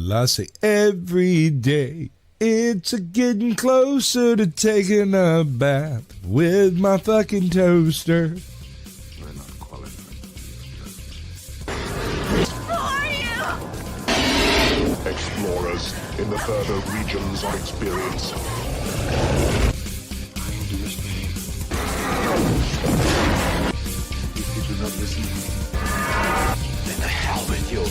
Well, I say every day. It's a getting closer to taking a bath with my fucking toaster. We're not qualified. Explorers in the further regions of experience. I understand. If you do not listen, then the hell with you.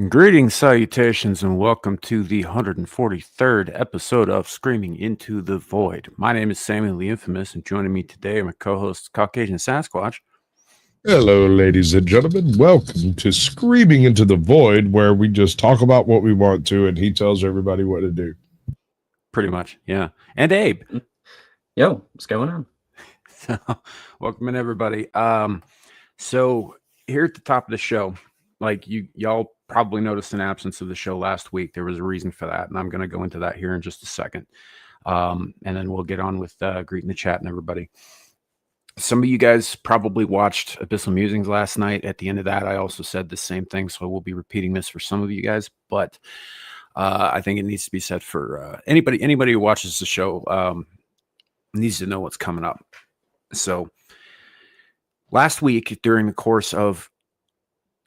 Greetings, salutations, and welcome to the 143rd episode of Screaming into the Void. My name is Samuel the Infamous, and joining me today are my co-host, Caucasian Sasquatch. Hello, ladies and gentlemen. Welcome to Screaming into the Void, where we just talk about what we want to, and he tells everybody what to do. Pretty much, yeah. And Abe. Yo, what's going on? So, welcome in, everybody. So here at the top of the show, like y'all probably noticed an absence of the show last week. There was a reason for that, and I'm going to go into that here in just a second. And then we'll get on with greeting the chat and everybody. Some of you guys probably watched Abyssal Musings last night. At the end of that, I also said the same thing, so I will be repeating this for some of you guys, but I think it needs to be said for anybody who watches the show needs to know what's coming up. So last week, during the course of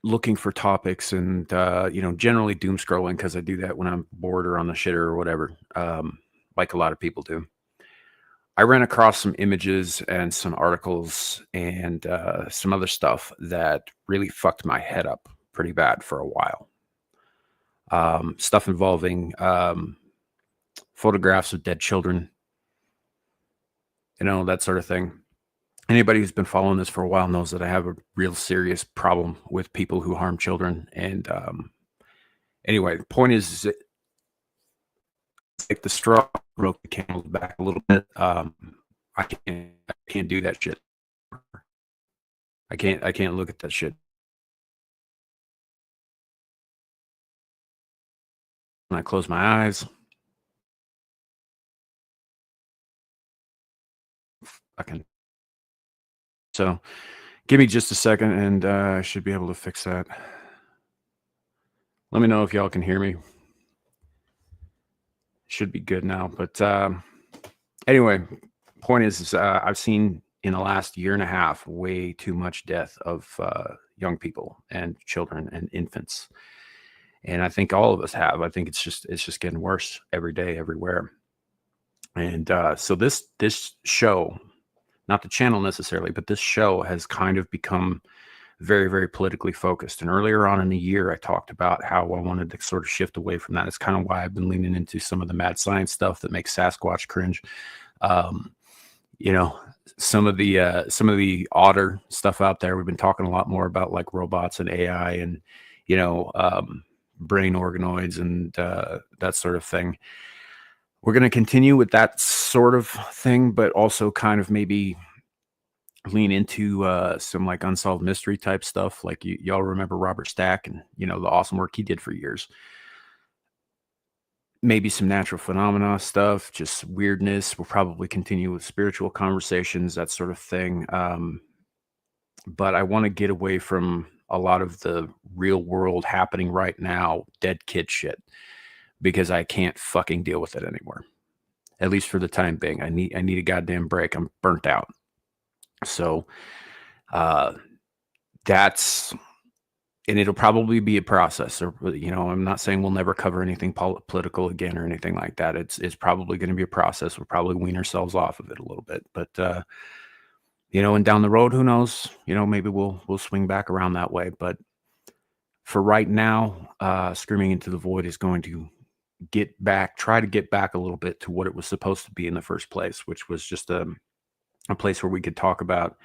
looking for topics and generally doom scrolling, because I do that when I'm bored or on the shitter or whatever, like a lot of people do, I ran across some images and some articles and some other stuff that really fucked my head up pretty bad for a while. Stuff involving photographs of dead children, that sort of thing. Anybody who's been following this for a while knows that I have a real serious problem with people who harm children. And anyway, the point is, like the straw broke the camel's back a little bit. I can't do that shit. I can't look at that shit. When I close my eyes, so give me just a second, and I should be able to fix that. Let me know if y'all can hear me. Should be good now. But anyway, point is I've seen in the last year and a half way too much death of young people and children and infants. And I think all of us have. I think it's just getting worse every day, everywhere. And so this show, not the channel necessarily, but this show has kind of become very, very politically focused. And earlier on in the year, I talked about how I wanted to sort of shift away from that. It's kind of why I've been leaning into some of the mad science stuff that makes Sasquatch cringe. Some of the odder stuff out there. We've been talking a lot more about like robots and AI and, brain organoids and that sort of thing. We're going to continue with that sort of thing, but also kind of maybe lean into some like unsolved mystery type stuff. Like y'all remember Robert Stack and, the awesome work he did for years. Maybe some natural phenomena stuff, just weirdness. We'll probably continue with spiritual conversations, that sort of thing. But I want to get away from a lot of the real world happening right now, dead kid shit, because I can't fucking deal with it anymore. At least for the time being. I need a goddamn break. I'm burnt out. So that's, and it'll probably be a process. Or, I'm not saying we'll never cover anything political again or anything like that. It's probably going to be a process. We'll probably wean ourselves off of it a little bit. But and down the road, who knows? Maybe we'll swing back around that way. But for right now, Screaming into the Void is going to try to get back a little bit to what it was supposed to be in the first place, which was just a place where we could talk about,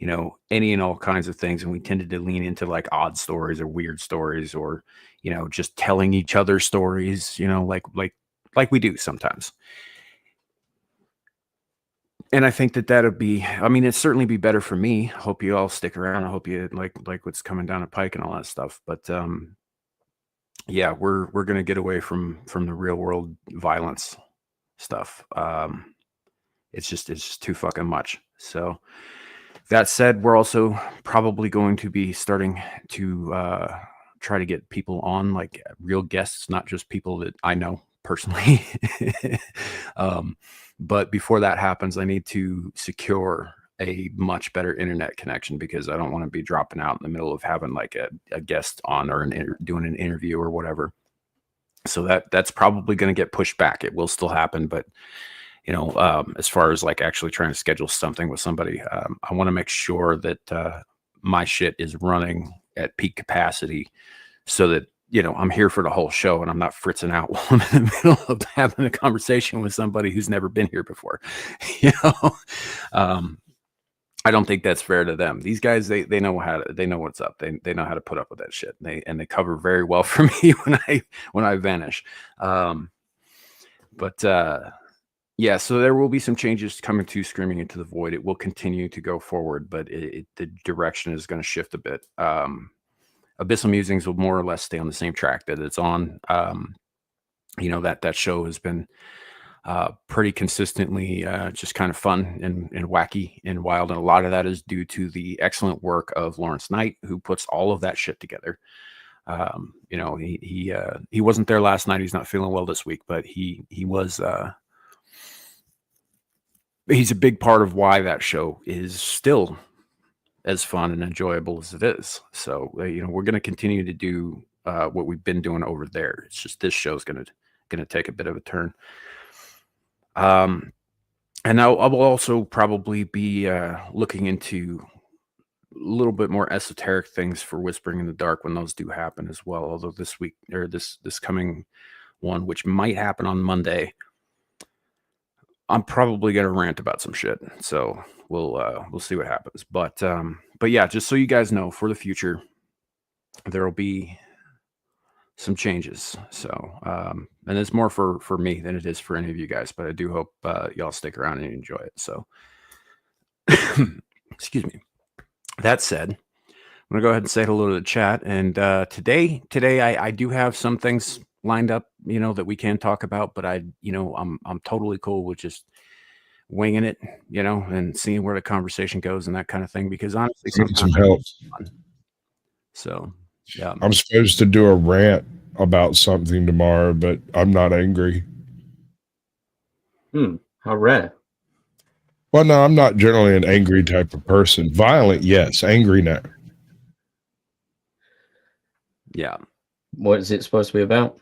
any and all kinds of things. And we tended to lean into like odd stories or weird stories or, just telling each other stories, like we do sometimes. And I think that'll be, it'd certainly be better for me. Hope you all stick around. I hope you like what's coming down the pike and all that stuff. But yeah, we're gonna get away from the real world violence stuff. It's just too fucking much. So that said, we're also probably going to be starting to try to get people on, like real guests, not just people that I know personally. But before that happens, I need to secure a much better internet connection, because I don't want to be dropping out in the middle of having like a guest on, or doing an interview or whatever. So that's probably going to get pushed back. It will still happen, but as far as like actually trying to schedule something with somebody, I want to make sure that my shit is running at peak capacity, so that I'm here for the whole show and I'm not fritzing out while I'm in the middle of having a conversation with somebody who's never been here before. I don't think that's fair to them. These guys, they know what's up. They know how to put up with that shit. They cover very well for me when I vanish. Yeah, so there will be some changes coming to Screaming Into the Void. It will continue to go forward, but the direction is going to shift a bit. Abyssal Musings will more or less stay on the same track that it's on. That show has been pretty consistently just kind of fun and wacky and wild, and a lot of that is due to the excellent work of Lawrence Knight, who puts all of that shit together. He wasn't there last night. He's not feeling well this week, but he was. He's a big part of why that show is still as fun and enjoyable as it is. So, we're going to continue to do what we've been doing over there. It's just this show's going to take a bit of a turn. And I will also probably be looking into a little bit more esoteric things for Whispering in the Dark when those do happen as well. Although this week, or this coming one, which might happen on Monday, I'm probably gonna rant about some shit. So we'll see what happens. But yeah, just so you guys know, for the future, there will be some changes. So and it's more for me than it is for any of you guys. But I do hope y'all stick around and enjoy it. So excuse me. That said, I'm gonna go ahead and say hello to the chat. And today I do have some things lined up, that we can talk about, but I'm totally cool with just winging it, and seeing where the conversation goes and that kind of thing, because honestly, I need some help. So yeah, I'm supposed to do a rant about something tomorrow, but I'm not angry. How rare. Well, no, I'm not generally an angry type of person. Violent, yes. Angry, no. Yeah. What is it supposed to be about?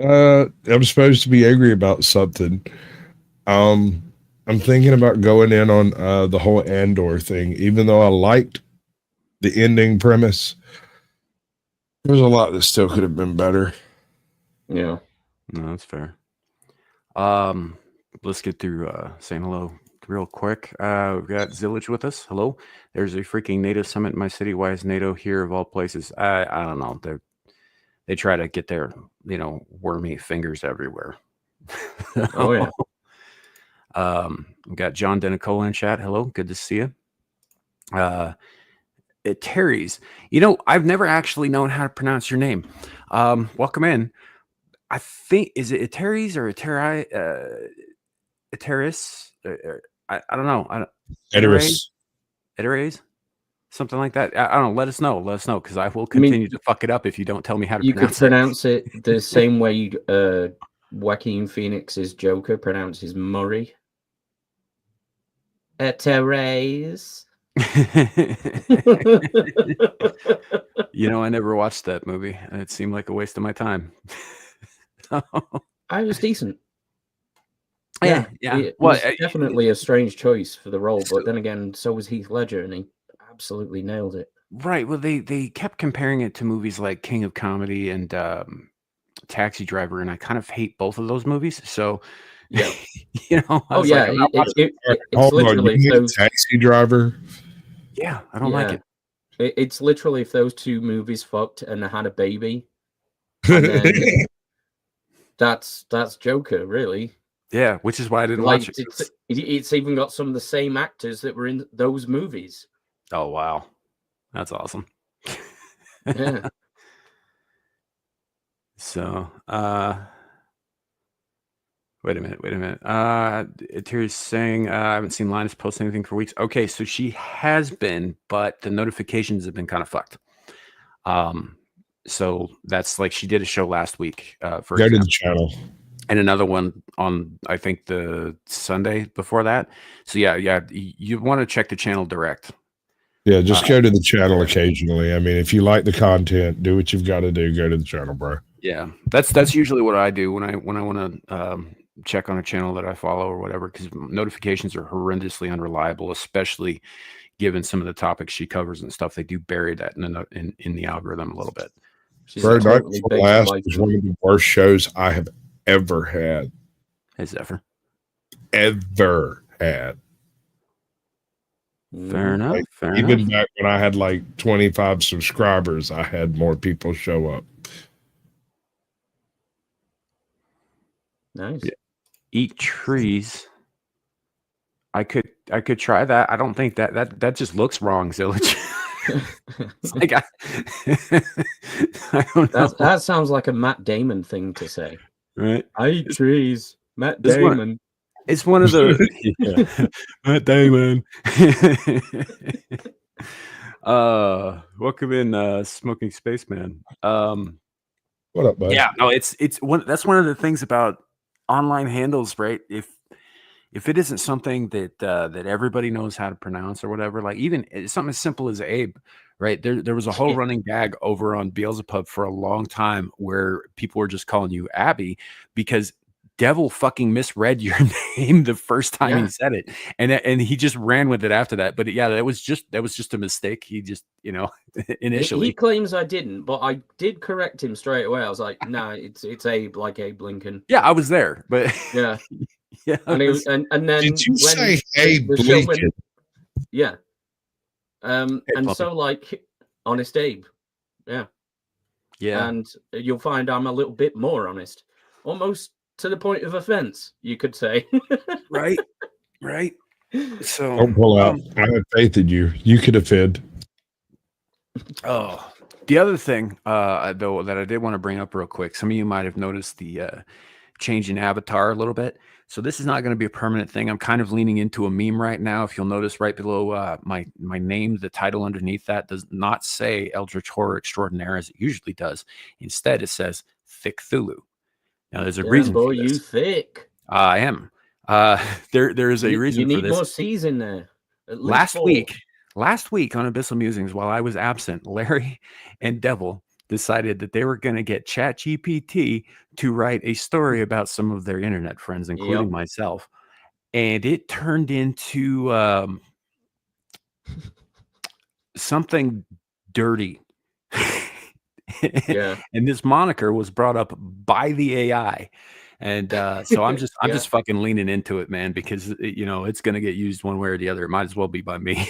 I'm supposed to be angry about something. I'm thinking about going in on the whole Andor thing, even though I liked the ending premise. There's a lot that still could have been better. Yeah. No, that's fair. Let's get through saying hello real quick. We've got Zillage with us. Hello. There's a freaking NATO summit in my city. Why is NATO here of all places? I don't know. They try to get their wormy fingers everywhere. Oh yeah. We got John Denicola in chat. Hello, good to see you. Terry's. I've never actually known how to pronounce your name. Welcome in. I think, is it Terry's or Terry? Eteris? I don't know. Eteris? Something like that. I don't know. Let us know, because I will continue to fuck it up if you don't tell me how to pronounce it. You could pronounce it the same way Joaquin Phoenix's Joker pronounces Murray. Eteris. I never watched that movie. It seemed like a waste of my time. I was decent. Yeah. It was definitely a strange choice for the role, but then again, so was Heath Ledger, and he absolutely nailed it. Right. Well, they kept comparing it to movies like King of Comedy and Taxi Driver, and I kind of hate both of those movies. So, yeah, it's literally Taxi Driver. Yeah, I don't like it. It's literally if those two movies fucked and they had a baby, and then that's Joker, really. Yeah, which is why I didn't watch it. It's even got some of the same actors that were in those movies. Oh wow, that's awesome. Yeah. So, wait a minute. Terry's saying I haven't seen Linus post anything for weeks. Okay, so she has been, but the notifications have been kind of fucked. So that's like she did a show last week, for Go to example, the channel. and another one on I think the Sunday before that. So yeah, you want to check the channel direct. Yeah, just go to the channel occasionally. I mean, if you like the content, do what you've got to do. Go to the channel, bro. Yeah, that's usually what I do when I want to check on a channel that I follow or whatever, because notifications are horrendously unreliable, especially given some of the topics she covers and stuff. They do bury that in the algorithm a little bit. She's Bro, a totally Night big Last like was one of the worst shows I have ever had. Hey, Zephyr. Ever had. Fair enough. Like, fair even enough. back when I had like 25 subscribers, I had more people show up. Nice. Yeah. Eat trees. I could try that. I don't think that just looks wrong, Zillich. It's like I don't know. That sounds like a Matt Damon thing to say. Right? I eat trees. Matt It's one- Damon. It's one of the Matt Damon. Welcome in, Smoking Spaceman. What up, bud? Yeah, no, it's one. That's one of the things about online handles, right? If it isn't something that that everybody knows how to pronounce or whatever, like even something as simple as Abe, right? There was a whole running gag over on Beelzebub for a long time where people were just calling you Abby because Devil fucking misread your name the first time he said it, and he just ran with it after that. But yeah, that was just a mistake. He just initially he claims I didn't, but I did correct him straight away. I was like, no, it's Abe, like Abe Lincoln. Yeah, I was there, but yeah. Yeah, and then Did you say Abe the show Lincoln? went, yeah. And puppy. so like Honest Abe. Yeah. And you'll find I'm a little bit more honest. Almost to the point of offense, you could say. Right. So Don't pull out. I have faith in you. You could offend. Oh, the other thing, though, that I did want to bring up real quick. Some of you might have noticed the change in avatar a little bit. So this is not going to be a permanent thing. I'm kind of leaning into a meme right now. If you'll notice right below my name, the title underneath that does not say Eldritch Horror Extraordinaire as it usually does. Instead, it says Thick Thulu. Now, there's a reason for this. You thick. I am. There is a reason for this. You need more C's in there. Last week on Abyssal Musings, while I was absent, Larry and Devil decided that they were going to get ChatGPT to write a story about some of their internet friends, including myself. And it turned into something dirty. And this moniker was brought up by the AI. And so I'm just fucking leaning into it, man, because it's going to get used one way or the other. It might as well be by me.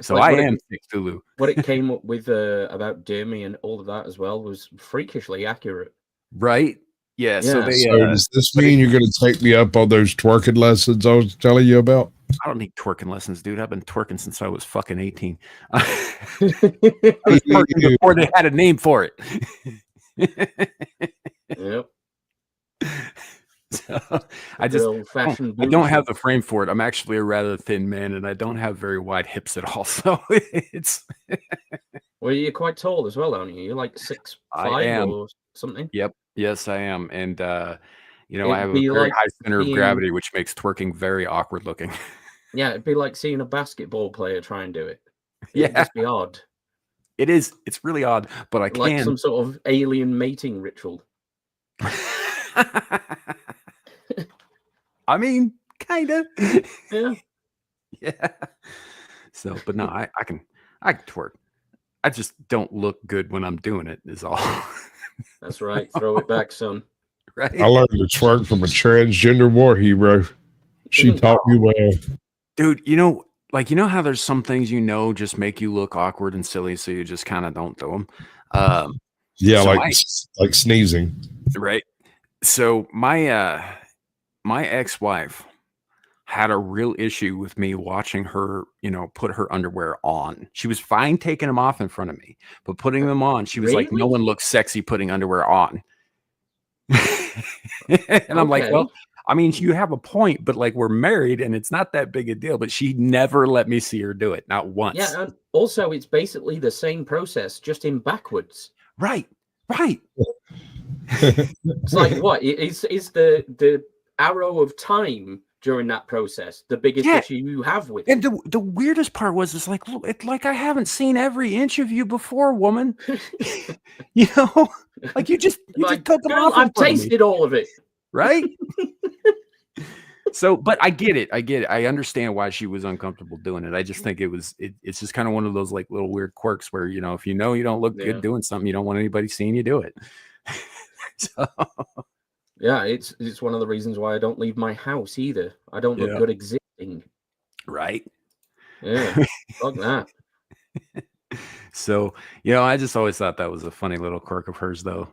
So like I am Thick Thulu. What it came up with about Demi and all of that as well was freakishly accurate. Right? Yeah. So does this mean you're going to take me up on those twerking lessons I was telling you about? I don't need twerking lessons, dude. I've been twerking since I was fucking 18. I was twerking before they had a name for it. Yep. So I don't have the frame for it. I'm actually a rather thin man, and I don't have very wide hips at all. So it's. Well, you're quite tall as well, aren't you? You're like 6'5" or something. Yep. Yes, I am, and I have a very high center of gravity, which makes twerking very awkward looking. Yeah, it'd be like seeing a basketball player try and do it. It'd just be odd. It is. It's really odd, but I can. Like some sort of alien mating ritual. I mean, kind of. Yeah. So, but no, I can twerk. I just don't look good when I'm doing it. Is all. That's right. Throw it back, son. Right. I learned to twerk from a transgender war hero. She taught me well. Dude, you know how there's some things just make you look awkward and silly, so you just kind of don't do them. Like sneezing. Right. So my ex-wife had a real issue with me watching her, put her underwear on. She was fine taking them off in front of me, but putting them on, she was like, no one looks sexy putting underwear on. And I'm like, well, I mean, you have a point, but like we're married and it's not that big a deal, but she never let me see her do it. Not once. Yeah. And also it's basically the same process, just in backwards. Right. It's like, what is the arrow of time during that process the biggest issue you have with it? And the weirdest part was, it's like, look, it's like I haven't seen every inch of you before, woman. Like you just took them off. I've tasted all of it, right? So, but I get it. I understand why she was uncomfortable doing it. I just think it's just kind of one of those like little weird quirks where, if you don't look good doing something, you don't want anybody seeing you do it. So. Yeah, it's one of the reasons why I don't leave my house either. I don't look good existing. Right. Yeah. Fuck that. So, I just always thought that was a funny little quirk of hers, though.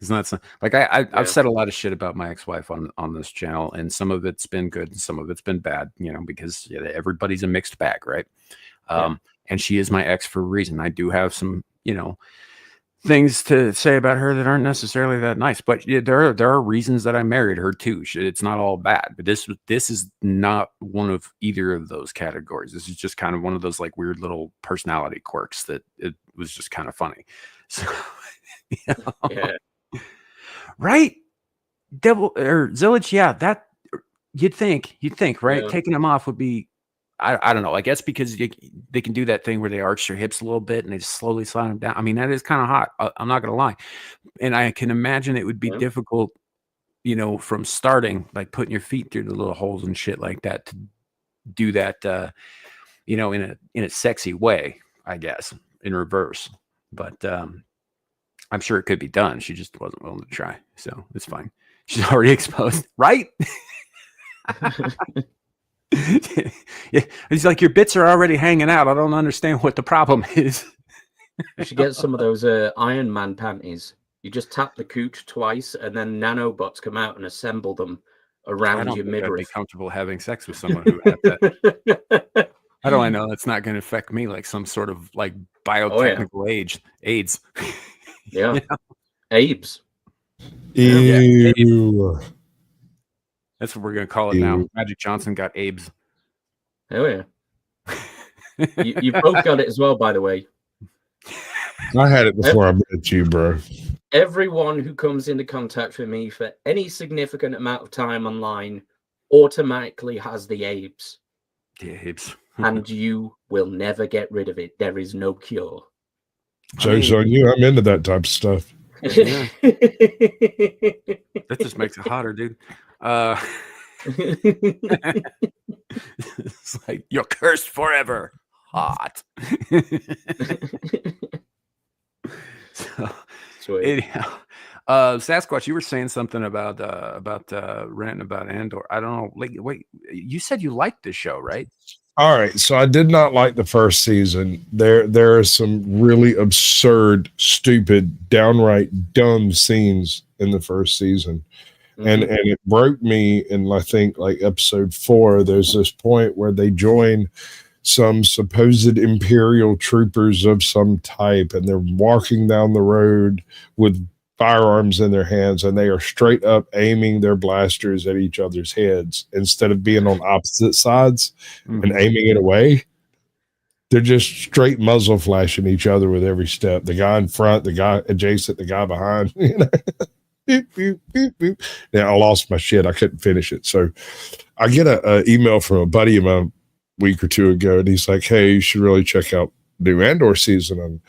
It's not like I've said a lot of shit about my ex-wife on this channel, and some of it's been good and some of it's been bad, because everybody's a mixed bag, right? And she is my ex for a reason. I do have some, things to say about her that aren't necessarily that nice, but there are reasons that I married her too. It's not all bad, but this is not one of either of those categories. This is just kind of one of those like weird little personality quirks that it was just kind of funny. So, yeah. Right? Devil or Zillage, yeah, that you'd think, right? Taking them off would be, I don't know. I guess because they can do that thing where they arch their hips a little bit and they just slowly slide them down. I mean, that is kind of hot. I'm not going to lie. And I can imagine it would be difficult, from starting, like putting your feet through the little holes and shit like that, to do that, in a sexy way, I guess, in reverse. But I'm sure it could be done. She just wasn't willing to try. So it's fine. She's already exposed, right? Yeah, it's like your bits are already hanging out. I don't understand what the problem is. You should get some of those Iron Man panties. You just tap the cooch twice, and then nanobots come out and assemble them around your midriff. I'd be comfortable having sex with someone who had that. How do I know that's not going to affect me like some sort of like biotechnical AIDS? Yeah, Abes. Ew. Yeah. That's what we're going to call it now. Magic Johnson got Abes. Oh, yeah. you both got it as well, by the way. I had it before I met you, bro. Everyone who comes into contact with me for any significant amount of time online automatically has the Abes. The Abes. And you will never get rid of it. There is no cure. Joke's on you. I'm into that type of stuff. Yeah. That just makes it hotter, dude. It's like you're cursed forever. Hot. So anyhow, Sasquatch, you were saying something about ranting about Andor. I don't know. Like, wait, you said you liked this show, right? All right, so I did not like the first season. There are some really absurd, stupid, downright dumb scenes in the first season. And it broke me in, I think, like episode 4. There's this point where they join some supposed Imperial troopers of some type, and they're walking down the road with firearms in their hands, and they are straight up aiming their blasters at each other's heads instead of being on opposite sides and aiming it away. They're just straight muzzle flashing each other with every step. The guy in front, the guy adjacent, the guy behind. Beep, beep, beep, beep. Yeah, I lost my shit. I couldn't finish it. So I get an email from a buddy of mine a week or two ago, and he's like, "Hey, you should really check out the new Andor season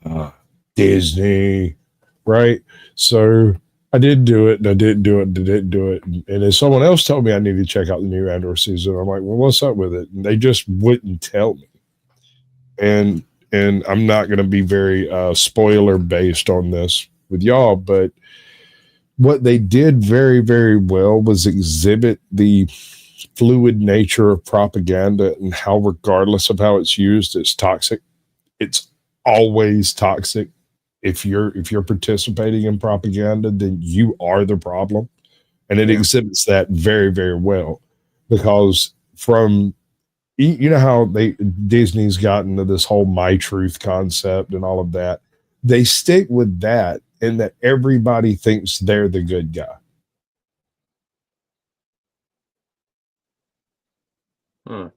on Disney." Right? So I did do it, and I didn't do it, and I didn't do it. And then someone else told me I needed to check out the new Andor season. I'm like, well, what's up with it? And they just wouldn't tell me. And I'm not going to be very spoiler based on this with y'all, but what they did very, very well was exhibit the fluid nature of propaganda and how, regardless of how it's used, it's toxic. It's always toxic. If you're participating in propaganda, then you are the problem. And it exhibits that very, very well, because from, you know how Disney's gotten to this whole my truth concept and all of that. They stick with that, in that everybody thinks they're the good guy.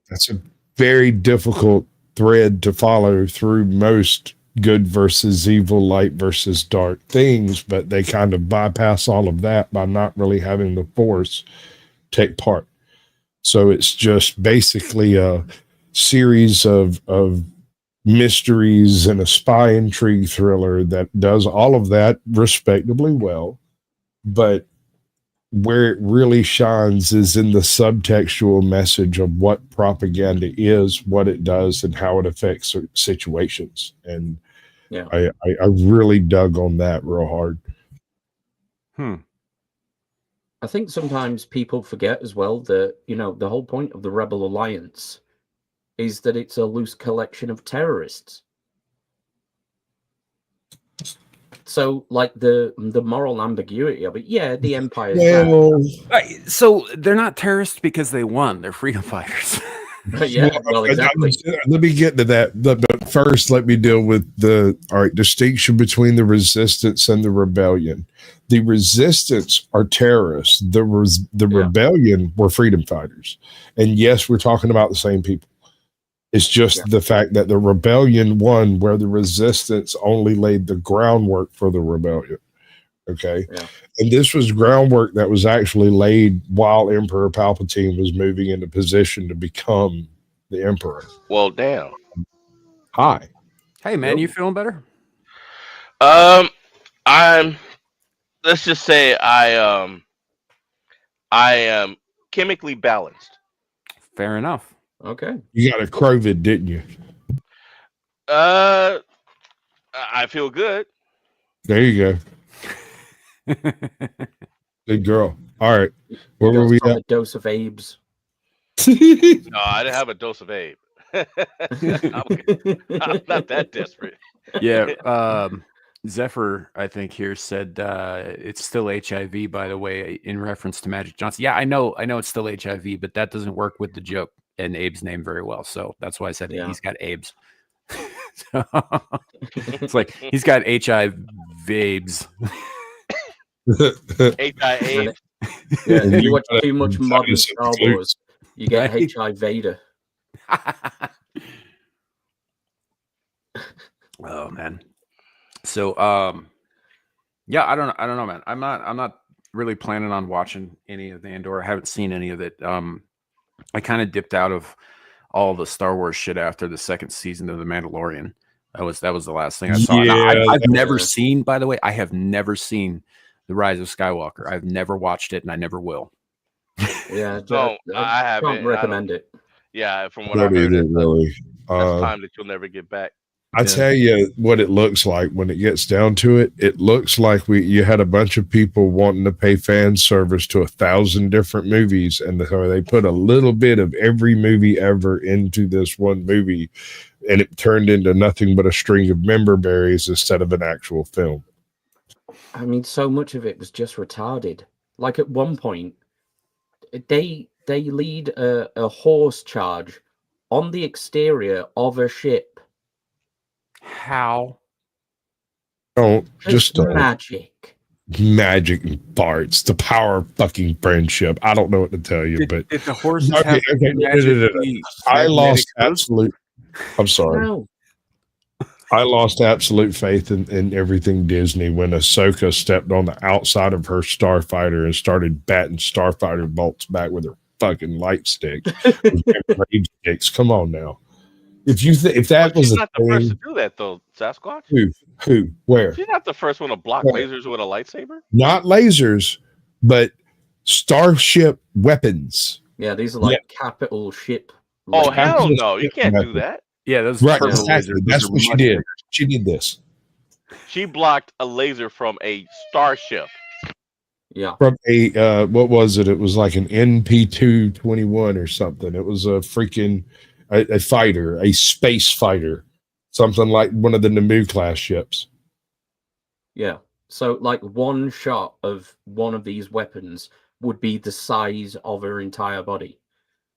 That's a very difficult thread to follow through most good versus evil, light versus dark things, but they kind of bypass all of that by not really having the Force take part. So it's just basically a series of mysteries and a spy intrigue thriller that does all of that respectably well, but where it really shines is in the subtextual message of what propaganda is, what it does, and how it affects situations. And I really dug on that real hard. I think sometimes people forget as well that, the whole point of the Rebel Alliance is that it's a loose collection of terrorists. So, like, the moral ambiguity of it, the Empire's bad. So they're not terrorists because they won. They're freedom fighters. Well, exactly. Let me get to that. But first, let me deal with the distinction between the resistance and the rebellion. The resistance are terrorists. The rebellion were freedom fighters. And yes, we're talking about the same people. It's just the fact that the rebellion won where the resistance only laid the groundwork for the rebellion. Okay. Yeah. And this was groundwork that was actually laid while Emperor Palpatine was moving into position to become the Emperor. Well, damn. Hi. Hey, man, you feeling better? Let's just say I am chemically balanced. Fair enough. Okay. You got a COVID, didn't you? I feel good. There you go. Good girl. All right. Where were we at? A dose of Abe's. No, I didn't have a dose of Abe. I'm not that desperate. Yeah. Zephyr, I think here said it's still HIV, by the way, in reference to Magic Johnson. Yeah, I know it's still HIV, but that doesn't work with the joke and Abe's name very well. So that's why I said he's got Abe's. So, it's like he's got HIV Abe's. HIV. Yeah, if you watch too much modern Star Wars, you get HIV Vader. Oh man. So I don't know, man. I'm not really planning on watching any of the Andor. I haven't seen any of it. I kind of dipped out of all the Star Wars shit after the second season of The Mandalorian. That was the last thing I saw. Yeah, I've never seen, by the way, I have never seen The Rise of Skywalker. I've never watched it and I never will. Yeah, I can't recommend it. Yeah, from what I heard, really. That's time that you'll never get back. I tell you what it looks like when it gets down to it. It looks like you had a bunch of people wanting to pay fan service to 1,000 different movies, and so they put a little bit of every movie ever into this one movie, and it turned into nothing but a string of member berries instead of an actual film. I mean, so much of it was just retarded. Like at one point, they lead a horse charge on the exterior of a ship. How? Don't just magic and farts. The power of fucking friendship. I don't know what to tell you, but if the horses have I lost absolute. I'm sorry. No. I lost absolute faith in everything Disney when Ahsoka stepped on the outside of her starfighter and started batting starfighter bolts back with her fucking light stick. Come on now. If that was she's not the first to do that though, Sasquatch. Who? Where? She's not the first one to block lasers with a lightsaber. Not lasers, but starship weapons. Yeah, these are like capital ship. Oh hell no! You can't do that. Yeah, those right. Exactly. That's what she did. She did this. She blocked a laser from a starship. Yeah. From a what was it? It was like an NP-221 or something. It was a freaking a fighter, a space fighter, something like one of the Naboo class ships. Yeah. So like one shot of one of these weapons would be the size of her entire body.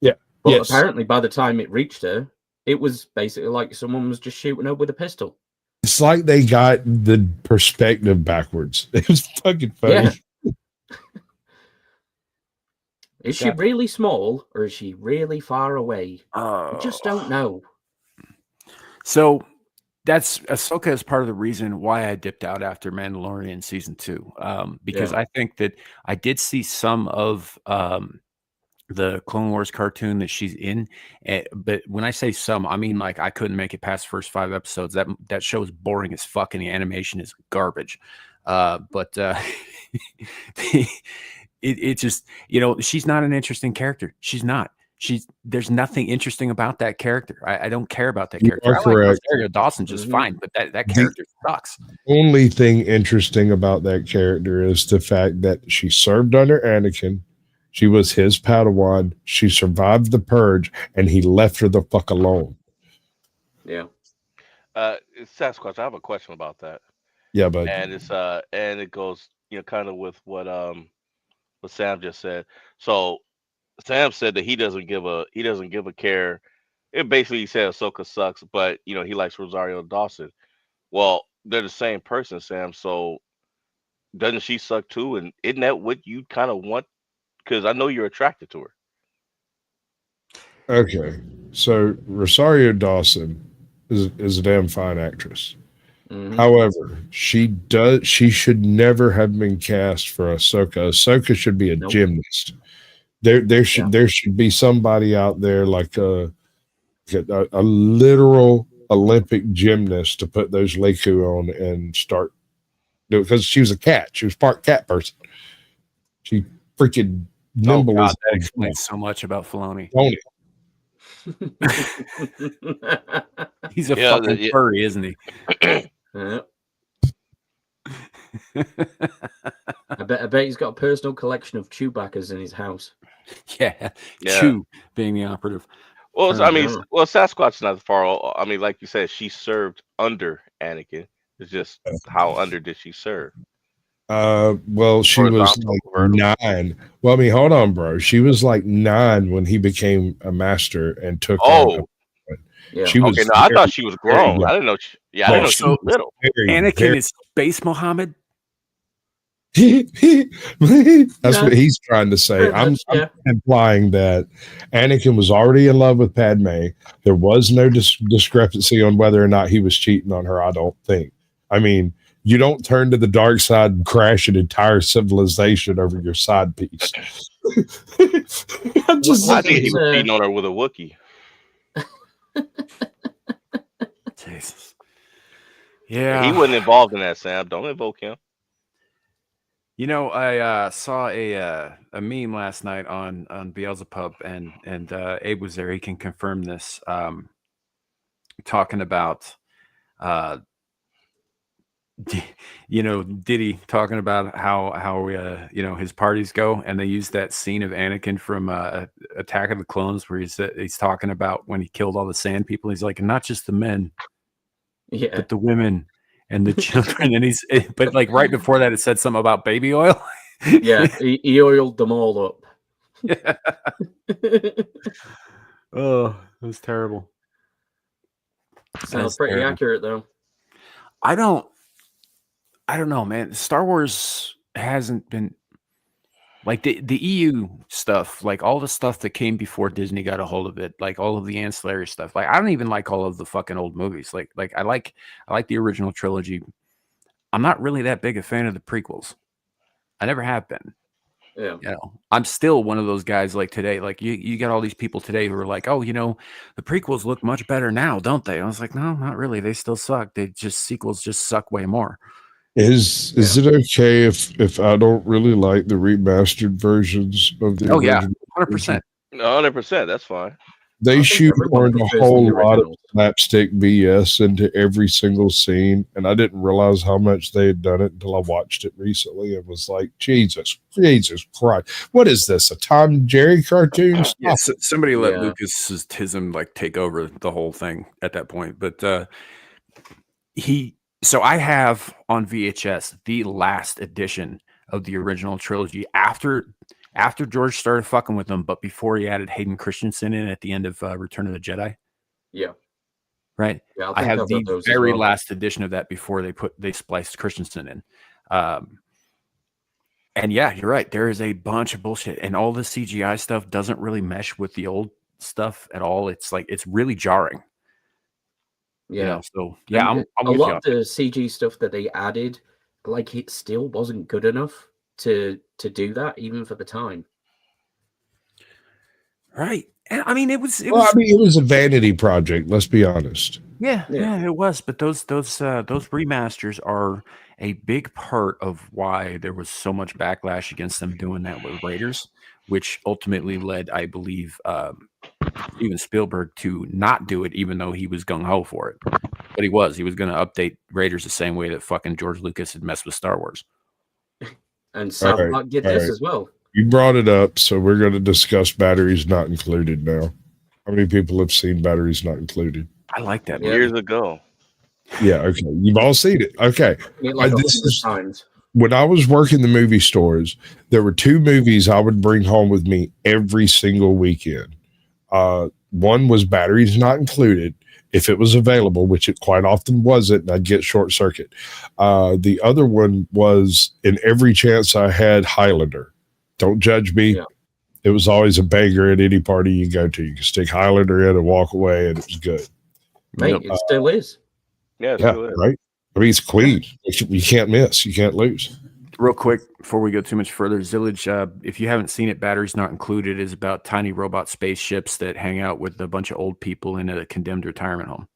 Yeah. But Yes. apparently, by the time it reached her, it was basically like someone was just shooting her with a pistol. It's like they got the perspective backwards. It was fucking funny. Yeah. Is she really small or is she really far away? I just don't know. So that's Ahsoka is part of the reason why I dipped out after Mandalorian season 2, because I think that I did see some of the Clone Wars cartoon that she's in, but when I say some, I mean like I couldn't make it past the first 5 episodes. That show is boring as fuck, and the animation is garbage. But it just, she's not an interesting character. She's not. There's nothing interesting about that character. I don't care about that character. are I like correct. Rosario Dawson just fine, but that character sucks. Only thing interesting about that character is the fact that she served under Anakin. She was his Padawan. She survived the purge, and he left her the fuck alone. Yeah. Sasquatch, I have a question about that. Yeah, but And it goes, kind of with what Sam just said. So Sam said that he doesn't give a care. It basically said Ahsoka sucks, but he likes Rosario Dawson. Well, they're the same person, Sam. So doesn't she suck too? And isn't that what you kind of want? Because I know you're attracted to her. okay. So Rosario Dawson is a damn fine actress. Mhm. However, she should never have been cast for Ahsoka. Ahsoka should be a Nope. gymnast. There should be somebody out there like a literal Olympic gymnast to put those Leiku on and start doing, because she was a cat. She was part cat person. She freaking nimble as that explains so much about Filoni. Tony. He's a fucking furry, isn't he? Yeah. I bet he's got a personal collection of Chewbaccas in his house. Yeah. Chew being the operative. Well, Sasquatch's not far. I mean, like you said, she served under Anakin. It's just how under did she serve? Well, she was like 9. Well, I mean, hold on, bro. She was like 9 when he became a master and took. Yeah. She was. Okay, no, I thought she was grown. I didn't know. I didn't know she was little. Anakin is Space Muhammad. That's what he's trying to say. I'm implying that Anakin was already in love with Padme. There was no discrepancy on whether or not he was cheating on her. I don't think. I mean, you don't turn to the dark side and crash an entire civilization over your side piece. I think he was cheating on her with a Wookiee. Jesus. Yeah. He wasn't involved in that, Sam. Don't invoke him. I saw a meme last night on Beelzebub, and Abe was there. He can confirm this. Talking about, Diddy talking about how his parties go, and they use that scene of Anakin from Attack of the Clones where he's talking about when he killed all the sand people. He's like, not just the men, but the women and the children. And but like right before that, it said something about baby oil. Yeah, he oiled them all up. Yeah. Oh, it was terrible. Sounds pretty accurate, though. I don't know, man. Star Wars hasn't been like the EU stuff, like all the stuff that came before Disney got a hold of it, like all of the ancillary stuff. Like I don't even like all of the fucking old movies. Like I like the original trilogy. I'm not really that big a fan of the prequels. I never have been. Yeah. I'm still one of those guys like today. Like you got all these people today who are like, oh, the prequels look much better now, don't they? I was like, no, not really. They still suck. Sequels just suck way more. Is it okay if I don't really like the remastered versions of the? Oh yeah, 100%. 100%. That's fine. They shoehorned a whole lot of slapstick BS into every single scene, and I didn't realize how much they had done it until I watched it recently. It was like, Jesus Christ, what is this? A Tom and Jerry cartoon? Yeah, somebody let Lucas's tism like take over the whole thing at that point, but So I have on VHS the last edition of the original trilogy after after George started fucking with them, but before he added Hayden Christensen in at the end of Return of the Jedi. Yeah. Right. Yeah, I have I've the got those as very well. last edition of that before they spliced Christensen in. And yeah, you're right. There is a bunch of bullshit, and all the CGI stuff doesn't really mesh with the old stuff at all. It's like it's really jarring. Yeah. You know, so yeah, And I'm a with lot you. of the CG stuff that they added, like it still wasn't good enough to do that, even for the time. Right. And I mean, it was Well, I mean, it was a vanity project. Let's be honest. yeah, Yeah. it was. But those remasters are a big part of why there was so much backlash against them doing that with Raiders, which ultimately led, I believe, Steven Spielberg to not do it, even though he was gung ho for it. But he was going to update Raiders the same way that fucking George Lucas had messed with Star Wars. And South right, Park did all this right. as well. You brought it up, so we're going to discuss batteries not included now. How many people have seen batteries not included? I like that. Yeah. movie. Years ago. Yeah, okay. You've all seen it. Okay. Yeah, like This 100 is times. when I was working the movie stores, there were two movies I would bring home with me every single weekend. One was batteries not included if it was available, which it quite often wasn't, and I'd get short circuit. The other one was in every chance I had Highlander. Don't judge me. Yeah. It was always a banger at any party you go to. You can stick Highlander in and walk away, and it was good. Mate, it still is. Yeah, Yeah, still is. right. I mean, it's clean. You can't miss. You can't lose. Real quick, before we go too much further, Zillage, if you haven't seen it, Batteries Not Included is about tiny robot spaceships that hang out with a bunch of old people in a condemned retirement home.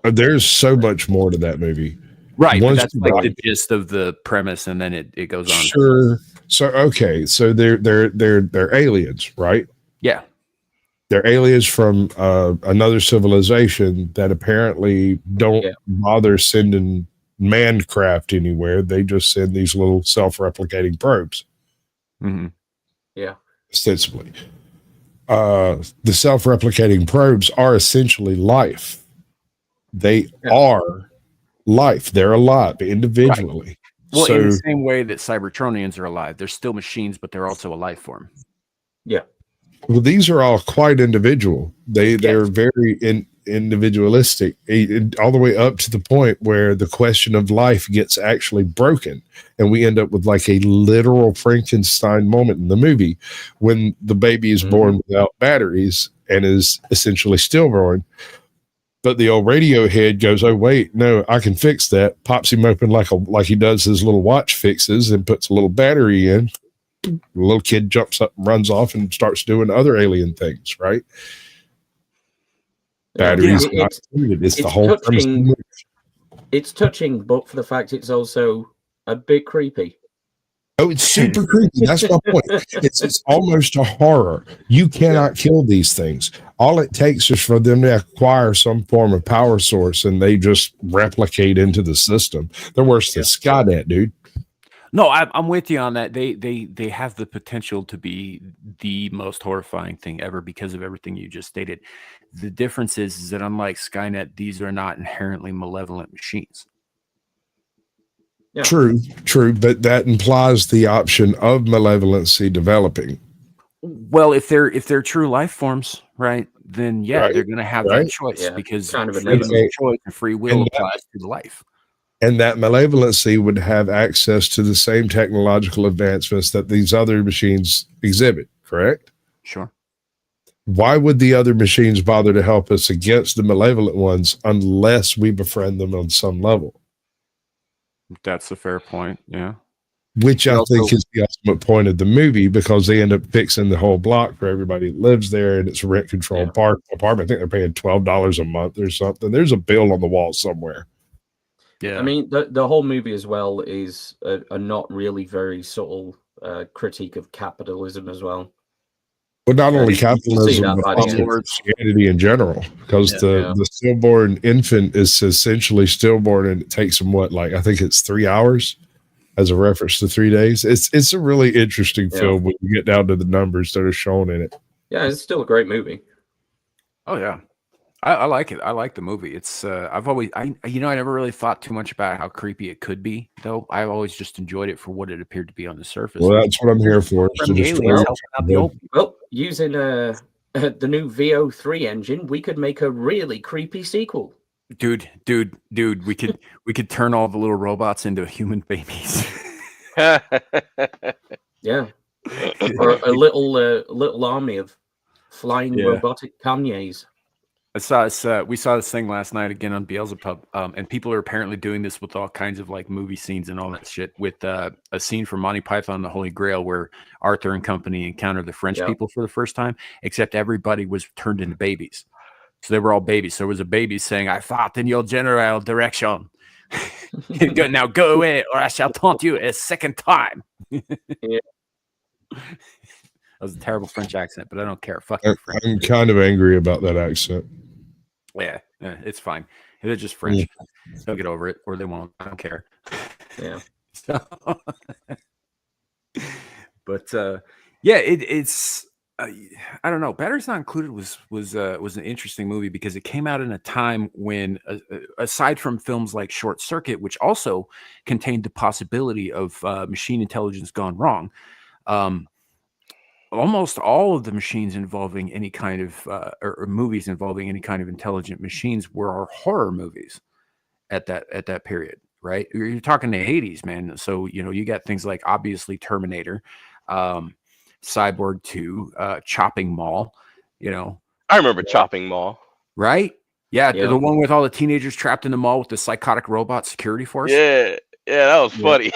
There's so much more to that movie. Right, but Once that's you like got the it. gist of the premise, and then it goes on. Sure. So okay, so they're aliens, right? Yeah. They're aliens from another civilization that apparently don't bother sending mancraft anywhere. They just send these little self-replicating probes, Mm-hmm. Yeah. ostensibly. The self-replicating probes are essentially life. They are life. They're alive individually. Right. Well, so, in the same way that Cybertronians are alive, they're still machines, but they're also a life form. Yeah. well, these are all quite individual. They're very individualistic, all the way up to the point where the question of life gets actually broken, and we end up with like a literal Frankenstein moment in the movie when the baby is born without batteries and is essentially stillborn. But the old radio head goes, "Oh wait, no, I can fix that." Pops him open like he does his little watch fixes, and puts a little battery in. The little kid jumps up and runs off and starts doing other alien things. Right? Batteries. It's the whole premise of the movie. It's touching, but for the fact it's also a bit creepy. Oh, it's super creepy. That's my point. It's almost a horror. You cannot kill these things. All it takes is for them to acquire some form of power source, and they just replicate into the system. They're worse than Skynet, dude. No, I'm with you on that. They have the potential to be the most horrifying thing ever because of everything you just stated. The difference is that unlike Skynet, these are not inherently malevolent machines. Yeah. True, but that implies the option of malevolency developing. Well, if they're true life forms, right, then Right, they're going to have right. that choice because kind of a freedom of no-brainer. choice and free will applies to the life. And that malevolency would have access to the same technological advancements that these other machines exhibit, correct? Sure. Why would the other machines bother to help us against the malevolent ones unless we befriend them on some level? That's a fair point. Yeah. Which I also- think is the ultimate point of the movie, because they end up fixing the whole block for everybody that lives there, and it's a rent controlled apartment. I think they're paying $12 a month or something. There's a bill on the wall somewhere. Yeah. I mean, the whole movie as well is a not really very subtle critique of capitalism as well. Well, not only you can see capitalism, that but by the also end. Christianity in general, because the stillborn infant is essentially stillborn, and it takes them I think it's 3 hours, as a reference to 3 days. It's a really interesting film when you get down to the numbers that are shown in it. Yeah, it's still a great movie. Oh yeah. I like it. I like the movie. It's I've always I never really thought too much about how creepy it could be, though. I always just enjoyed it for what it appeared to be on the surface. Well, that's what I'm here for. Is to The destroy aliens your helping out the old people. Well, using the new VO3 engine, we could make a really creepy sequel. Dude, we could turn all the little robots into human babies. Yeah, or a little army of flying robotic Kanyes. I saw this. We saw this thing last night again on Beelzebub, and people are apparently doing this with all kinds of like movie scenes and all that shit. With a scene from Monty Python and the Holy Grail where Arthur and company encounter the French people for the first time, except everybody was turned into babies. So they were all babies. So there was a baby saying, "I fought in your general direction. Now go away, or I shall taunt you a second time." Yeah. That was a terrible French accent, but I don't care. Fuck you, French. I'm kind of angry about that accent. Yeah, it's fine. They're just French. They'll get over it, or they won't. I don't care. Yeah. So, but yeah, it's I don't know. Batteries Not Included was an interesting movie because it came out in a time when, aside from films like Short Circuit, which also contained the possibility of machine intelligence gone wrong. Almost all of the machines involving any kind of or movies involving any kind of intelligent machines were horror movies at that period, right? You're talking the 80s, man. So you got things like obviously Terminator, Cyborg 2, Chopping Mall. I remember Chopping Mall. Right? Yeah, the one with all the teenagers trapped in the mall with the psychotic robot security force. Yeah, that was funny.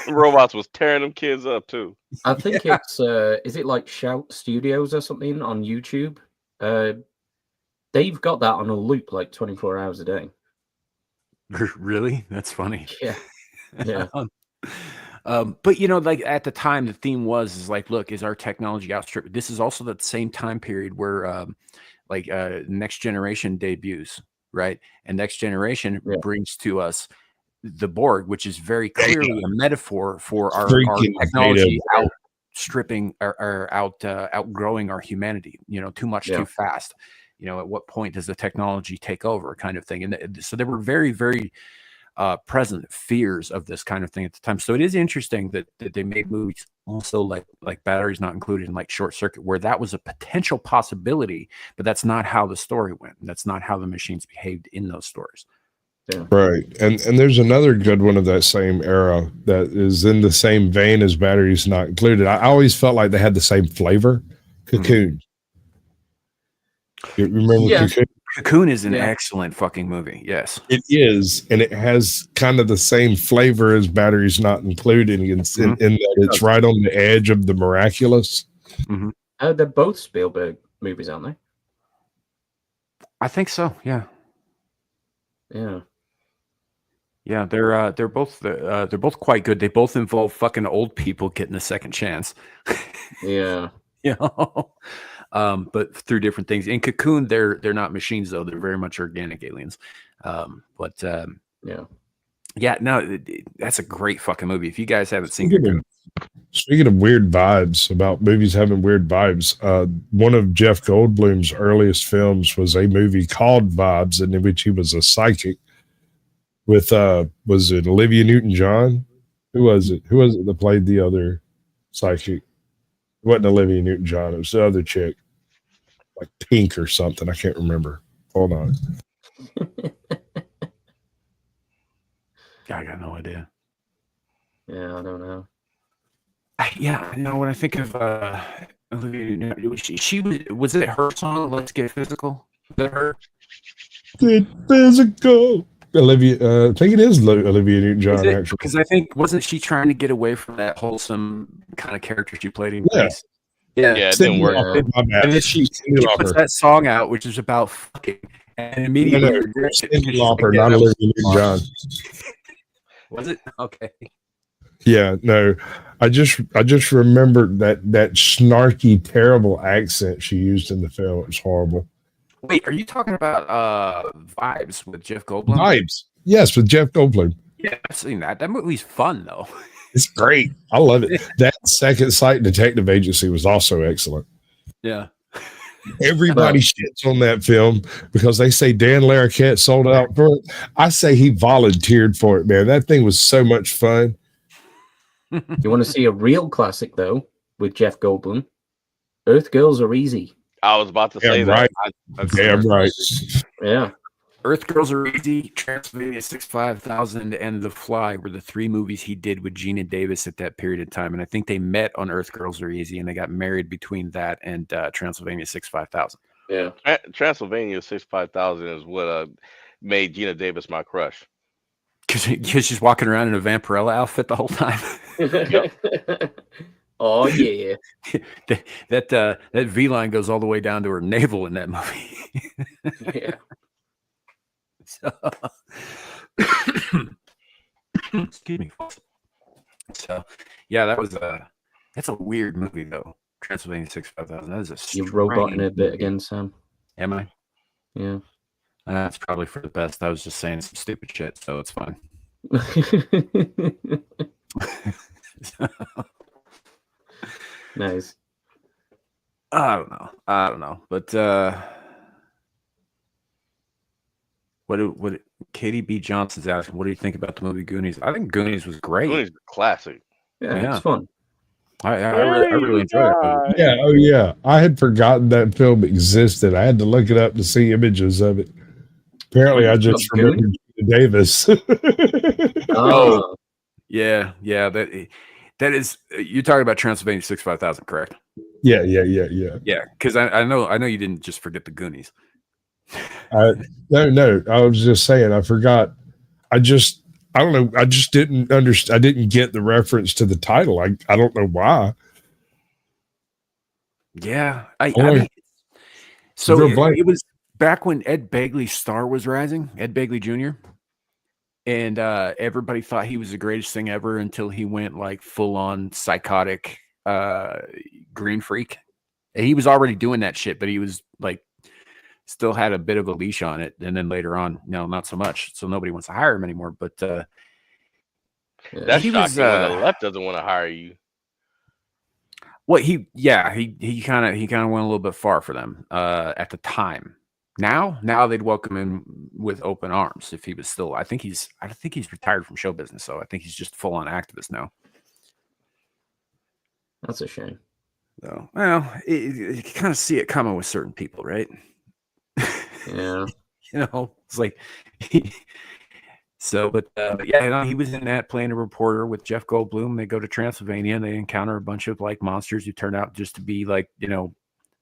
The robots was tearing them kids up too. I think it's is it like Shout Studios or something on YouTube? They've got that on a loop like 24 hours a day. Really? That's funny. Yeah. But like at the time, the theme was like, look, is our technology outstripped? This is also that same time period where Next Generation debuts, right? And Next Generation brings to us the Borg, which is very clearly a metaphor for our technology outstripping or outgrowing our humanity. Too much, too fast. At what point does the technology take over, kind of thing? And so there were very, very present fears of this kind of thing at the time. So it is interesting that they made movies also like Batteries Not Included and like Short Circuit, where that was a potential possibility, but that's not how the story went. That's not how the machines behaved in those stories. Yeah. Right. And there's another good one of that same era that is in the same vein as Batteries Not Included. I always felt like they had the same flavor. Cocoon. You remember Cocoon? Cocoon is an excellent fucking movie. Yes. It is. And it has kind of the same flavor as Batteries Not Included in that it's right on the edge of the miraculous. Mm-hmm. They're both Spielberg movies, aren't they? I think so. Yeah. Yeah. Yeah, they're both quite good. They both involve fucking old people getting a second chance. Yeah. But through different things. In Cocoon, they're not machines though; they're very much organic aliens. That's a great fucking movie. If you guys haven't seen Cocoon. Speaking of weird vibes, about movies having weird vibes, one of Jeff Goldblum's earliest films was a movie called Vibes, in which he was a psychic. With was it Olivia Newton-John? Who was it that played the other psychic? It wasn't Olivia Newton-John. It was the other chick, like Pink or something. I can't remember. Hold on. I got no idea. Yeah, I don't know. When I think of Olivia Newton, she was it her song "Let's Get Physical"? Was that her? Get physical. Olivia, I think it is Olivia Newton-John, actually. Because I think, wasn't she trying to get away from that wholesome kind of character she played in Grease? Yeah, it didn't work. And then she puts that song out, which is about fucking, and immediately Cyndi Lauper, not Olivia Newton-John. Was it? Okay. Yeah, no. I just remembered that snarky, terrible accent she used in the film. It was horrible. Wait, are you talking about Vibes with Jeff Goldblum? Vibes. Yes, with Jeff Goldblum. Yeah, I've seen that. That movie's fun though. It's great. I love it. That Second Sight Detective Agency was also excellent. Yeah. Everybody shits on that film because they say Dan Larroquette sold out for it. I say he volunteered for it, man. That thing was so much fun. You want to see a real classic though, with Jeff Goldblum? Earth Girls Are Easy. I was about to say Damn right. I've Damn seen right. Yeah. Earth Girls Are Easy, Transylvania 65000, and The Fly were the three movies he did with Gina Davis at that period of time. And I think they met on Earth Girls Are Easy, and they got married between that and Transylvania 65000. Yeah. Transylvania 65000 is what made Gina Davis my crush. Because she's walking around in a Vampirella outfit the whole time. Oh yeah. that V line goes all the way down to her navel in that movie. Yeah. So, excuse me. So, yeah, that's a weird movie though. Transylvania 65000. That is a You're roboting strange a bit movie. again, Sam. Am I? Yeah. That's probably for the best. I was just saying some stupid shit, so it's fine. Nice. I don't know. But what Katie B. Johnson's asking, what do you think about the movie Goonies? I think Goonies was great. Goonies classic. Yeah, it's fun. I really enjoyed it. Yeah, oh yeah. I had forgotten that film existed. I had to look it up to see images of it. Apparently, I just remembered Gina Davis. Oh, yeah. That is, you're talking about Transylvania 65000, correct? Yeah. Yeah, because I know you didn't just forget the Goonies. No. I was just saying I forgot. I don't know. I just didn't understand. I didn't get the reference to the title. I don't know why. Yeah, I mean, so it was back when Ed Begley's star was rising, Ed Begley Jr. And everybody thought he was the greatest thing ever until he went like full on psychotic green freak. And he was already doing that shit, but he was like still had a bit of a leash on it. And then later on, no, not so much. So nobody wants to hire him anymore. But that's he shocking was, when the left doesn't want to hire you. Well, he kind of went a little bit far for them at the time. Now they'd welcome him with open arms if he was still. I think he's retired from show business, so I think he's just full on activist now. That's a shame. So, well, you kind of see it coming with certain people, right? Yeah. It's like. So, but yeah, he was in that playing a reporter with Jeff Goldblum. They go to Transylvania and they encounter a bunch of like monsters who turn out just to be like,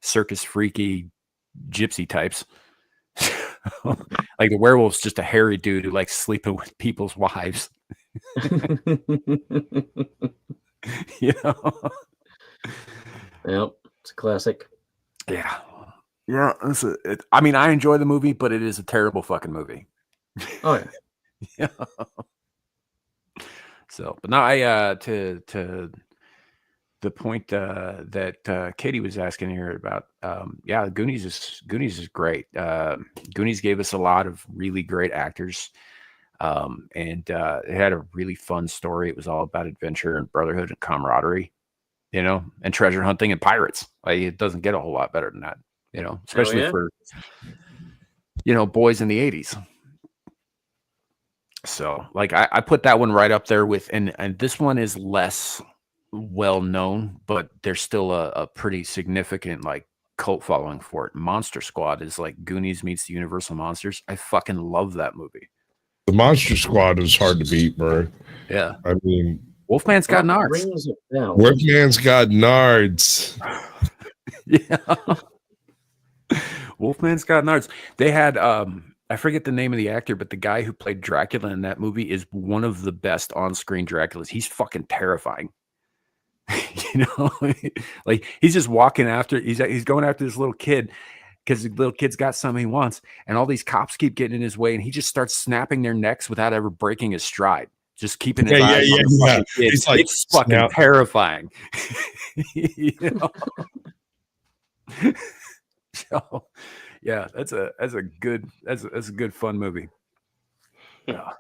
circus freaky gypsy types. Like the werewolf's just a hairy dude who likes sleeping with people's wives. Yep, it's a classic. Yeah. I mean, I enjoy the movie, but it is a terrible fucking movie. Oh yeah. Yeah. So, but now to the point that Katie was asking here about, Goonies is great. Goonies gave us a lot of really great actors, and it had a really fun story. It was all about adventure and brotherhood and camaraderie, and treasure hunting and pirates. Like it doesn't get a whole lot better than that, especially for boys in the 80s. So, like, I put that one right up there with, and this one is less well known, but there's still a pretty significant like cult following for it. Monster Squad is like Goonies meets the Universal Monsters. I fucking love that movie. The Monster Squad is hard to beat, bro. Yeah, I mean, Wolfman's got nards. Wolfman's got nards. Yeah, Wolfman's got nards. They had I forget the name of the actor, but the guy who played Dracula in that movie is one of the best on-screen Draculas. He's fucking terrifying. Like he's just walking after. He's going after this little kid because the little kid's got something he wants, and all these cops keep getting in his way, and he just starts snapping their necks without ever breaking his stride. Just keeping his eyes on the fucking kid. He's like, it's fucking terrifying. So, yeah, that's a good fun movie. Yeah.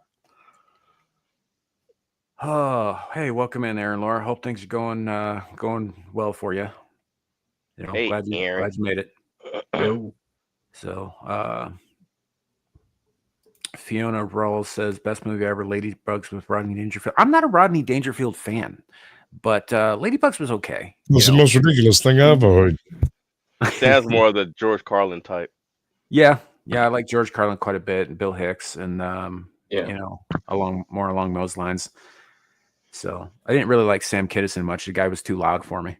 Oh, hey, welcome in, Aaron Laura. Hope things are going well for you. Hey, glad you made it. Yo. So, Fiona Rawls says, best movie ever, Ladybugs with Rodney Dangerfield. I'm not a Rodney Dangerfield fan, but Ladybugs was okay. It's the most ridiculous thing I've ever heard. Sam's more of the George Carlin type. Yeah, I like George Carlin quite a bit, and Bill Hicks, and Yeah. you know, along those lines. So I didn't really like Sam Kinison much. The guy was too loud for me.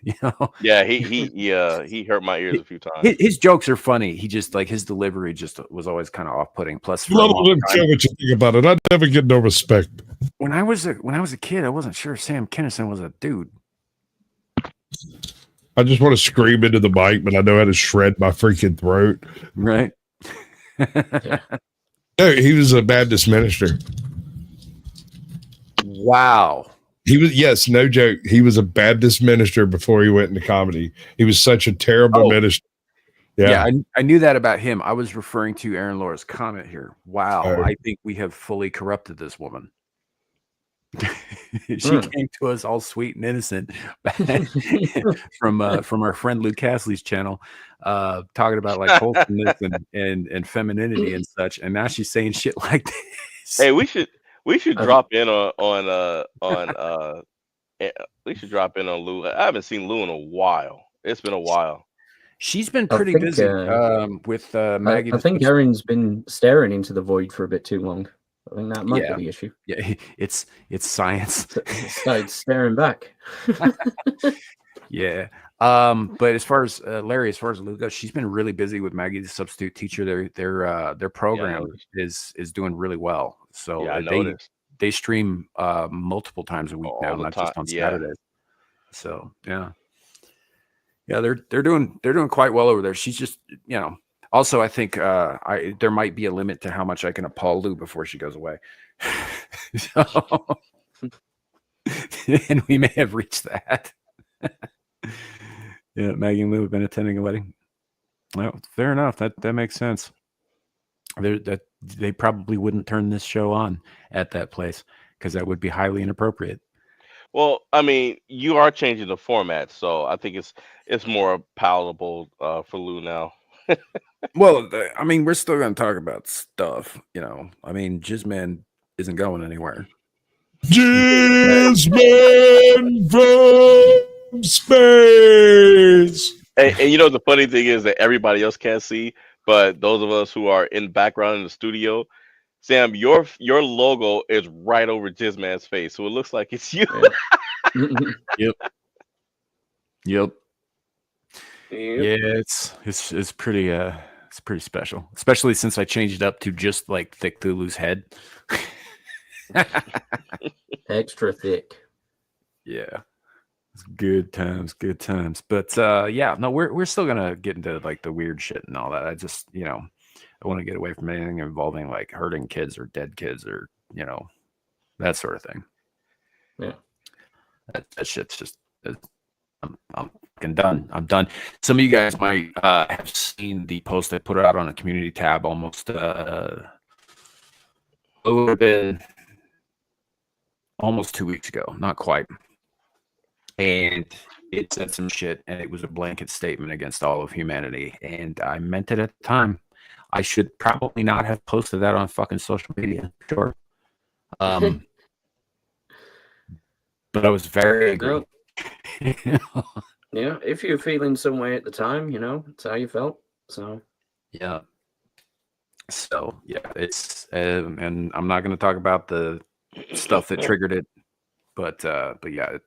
You know. Yeah, he hurt my ears a few times. His jokes are funny. He just like his delivery just was always kind of off-putting. Plus, for a I long don't care time, what you think about it. I never get no respect. when I was a kid, I wasn't sure Sam Kinison was a dude. I just want to scream into the mic, but I know how to shred my freaking throat. Right. No, he was a Baptist minister. Wow. He was, yes, no joke. He was a Baptist minister before he went into comedy. He was such a terrible minister. Yeah, I knew that about him. I was referring to Aaron Laura's comment here. Wow, I think we have fully corrupted this woman. She came to us all sweet and innocent from our friend Luke Cassidy's channel, talking about like wholesomeness and femininity and such, and now she's saying shit like this. Hey, we should drop in on we should drop in on Lou. I haven't seen Lou in a while. It's been a while. She's been pretty busy with Maggie. I think Erin's been staring into the void for a bit too long. I think that might be the issue. Yeah, it's science. Started staring back. Yeah. But as far as Larry, as far as Lou goes, she's been really busy with Maggie, the substitute teacher. Their program is doing really well. So they stream multiple times a week now, not just on Saturdays. So yeah, they're doing quite well over there. She's just, you know. Also, I think there might be a limit to how much I can appall Lou before she goes away. And we may have reached that. Yeah, Maggie and Lou have been attending a wedding. Well, fair enough. That makes sense. They probably wouldn't turn this show on at that place because that would be highly inappropriate. Well, I mean, you are changing the format, so I think it's more palatable for Lou now. Well, I mean, we're still going to talk about stuff, you know. I mean, Jizzman isn't going anywhere. Jizzman from space. And you know, the funny thing is that everybody else can't see, but those of us who are in background in the studio, Sam, your logo is right over Jizzman's face, so it looks like it's you. Yep. Yeah, it's pretty special, especially since I changed it up to just like Thick Thulu's head. Extra thick. Yeah, it's good times. But yeah, no, we're still gonna get into like the weird shit and all that. I just, you know, I want to get away from anything involving like hurting kids or dead kids or, you know, that sort of thing. Yeah, that shit's just. I'm fucking done. I'm done. Some of you guys might have seen the post I put out on a community tab almost it would have been almost 2 weeks ago, not quite. And it said some shit, and it was a blanket statement against all of humanity. And I meant it at the time. I should probably not have posted that on fucking social media. Sure. But I was very angry. Yeah, if you're feeling some way at the time, you know, it's how you felt. So yeah, it's and I'm not going to talk about the stuff that triggered it, but yeah,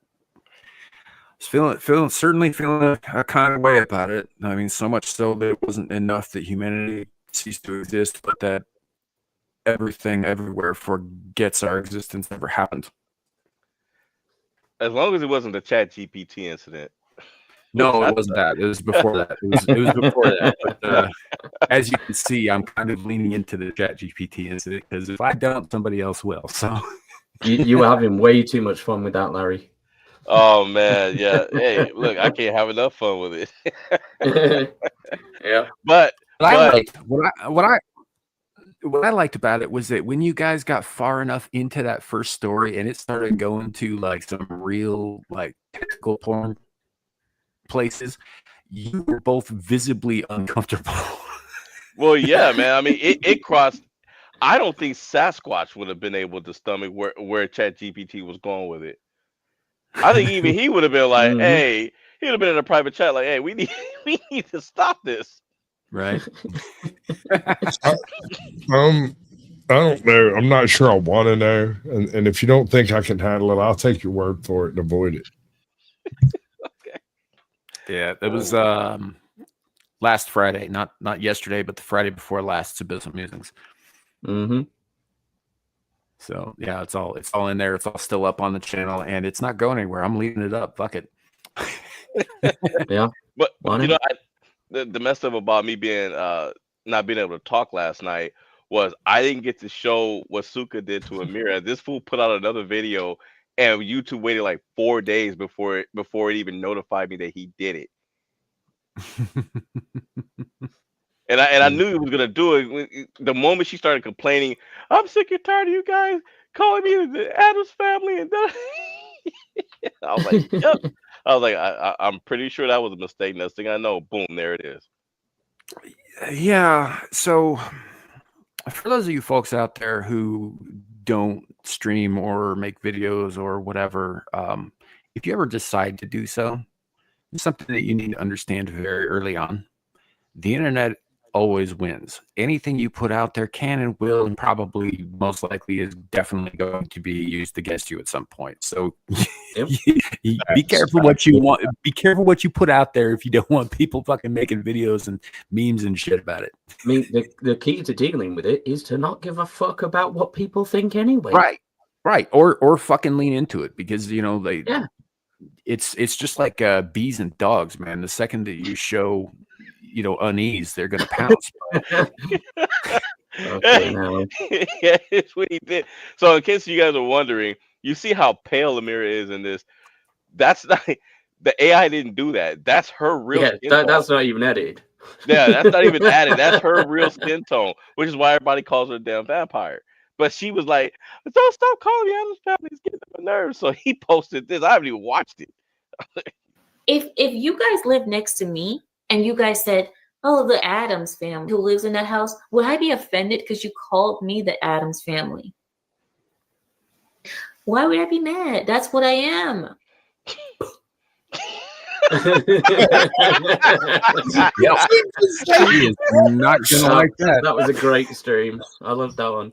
certainly feeling a kind of way about it. I mean, so much so that it wasn't enough that humanity ceased to exist, but that everything everywhere forgets our existence ever happened. As long as it wasn't the Chat GPT incident. No, it wasn't that. It was before that. It was before that. But as you can see, I'm kind of leaning into the Chat GPT incident because if I don't, somebody else will. So you were having way too much fun with that, Larry. Oh man, yeah. Hey, look, I can't have enough fun with it. Yeah, but what I liked about it was that when you guys got far enough into that first story and it started going to like some real like technical porn places, you were both visibly uncomfortable. Well, yeah, man. I mean, it crossed. I don't think Sasquatch would have been able to stomach where ChatGPT was going with it. I think even he would have been like, Mhm. "Hey," he would have been in a private chat like, "Hey, we need we need to stop this." Right. I don't know. I'm not sure I want to know. And if you don't think I can handle it, I'll take your word for it and avoid it. Yeah, it was last Friday, not yesterday, but the Friday before last. It's Abyssal Musings. Mm-hmm. So yeah, it's all in there. It's all still up on the channel, and it's not going anywhere. I'm leaving it up. Fuck it. Yeah. But Why you not? know, the messed up about me being not being able to talk last night was I didn't get to show what Suka did to Amira. This fool put out another video, and YouTube waited like 4 days before it even notified me that he did it. And I knew he was gonna do it. The moment she started complaining, I'm sick and tired of you guys calling me the Adams family, and I was like, yep. I was like, I'm pretty sure that was a mistake. Next thing I know, boom, there it is. Yeah. So for those of you folks out there who don't stream or make videos or whatever, if you ever decide to do so, it's something that you need to understand very early on. The internet always wins. Anything you put out there can and will and probably most likely is definitely going to be used against you at some point. So Yep. be careful what you want. Be careful what you put out there if you don't want people fucking making videos and memes and shit about it. I mean, the key to dealing with it is to not give a fuck about what people think anyway. Right. Or fucking lean into it because Yeah. it's just like bees and dogs, man. The second that you show unease, they're gonna pounce. Okay, now. Yeah, it's what he did. So in case you guys are wondering, you see how pale Amira is in this. That's not the AI didn't do that. That's her real Yeah, skin tone. that's not even edited. Yeah, that's not even added. That's her real skin tone, which is why everybody calls her a damn vampire. But she was like, "Don't stop calling me Adam's family. It's getting on my nerves." So he posted this. I haven't even watched it. If you guys lived next to me and you guys said, "Oh, the Adams family who lives in that house," would I be offended because you called me the Adams family? Why would I be mad? That's what I am. Yep. He is not gonna like that. That was a great stream. I love that one.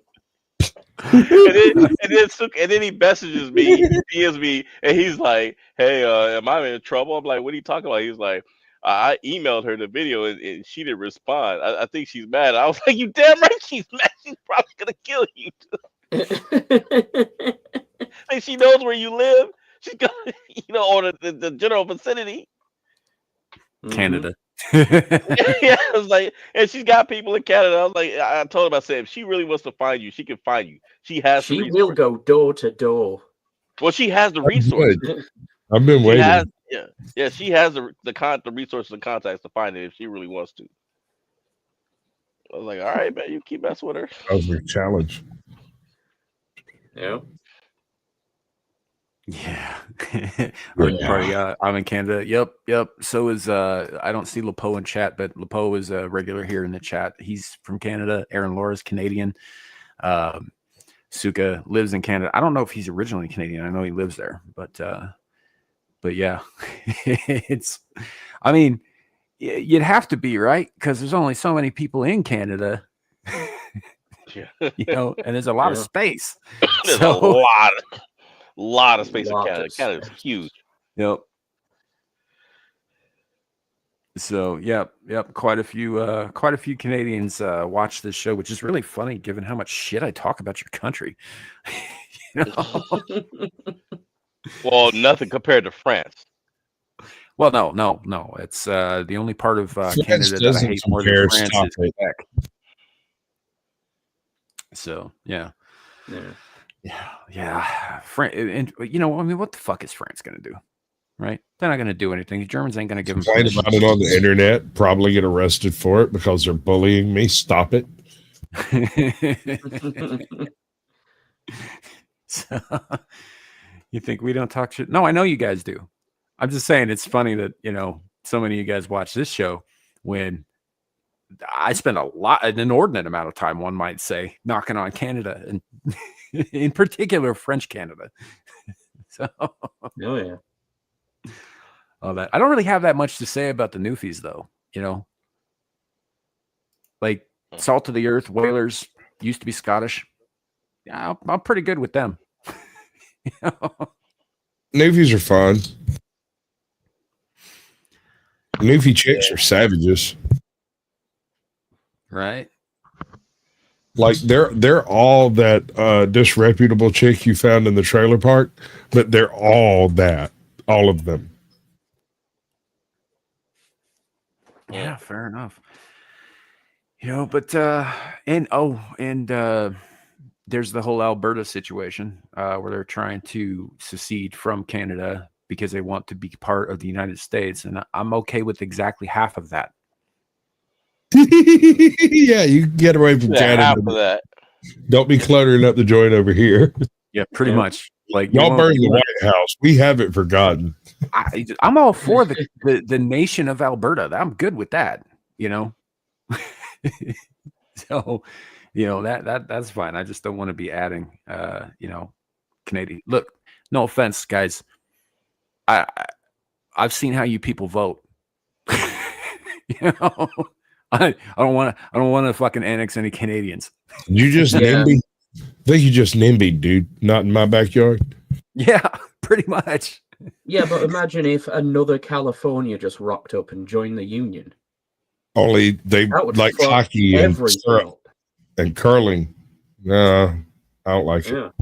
and then he messages me, he DMs me, and he's like, "Hey, am I in trouble?" I'm like, "What are you talking about?" He's like, "I emailed her the video and she didn't respond. I think she's mad." I was like, "You damn right she's mad. She's probably gonna kill you." Like she knows where you live. She's gonna, or the general vicinity. Canada. Yeah, I was like, and she's got people in Canada. I was like, I told him, I said, if she really wants to find you, she can find you. She has. She will go door to door. Well, she has the resources. I've been waiting. Yeah, she has the resources and contacts to find it if she really wants to. I was like, all right, man, you keep messing with her. That was a challenge. Yeah. Yeah. I'm in Canada. Yep. So is I don't see Lepo in chat, but Lepo is a regular here in the chat. He's from Canada. Aaron Laura's Canadian. Suka lives in Canada. I don't know if he's originally Canadian. I know he lives there, but yeah, I mean, you'd have to be, right? Because there's only so many people in Canada. Yeah. And there's a lot of space. There's a lot of space in Canada. Canada's huge. Yep. So yep. Quite a few Canadians watch this show, which is really funny given how much shit I talk about your country. Well, nothing compared to France. Well, no. It's the only part of Canada that I hate more than France is Quebec. So yeah. And what the fuck is France gonna do? Right? They're not gonna do anything. The Germans ain't gonna give them. Complain about it on the internet. Probably get arrested for it because they're bullying me. Stop it. So, you think we don't talk shit? No, I know you guys do. I'm just saying it's funny that so many of you guys watch this show when I spend an inordinate amount of time, one might say, knocking on Canada, and in particular French Canada. So, Oh yeah. all that. I don't really have that much to say about the Newfies, though. Like Salt of the Earth, Whalers used to be Scottish. Yeah, I'm pretty good with them. Newfies are fun. Newfie chicks are savages. Right? Like they're all that disreputable chick you found in the trailer park, but they're all that. All of them. Yeah, fair enough. But there's the whole Alberta situation where they're trying to secede from Canada because they want to be part of the United States, and I'm okay with exactly half of that. Yeah, you can get away from Canada. Half of that. Don't be cluttering up the joint over here. Yeah, pretty much. Like y'all burn the White House. We haven't forgotten. I'm all for the nation of Alberta. I'm good with that. So, that's fine. I just don't want to be adding, Canadian. Look, no offense, guys. I've seen how you people vote. I don't want to fucking annex any Canadians. You just NIMBY? I think you just NIMBY, dude. Not in my backyard. Yeah, pretty much. Yeah, but imagine if another California just rocked up and joined the Union. Only they like hockey and curling. No, I don't like it.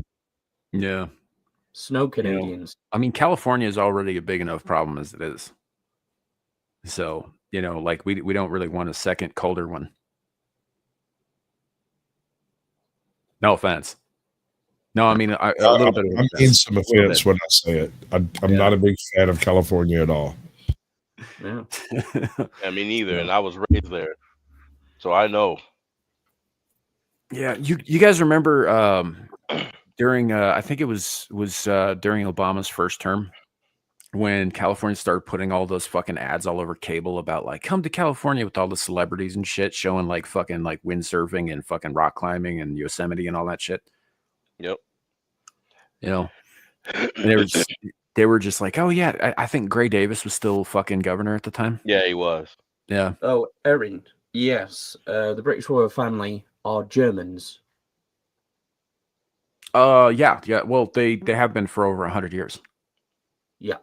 Yeah. Snow Canadians. I mean, California is already a big enough problem as it is. So, like we don't really want a second colder one. No offense. No, I mean a little bit. I mean some offense when I say it. I'm not a big fan of California at all. Yeah. I mean, neither. And I was raised there, so I know. Yeah, you guys remember during I think it was during Obama's first term when California started putting all those fucking ads all over cable about like come to California with all the celebrities and shit showing like fucking like windsurfing and fucking rock climbing and Yosemite and all that shit. Yep. And they were just like, oh yeah, I think Gray Davis was still fucking governor at the time. Yeah, he was. Yeah. Oh, Erin. Yes, the British royal family are Germans. Yeah. Well, they have been for over 100 years. Yeah.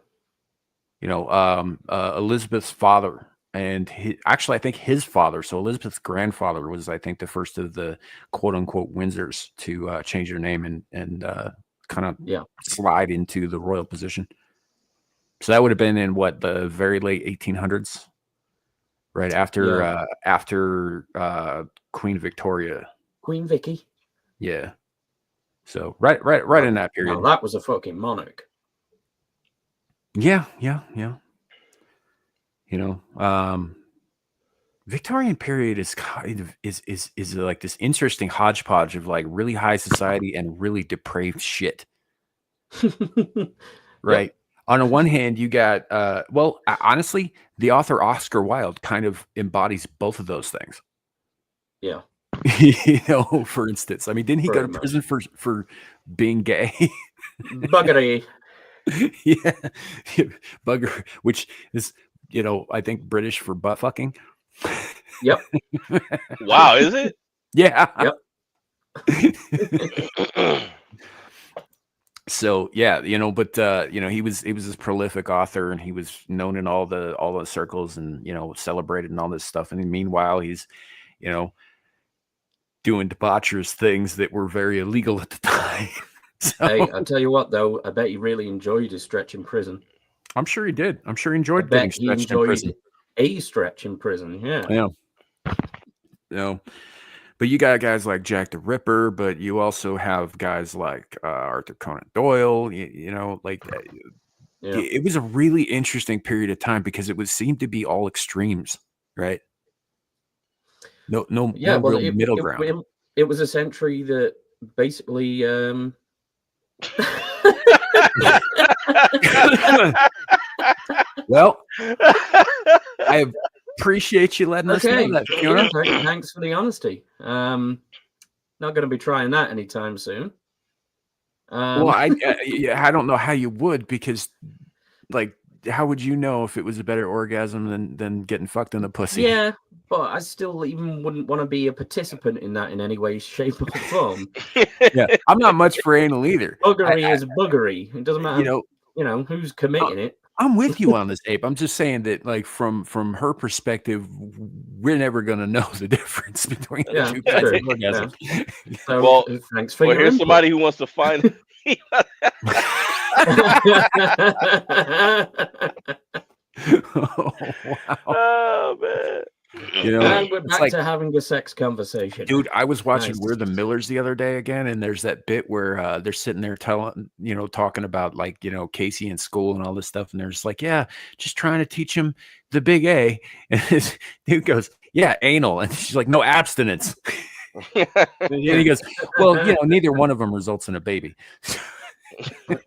Elizabeth's father and I think his father. So Elizabeth's grandfather was, I think, the first of the quote unquote Windsors to change their name and kind of slide into the royal position. So that would have been in the very late 1800s, right after Queen Victoria. Queen Vicky. Yeah. So right in that period. Now that was a fucking monarch. Yeah. Victorian period is kind of is like this interesting hodgepodge of like really high society and really depraved shit. Right. Yep. On the one hand, you got honestly, the author Oscar Wilde kind of embodies both of those things. Yeah. For instance, I mean, didn't he go to prison for being gay? Buggery. Yeah. Bugger, which is, I think British for butt fucking. Yep. Wow, is it? Yeah. Yep. So yeah, but he was this prolific author and he was known in all the circles and celebrated and all this stuff. And meanwhile, he's doing debaucherous things that were very illegal at the time. So, hey, I'll tell you what though, I bet he really enjoyed his stretch in prison. I'm sure he did. I'm sure he enjoyed getting stretched in prison. A stretch in prison, yeah. But you got guys like Jack the Ripper, but you also have guys like Arthur Conan Doyle. It was a really interesting period of time because it seemed to be all extremes, right? No real middle ground. It was a century that basically. Well, I appreciate you letting us know that, Fiona. Thanks for the honesty. Not going to be trying that anytime soon. Well, I don't know how you would, because, like, how would you know if it was a better orgasm than getting fucked in the pussy? Yeah, but I still even wouldn't want to be a participant in that in any way, shape, or form. Yeah, I'm not much for anal either. Buggery is buggery. It doesn't matter, You know, who's committing it. I'm with you on this, Abe. I'm just saying that, like, from her perspective, we're never going to know the difference between the two kinds of orgasms. Yeah. So, Well, thanks for well, your here's input. somebody who wants to find. Oh, wow. Oh man. You know, And we're it's back like, to having a sex conversation. dude, I was watching Nice. We're the Millers the other day again, and there's that bit where they're sitting there talking about, like, Casey in school and all this stuff, and they're just like, yeah, just trying to teach him the big A. And this dude goes, yeah, anal. And she's like, no, abstinence. And he goes, well, neither one of them results in a baby.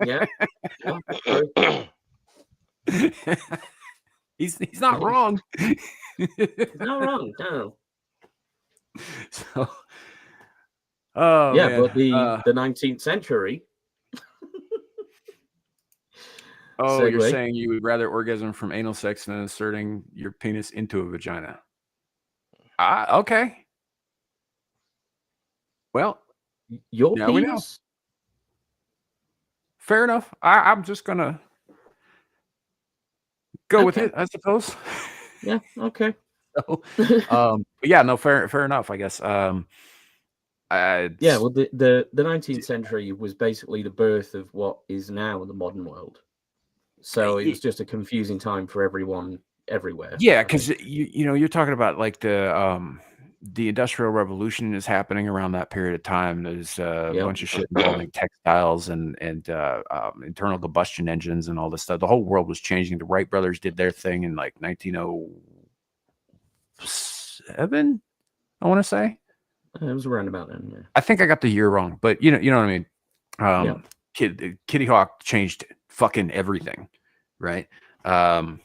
Yeah. He's not wrong. It's not wrong. No. So, oh Yeah, man. but the 19th century. Oh, you're segue. saying you would rather orgasm from anal sex than inserting your penis into a vagina? Okay. Well, Your now we know. penis? Fair enough. I'm just gonna go with Okay. it, I suppose. Yeah, okay. So, but yeah, no, fair enough, I guess. Yeah, well, the 19th century was basically the birth of what is now the modern world. So it was just a confusing time for everyone everywhere. Yeah, because you're talking about, like, the Industrial Revolution is happening around that period of time. There's a bunch of shit involving textiles and internal combustion engines and all this stuff. The whole world was changing. The Wright brothers did their thing in, like, 1907, I want to say. It was around about then. Yeah. I think I got the year wrong, but you know what I mean. Kitty Hawk changed fucking everything, right? So,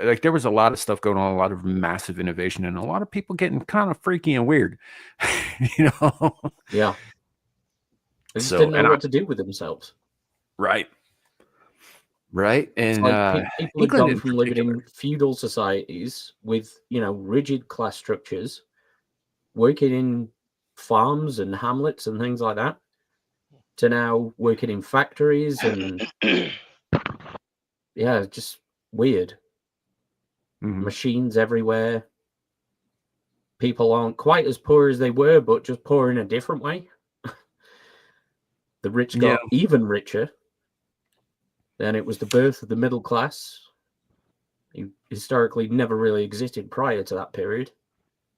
like, there was a lot of stuff going on, a lot of massive innovation, and a lot of people getting kind of freaky and weird. Yeah. They just didn't know what to do with themselves. Right. And like people had England gone from living in feudal societies with, rigid class structures, working in farms and hamlets and things like that, to now working in factories and yeah, just weird. Machines everywhere. People aren't quite as poor as they were, but just poor in a different way. The rich got even richer. Then it was the birth of the middle class. It historically never really existed prior to that period.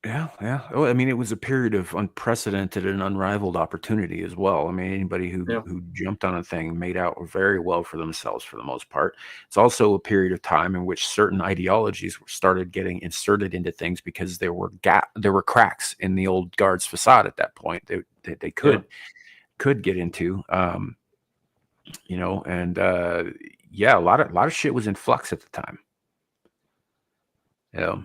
Yeah. Oh, I mean, it was a period of unprecedented and unrivaled opportunity as well. I mean, anybody who jumped on a thing made out very well for themselves for the most part. It's also a period of time in which certain ideologies started getting inserted into things because there were cracks in the old guard's facade at that point. They could get into, and a lot of shit was in flux at the time. Yeah.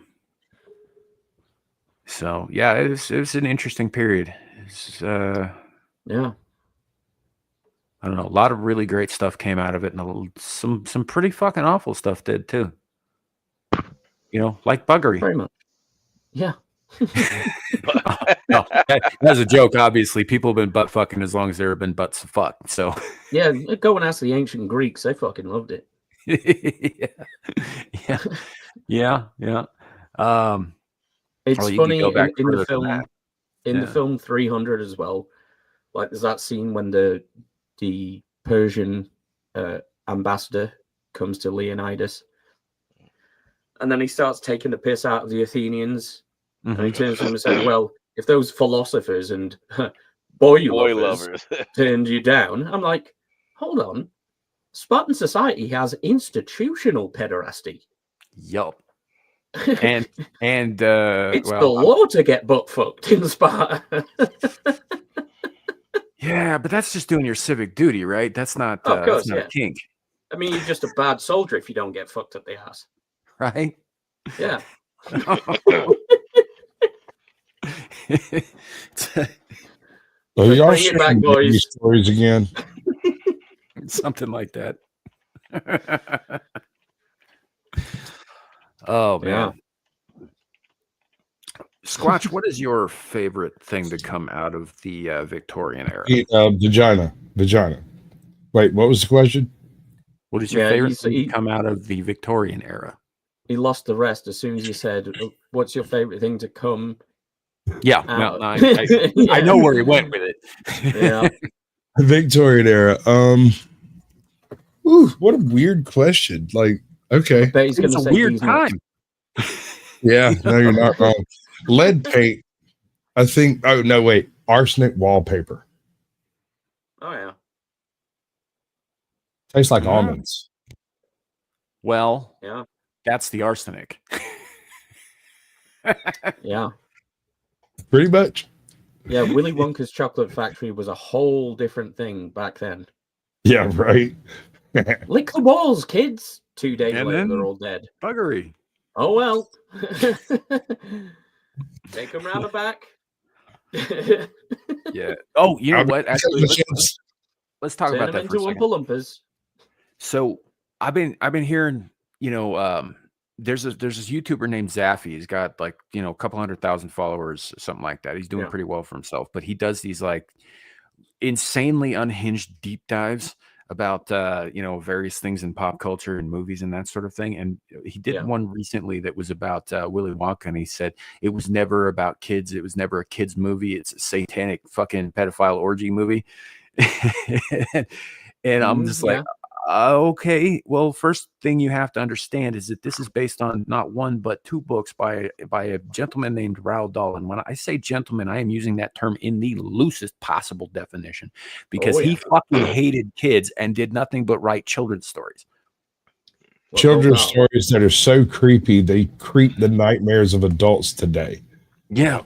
So yeah, it was an interesting period. I don't know. A lot of really great stuff came out of it, and some pretty fucking awful stuff did too. Like buggery. Very much. Yeah. No, that's a joke. Obviously, people have been butt fucking as long as there have been butts to fuck. So yeah, go and ask the ancient Greeks. They fucking loved it. Yeah. It's funny in the film. The film 300 as well. Like, there's that scene when the Persian ambassador comes to Leonidas, and then he starts taking the piss out of the Athenians, and he turns to him and says, "Well, if those philosophers and boy lovers turned you down," I'm like, "Hold on, Spartan society has institutional pederasty." Yup. And it's the law to get butt fucked in Sparta. Yeah, but that's just doing your civic duty, right? That's not a kink. I mean, you're just a bad soldier if you don't get fucked up the ass. Right? Yeah. So So y'all bring it back, sharing baby boys. stories again. Something like that. Oh man. Squatch, what is your favorite thing to come out of the Victorian era? Vagina. Wait, what was the question? What is your favorite thing to come out of the Victorian era? He lost the rest as soon as you said, "What's your favorite thing to come?" Yeah, out? I know where he went with it. Yeah. Victorian era. Ooh, what a weird question. Like, okay. I bet he's going to say weird these time. Yeah, no, you're not wrong. Lead paint. I think. Oh no, wait. Arsenic wallpaper. Oh yeah. Tastes like almonds. Well, yeah, that's the arsenic. Yeah. Pretty much. Yeah, Willy Wonka's chocolate factory was a whole different thing back then. Yeah, right. Lick the walls, kids. 2 days And later, then they're all dead. Buggery. Oh well. Take them round the back. Yeah. Oh, you know what? Actually, let's talk about that for a second. Oompa Loompas. So I've been hearing, there's this YouTuber named Zaffy. He's got like, a couple 100,000 followers, something like that. He's doing pretty well for himself, but he does these like insanely unhinged deep dives about various things in pop culture and movies and that sort of thing. And he did one recently that was about Willy Wonka, and he said it was never about kids. It was never a kids movie. It's a satanic fucking pedophile orgy movie. And I'm just like, okay, well, first thing you have to understand is that this is based on not one but two books by a gentleman named Roald Dahl. And when I say gentleman, I am using that term in the loosest possible definition, because he fucking hated kids and did nothing but write children's stories. Children's stories that are so creepy they creep the nightmares of adults today. Yeah.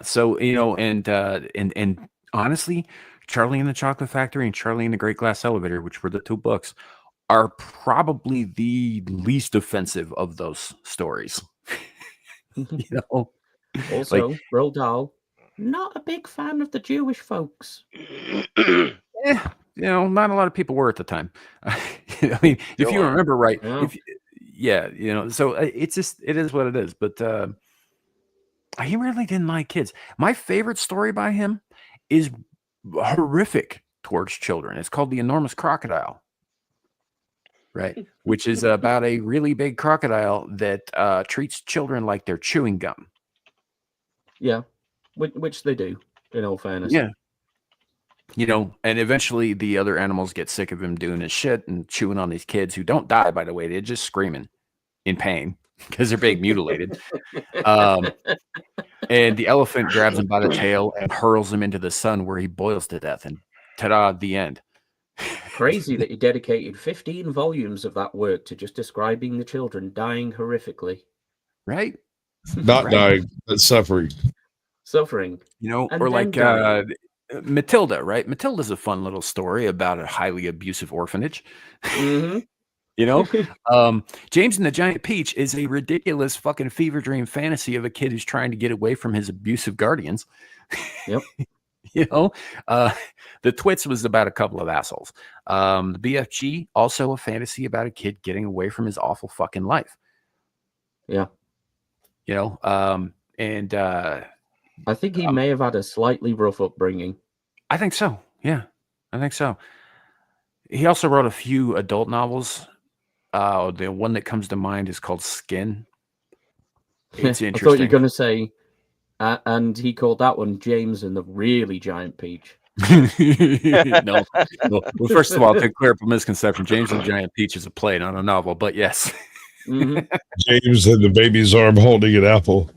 So and honestly, Charlie and the Chocolate Factory and Charlie and the Great Glass Elevator, which were the two books, are probably the least offensive of those stories. Also, like, Roald Dahl, not a big fan of the Jewish folks. Not a lot of people were at the time. I mean, if you remember right, so it is what it is. But he really didn't like kids. My favorite story by him is horrific towards children. It's called The Enormous Crocodile, right? Which is about a really big crocodile that treats children like they're chewing gum. Yeah, which they do, in all fairness. Yeah. And eventually the other animals get sick of him doing his shit and chewing on these kids who don't die, by the way. They're just screaming in pain because they're being mutilated. And the elephant grabs him by the tail and hurls him into the sun, where he boils to death. And ta-da, the end. Crazy that he dedicated 15 volumes of that work to just describing the children dying horrifically. Right? Not dying, but suffering. Suffering. Or like Matilda, right? Matilda's a fun little story about a highly abusive orphanage. Mm-hmm. James and the Giant Peach is a ridiculous fucking fever dream fantasy of a kid who's trying to get away from his abusive guardians. Yep. The Twits was about a couple of assholes. The BFG, also a fantasy about a kid getting away from his awful fucking life. Yeah. And I think he may have had a slightly rough upbringing. I think so. Yeah, I think so. He also wrote a few adult novels. The one that comes to mind is called Skin. It's interesting. I thought you were going to say, and he called that one James and the Really Giant Peach. No. Well, first of all, to clear up a misconception, James and the Giant Peach is a play, not a novel, but yes. Mm-hmm. James and the baby's arm holding an apple.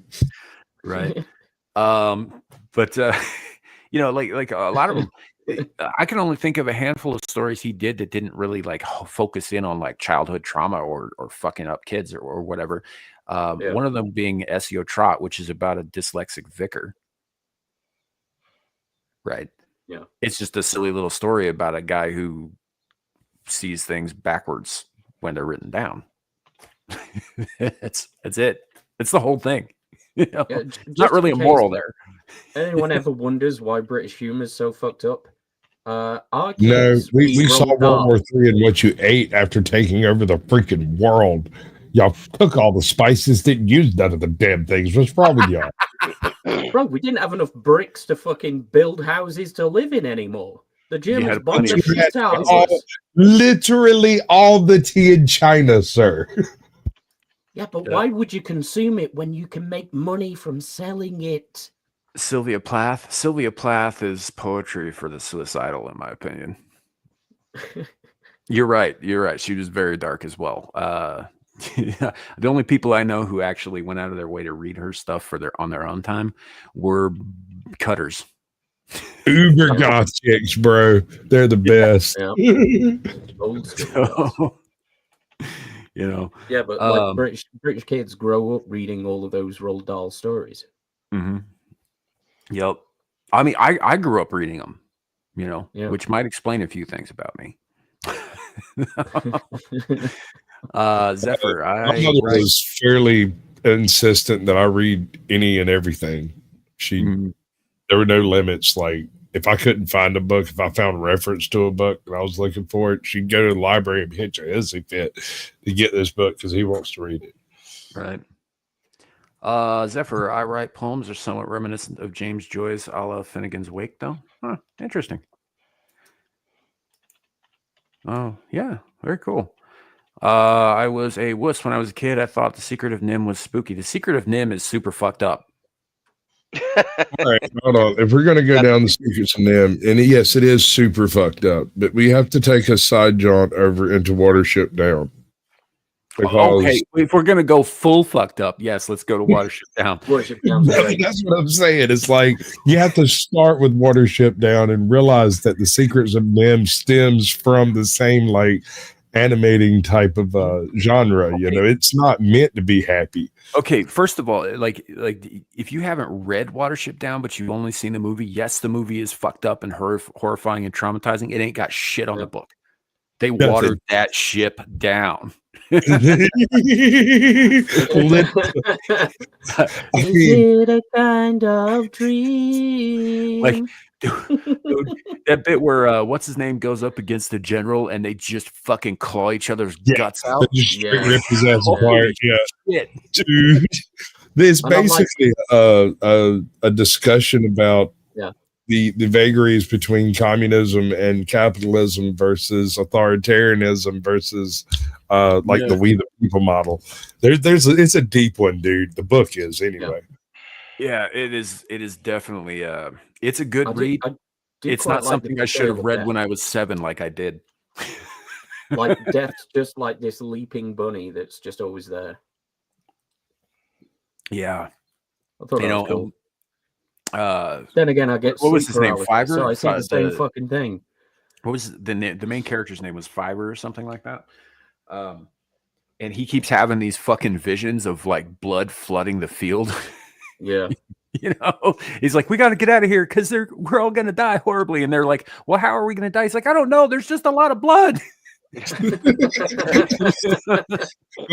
Right. But like a lot of them, I can only think of a handful of stories he did that didn't really like focus in on like childhood trauma or fucking up kids or whatever. One of them being SEO Trot, which is about a dyslexic vicar. Right. Yeah. It's just a silly little story about a guy who sees things backwards when they're written down. That's it. It's the whole thing. You know? Yeah, It's not really a moral there. Anyone ever wonders why British humor is so fucked up? Our No, kids we read saw Roald World War Dahl. III and what you ate after taking over the freaking world. Y'all took all the spices, didn't use none of the damn things. What's wrong with y'all? Bro, we didn't have enough bricks to fucking build houses to live in anymore. The Germans had bombed plenty the of shit out of all, us. literally all the tea in China, sir. Yeah, but Yeah. why would you consume it when you can make money from selling it? Sylvia Plath. Sylvia Plath is poetry for the suicidal, in my opinion. You're right. You're right. She was very dark as well. The only people I know who actually went out of their way to read her stuff on their own time were cutters. Uber goth chicks, bro. They're the best. Yeah. Old school. So, you know. Yeah, but like British kids grow up reading all of those Roald Dahl stories. Mm-hmm. Yep. I mean, I grew up reading them, you know, which might explain a few things about me. Zephyr, My mother was fairly insistent that I read any and everything. There were no limits. Like if I couldn't find a book, if I found a reference to a book and I was looking for it, she'd go to the library and pitch a hissy fit to get this book because he wants to read it. Right. Zephyr, I write poems are somewhat reminiscent of James Joyce's a la Finnegan's Wake, though. Huh, interesting. Oh, yeah, very cool. I was a wuss when I was a kid. I thought The Secret of Nim was spooky. The Secret of Nim is super fucked up. All right, hold on. If we're going to go down the Secrets of Nim, and yes, it is super fucked up, but we have to take a side jaunt over into Watership Down. Because okay, if we're going to go full fucked up, yes, let's go to Watership Down. Watership Down's great. That's what I'm saying. It's like you have to start with Watership Down and realize that the Secrets of Nim stems from the same like animating type of genre. You know, it's not meant to be happy. Okay, first of all, like if you haven't read Watership Down, but you've only seen the movie, yes, the movie is fucked up and horrifying and traumatizing. It ain't got shit on the book. They watered that ship down. Is it a kind of dream? Like, dude, that bit where what's his name goes up against the general and they just fucking claw each other's guts out. Rip his ass apart. Yeah, shit. Dude, there's basically a discussion about the vagaries between communism and capitalism versus authoritarianism versus the we the people model. It's a deep one, dude. The book is anyway. Yeah, it is definitely it's a good read. It's not something I should have read when I was 7 like I did. Like death's just like this leaping bunny that's just always there. Yeah. I thought that was cool. Then again, I get what was his name? paralysis, Fiverr. So I see the same fucking thing. What was the main character's name? Was Fiverr or something like that? And he keeps having these fucking visions of like blood flooding the field. Yeah. You know, he's like, we got to get out of here because we're all going to die horribly. And they're like, well, how are we going to die? He's like, I don't know. There's just a lot of blood. Well,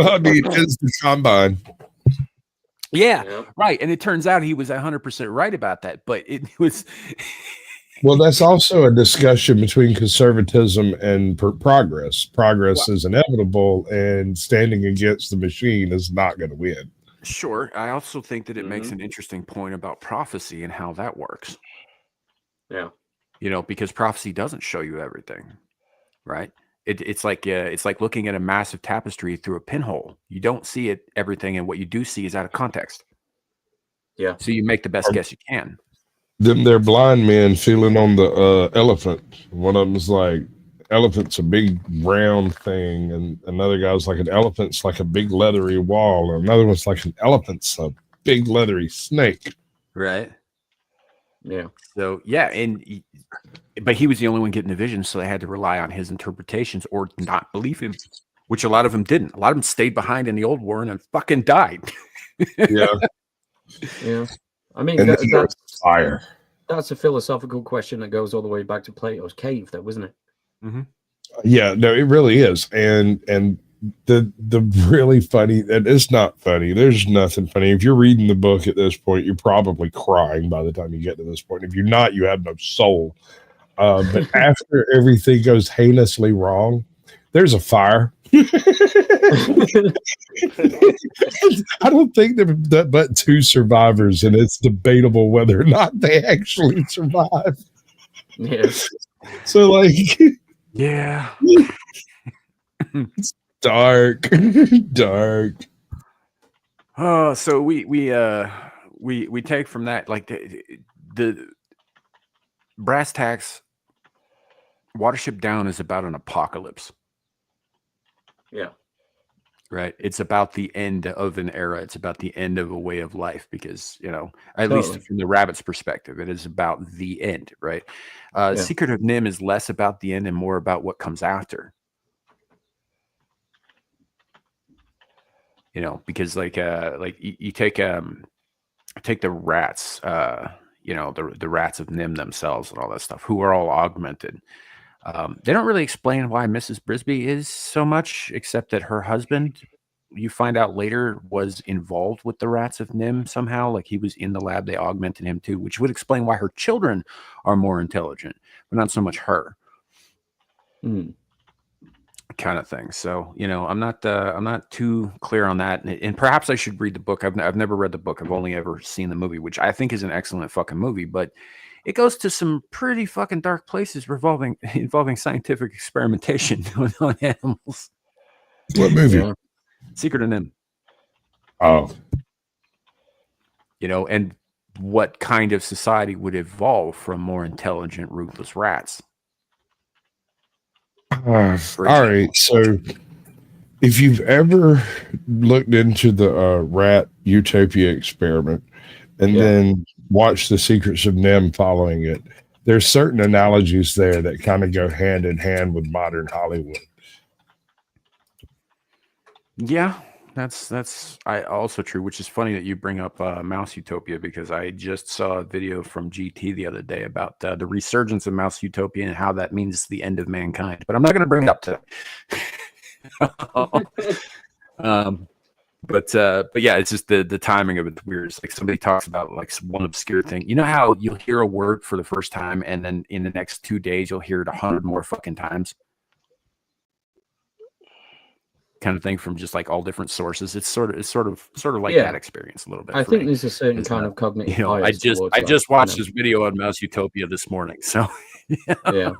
I mean, it's the combine. Yeah, right. And it turns out he was 100% right about that. But it was. Well, that's also a discussion between conservatism and progress. Progress is inevitable, and standing against the machine is not going to win. Sure. I also think that it makes an interesting point about prophecy and how that works. Yeah. You know, because prophecy doesn't show you everything, right? It's like looking at a massive tapestry through a pinhole. You don't see everything, and what you do see is out of context. Yeah. So you make the best guess you can. Them they're blind men feeling on the elephant. One of them's like, elephant's a big round thing, and another guy's like, an elephant's like a big leathery wall, and another one's like, an elephant's a big leathery snake. Right. Yeah. So yeah, but he was the only one getting the vision, so they had to rely on his interpretations or not believe him, which a lot of them didn't. A lot of them stayed behind in the old war and fucking died. Yeah. Yeah. I mean, that's fire. That's a philosophical question that goes all the way back to Plato's cave, though, isn't it? Mm-hmm. Yeah, no, it really is. And the really funny, and it's not funny. There's nothing funny. If you're reading the book at this point, you're probably crying by the time you get to this point. If you're not, you have no soul. But after everything goes heinously wrong, there's a fire. I don't think there are but 2 survivors, and it's debatable whether or not they actually survive. Yeah. So, like, Yeah. it's dark, dark. Oh, so we take from that, like, the brass tacks. Watership Down is about an apocalypse. Yeah. Right. It's about the end of an era. It's about the end of a way of life because, at Totally. least from the rabbit's perspective, it is about the end. Right. Yeah. Secret of Nim is less about the end and more about what comes after. Because like you take the rats, the rats of Nim themselves and all that stuff, who are all augmented. They don't really explain why Mrs. Brisby is so much, except that her husband, you find out later, was involved with the rats of Nim somehow. Like he was in the lab, they augmented him too, which would explain why her children are more intelligent, but not so much her. Kind of thing. So, I'm not too clear on that. And perhaps I should read the book. I've never read the book. I've only ever seen the movie, which I think is an excellent fucking movie, but it goes to some pretty fucking dark places involving scientific experimentation on animals. What movie? Yeah. Secret of Nim. Oh. And what kind of society would evolve from more intelligent, ruthless rats? All right. So if you've ever looked into the rat utopia experiment and then watched The Secrets of Nim following it, there's certain analogies there that kind of go hand in hand with modern Hollywood. Yeah, that's also true, which is funny that you bring up Mouse Utopia, because I just saw a video from GT the other day about the resurgence of Mouse Utopia and how that means the end of mankind. But I'm not going to bring it up today. But yeah, it's just the timing of it's weird. It's like somebody talks about like one obscure thing. You know how you'll hear a word for the first time and then in the next 2 days you'll hear it 100 more fucking times? Kind of thing from just like all different sources. It's sort of like that experience a little bit. I think there's a certain kind of cognitive bias. I just watched this video on Mouse Utopia this morning. So yeah.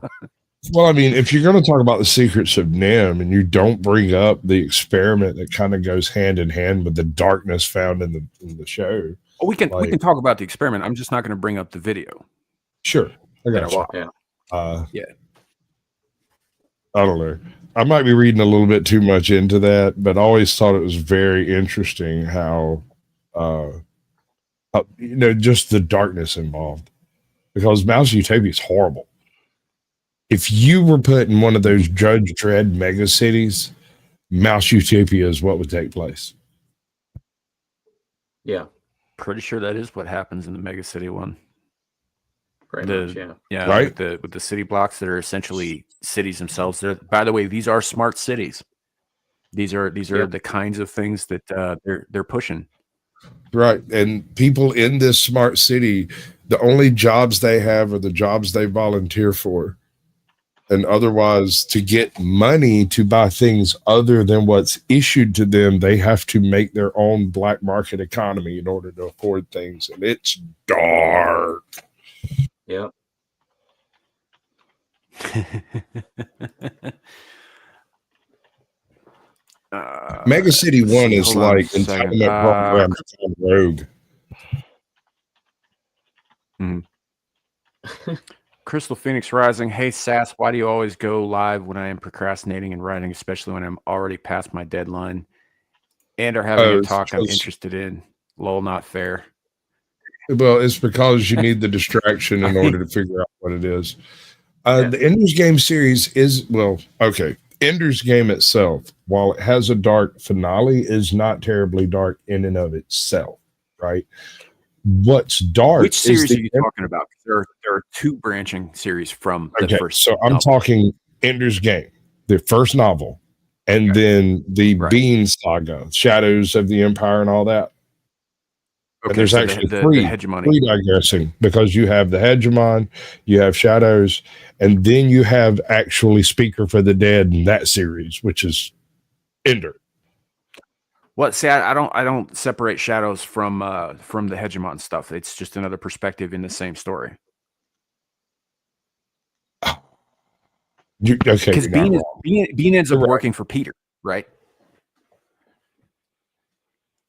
Well, I mean, if you're going to talk about the secrets of Nim and you don't bring up the experiment that kind of goes hand in hand with the darkness found in the show, we can talk about the experiment. I'm just not going to bring up the video. Sure, I got you. Yeah. I don't know. I might be reading a little bit too much into that, but I always thought it was very interesting how just the darkness involved, because Mouse Utopia is horrible. If you were put in one of those Judge Dredd mega cities, Mouse Utopia is what would take place. Yeah. Pretty sure that is what happens in the mega city one. Much, yeah. Yeah, right. With the city blocks that are essentially cities themselves. By the way, these are smart cities. These are the kinds of things that they're pushing. Right. And people in this smart city, the only jobs they have are the jobs they volunteer for. And otherwise, to get money to buy things other than what's issued to them, they have to make their own black market economy in order to afford things. And it's dark. Yeah. Mega City 1 is like entitlement program on Rogue. Crystal Phoenix Rising. Hey, Sass, why do you always go live when I am procrastinating and writing, especially when I'm already past my deadline and are having a talk I'm interested in? Lol, not fair. Well, it's because you need the distraction in order to figure out what it is. The Ender's Game series is, Ender's Game itself, while it has a dark finale, is not terribly dark in and of itself, right? What's dark? Which series are you talking about? There are two branching series from the first. So I'm talking Ender's Game. the first novel, and then the Right. Bean saga, Shadows of the Empire, and all that. And there's so actually the three hegemony. digressing, because you have the hegemon, you have Shadows, and then you have actually Speaker for the Dead in that series, which is Ender. What? See, I don't separate Shadows from the hegemon stuff. It's just another perspective in the same story. Okay, Because you're not wrong. Bean ends up You're right. working for Peter, right?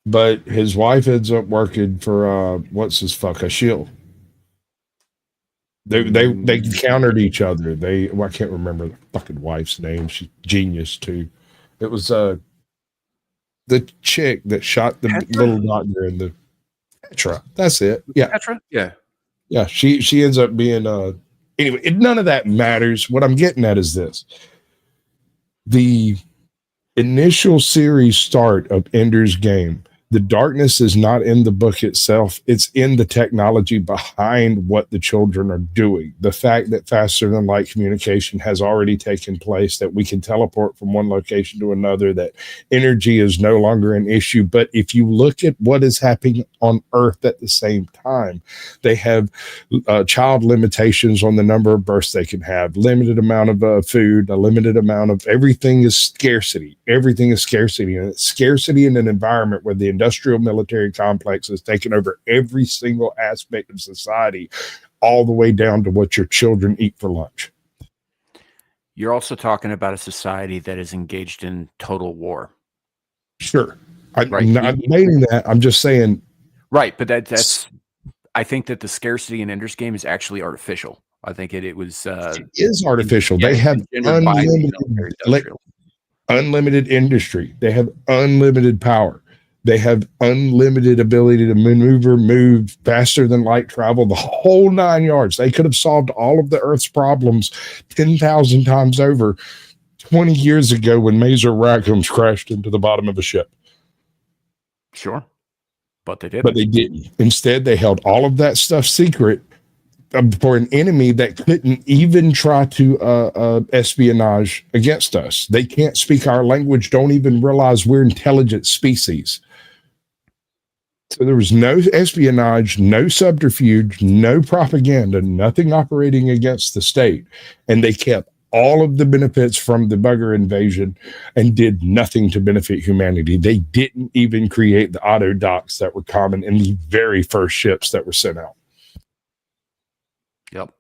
But his wife ends up working for what's his fuck, a shield. They countered each other. I can't remember the fucking wife's name. She's genius too. It was the chick that shot the Petra? little doctor in the Petra. That's it. Yeah. Petra? Yeah. Yeah. She ends up being anyway, none of that matters. What I'm getting at is this. The initial series start of Ender's Game, the darkness is not in the book itself. It's in the technology behind what the children are doing. The fact that faster than light communication has already taken place, that we can teleport from one location to another, that energy is no longer an issue. But if you look at what is happening on Earth at the same time, they have child limitations on the number of births they can have, limited amount of food, a limited amount of everything is scarcity. Everything is scarcity, and it's scarcity in an environment where the industrial military complex has taken over every single aspect of society, all the way down to what your children eat for lunch. You're also talking about a society that is engaged in total war. Sure. I'm Right. not debating that. I'm just saying. Right, but that's I think that the scarcity in Ender's Game is actually artificial. I think it was It is artificial. yeah, They have engendered by the military industrial. unlimited industry. They have unlimited power. They have unlimited ability to move faster than light travel, the whole 9 yards. They could have solved all of the Earth's problems 10,000 times over 20 years ago when Mazer Raccoons crashed into the bottom of a ship. Sure. But they didn't. But they didn't. Instead, they held all of that stuff secret for an enemy that couldn't even try to espionage against us. They can't speak our language, don't even realize we're intelligent species. So there was no espionage, no subterfuge, no propaganda, nothing operating against the state. And they kept all of the benefits from the bugger invasion and did nothing to benefit humanity. They didn't even create the auto docks that were common in the very first ships that were sent out. Yep.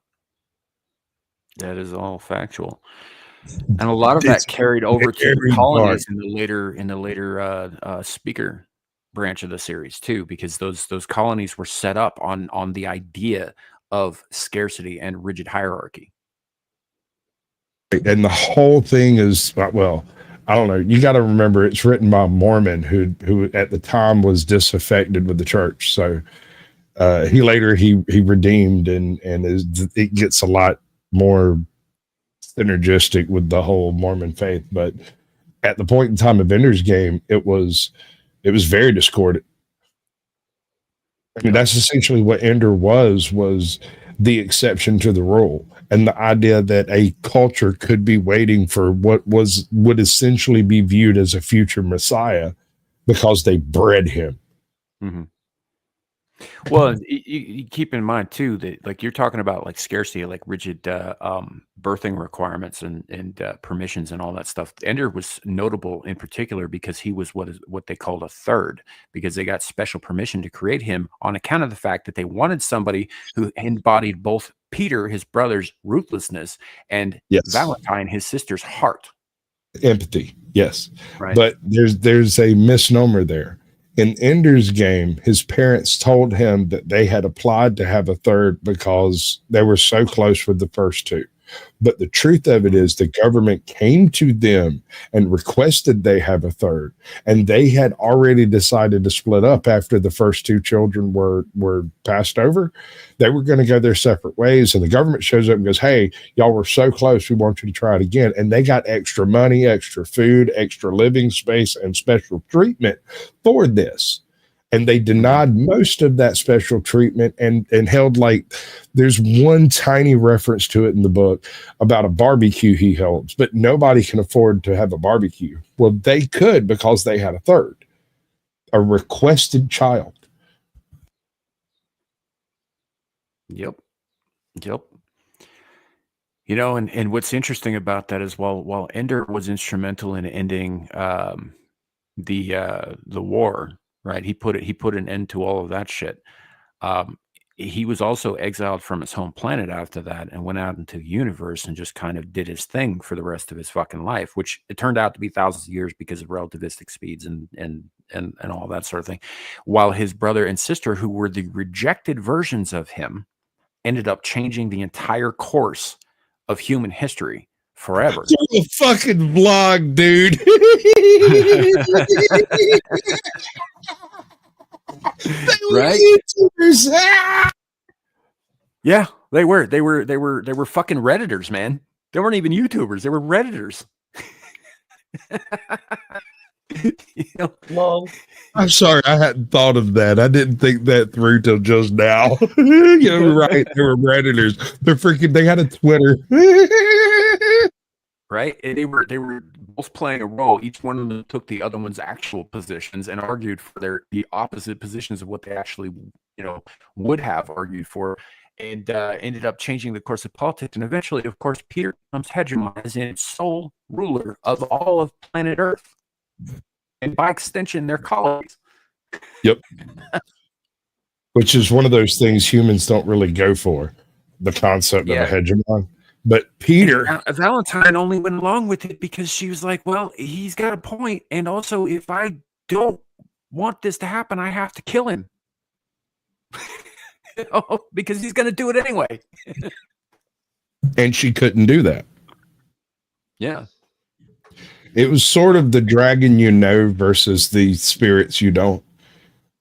That is all factual. And a lot of that carried over to the colonies in the later speaker branch of the series too, because those colonies were set up on the idea of scarcity and rigid hierarchy. And the whole thing is, well, I don't know. You got to remember, it's written by a Mormon who at the time was disaffected with the church. So he redeemed and it gets a lot more synergistic with the whole Mormon faith. But at the point in time of Ender's Game, it was very discordant. I mean, that's essentially what Ender was the exception to the rule. And the idea that a culture could be waiting for what would essentially be viewed as a future Messiah because they bred him. Mm-hmm. Well, you keep in mind too that like you're talking about like scarcity, like rigid birthing requirements and permissions and all that stuff. Ender was notable in particular because he was what they called a third, because they got special permission to create him on account of the fact that they wanted somebody who embodied both Peter, his brother's ruthlessness, and Valentine, his sister's heart. Empathy, yes. Right. But there's a misnomer there. In Ender's Game, his parents told him that they had applied to have a third because they were so close with the first two. But the truth of it is the government came to them and requested they have a third. And they had already decided to split up after the first two children were passed over. They were going to go their separate ways. And the government shows up and goes, hey, y'all were so close. We want you to try it again. And they got extra money, extra food, extra living space, and special treatment for this. And they denied most of that special treatment and held like there's one tiny reference to it in the book about a barbecue he holds, but nobody can afford to have a barbecue. Well, they could because they had a third, a requested child. Yep. You know, and what's interesting about that is while Ender was instrumental in ending the war, right? He put an end to all of that shit. He was also exiled from his home planet after that and went out into the universe and just kind of did his thing for the rest of his fucking life, which it turned out to be thousands of years because of relativistic speeds and all that sort of thing. While his brother and sister, who were the rejected versions of him, ended up changing the entire course of human history forever. A fucking vlog, dude. Right? YouTubers. Ah! Yeah, they were fucking Redditors, man. They weren't even YouTubers. They were Redditors. You know? Well, I'm sorry, I hadn't thought of that. I didn't think that through till just now. You're right. They were Redditors. They had a Twitter. Right? And they were both playing a role. Each one of them took the other one's actual positions and argued for the opposite positions of what they actually, would have argued for, and ended up changing the course of politics. And eventually, of course, Peter becomes hegemonized and sole ruler of all of planet Earth, and by extension, their colonies. Yep. Which is one of those things humans don't really go for, the concept of a hegemon. But Peter, Valentine only went along with it because she was like, well, he's got a point. And also, if I don't want this to happen, I have to kill him. Because he's going to do it anyway. And she couldn't do that. Yeah. It was sort of the dragon versus the spirits you don't.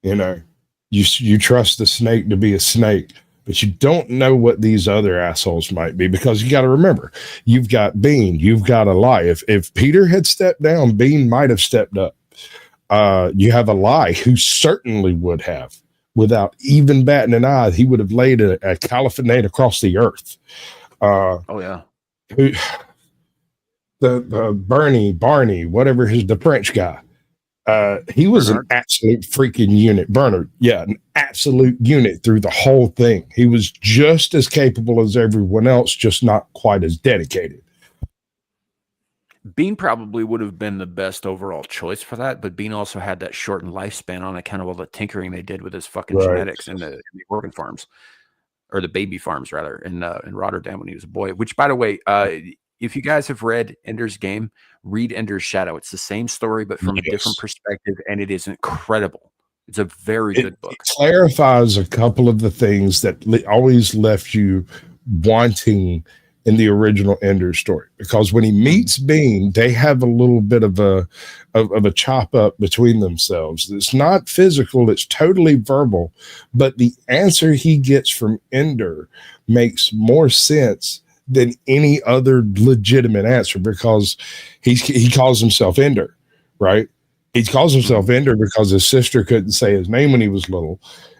You trust the snake to be a snake, but you don't know what these other assholes might be, because you got to remember, you've got Bean, you've got Eli. If Peter had stepped down, Bean might have stepped up. You have Eli, who certainly would have, without even batting an eye. He would have laid a caliphate across the earth. Oh yeah. The Barney, whatever the French guy. He was Bernard. an absolute freaking unit. Bernard, yeah, an absolute unit through the whole thing. He was just as capable as everyone else, just not quite as dedicated. Bean probably would have been the best overall choice for that, but Bean also had that shortened lifespan on account of all the tinkering they did with his fucking genetics in the organ farms, or the baby farms rather, in Rotterdam when he was a boy. Which, by the way, if you guys have read Ender's Game, read Ender's Shadow. It's the same story, but from a different perspective, and it is incredible. It's a very good book. It clarifies a couple of the things that always left you wanting in the original Ender story, because when he meets Bean, they have a little bit of a chop up between themselves. It's not physical, it's totally verbal, but the answer he gets from Ender makes more sense than any other legitimate answer, because he calls himself Ender, right? He calls himself Ender because his sister couldn't say his name when he was little,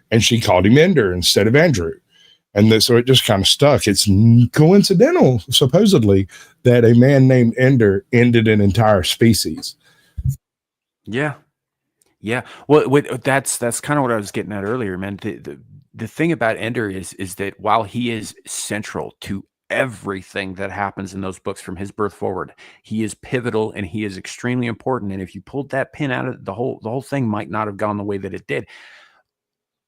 and she called him Ender instead of Andrew. And so it just kind of stuck. It's coincidental, supposedly, that a man named Ender ended an entire species. Yeah. Well, that's kind of what I was getting at earlier, man. The thing about Ender is that while he is central to everything that happens in those books from his birth forward, he is pivotal and he is extremely important. And if you pulled that pin out of the whole thing might not have gone the way that it did.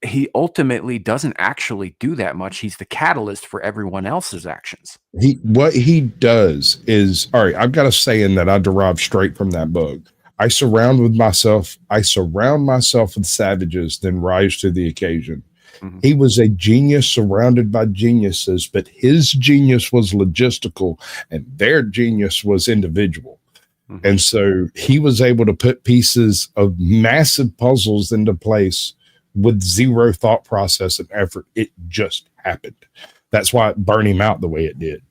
He ultimately doesn't actually do that much. He's the catalyst for everyone else's actions. What he does is, all right, I've got a saying that I derived straight from that book. I surround myself with savages, then rise to the occasion. Mm-hmm. He was a genius surrounded by geniuses, but his genius was logistical and their genius was individual. Mm-hmm. And so he was able to put pieces of massive puzzles into place with zero thought process and effort. It just happened. That's why it burned him out the way it did.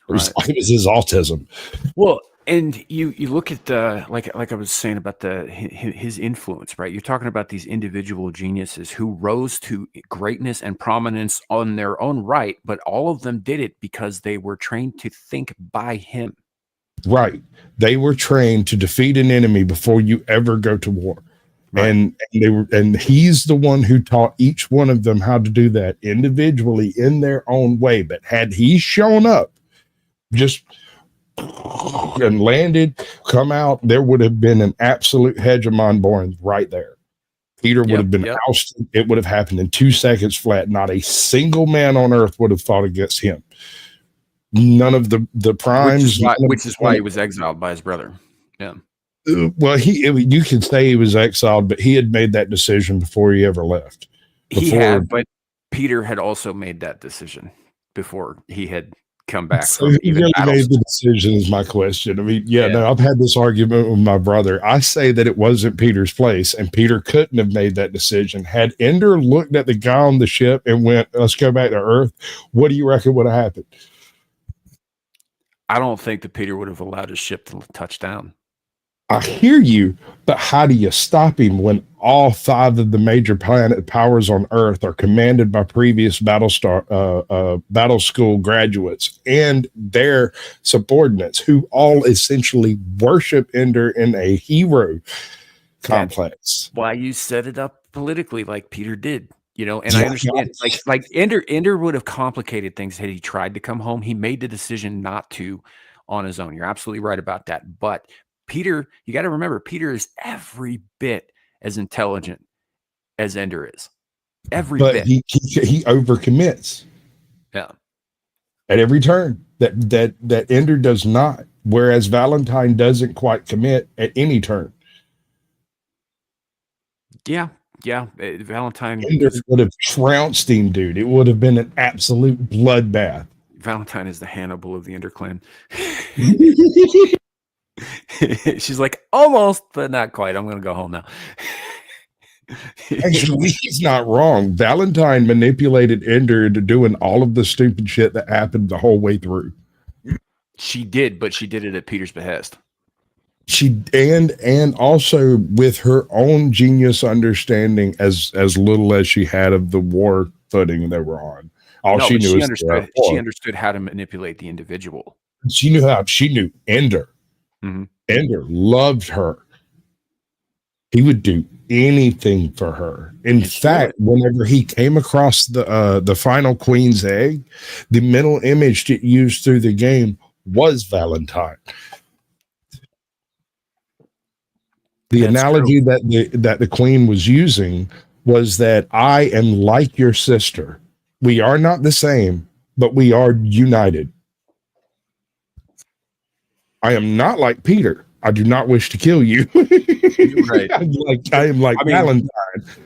It was his autism. Well, And you look at like I was saying about his influence, right? You're talking about these individual geniuses who rose to greatness and prominence on their own right, but all of them did it because they were trained to think by him. Right. They were trained to defeat an enemy before you ever go to war. Right. And he's the one who taught each one of them how to do that individually in their own way. But had he shown up just and landed, come out, there would have been an absolute hegemon born right there. Peter would have been ousted. It would have happened in 2 seconds flat. Not a single man on earth would have fought against him. None of the primes, which is why he was exiled by his brother. Yeah. Well, you could say he was exiled, but he had made that decision before he ever left. He had, but Peter had also made that decision before he had come back. So he really made the decision is my question. I mean, no, I've had this argument with my brother. I say that it wasn't Peter's place, and Peter couldn't have made that decision. Had Ender looked at the guy on the ship and went, let's go back to Earth, what do you reckon would have happened? I don't think that Peter would have allowed his ship to touch down. I hear you, but how do you stop him when all 5 of the major planet powers on Earth are commanded by previous battle school graduates and their subordinates who all essentially worship Ender in a hero complex? That's why you set it up politically like Peter did. And I understand, like Ender would have complicated things had he tried to come home. He made the decision not to on his own. You're absolutely right about that. But Peter, you got to remember, Peter is every bit as intelligent as Ender is. But he overcommits. Yeah. At every turn that Ender does not, whereas Valentine doesn't quite commit at any turn. Yeah. Yeah, Valentine would have trounced him, dude. It would have been an absolute bloodbath. Valentine is the Hannibal of the Ender clan. She's like, almost, but not quite. I'm going to go home now. Actually, he's not wrong. Valentine manipulated Ender into doing all of the stupid shit that happened the whole way through. She did, but she did it at Peter's behest. She and also with her own genius understanding as little as she had of the war footing they were on. She understood how to manipulate the individual. She knew Ender. Mm-hmm. Ender loved her. He would do anything for her. In fact, whenever he came across the final queen's egg, the mental image that used through the game was Valentine. The analogy that the queen was using was that I am like your sister. We are not the same, but we are united. I am not like Peter. I do not wish to kill you. Right. I am like Valentine.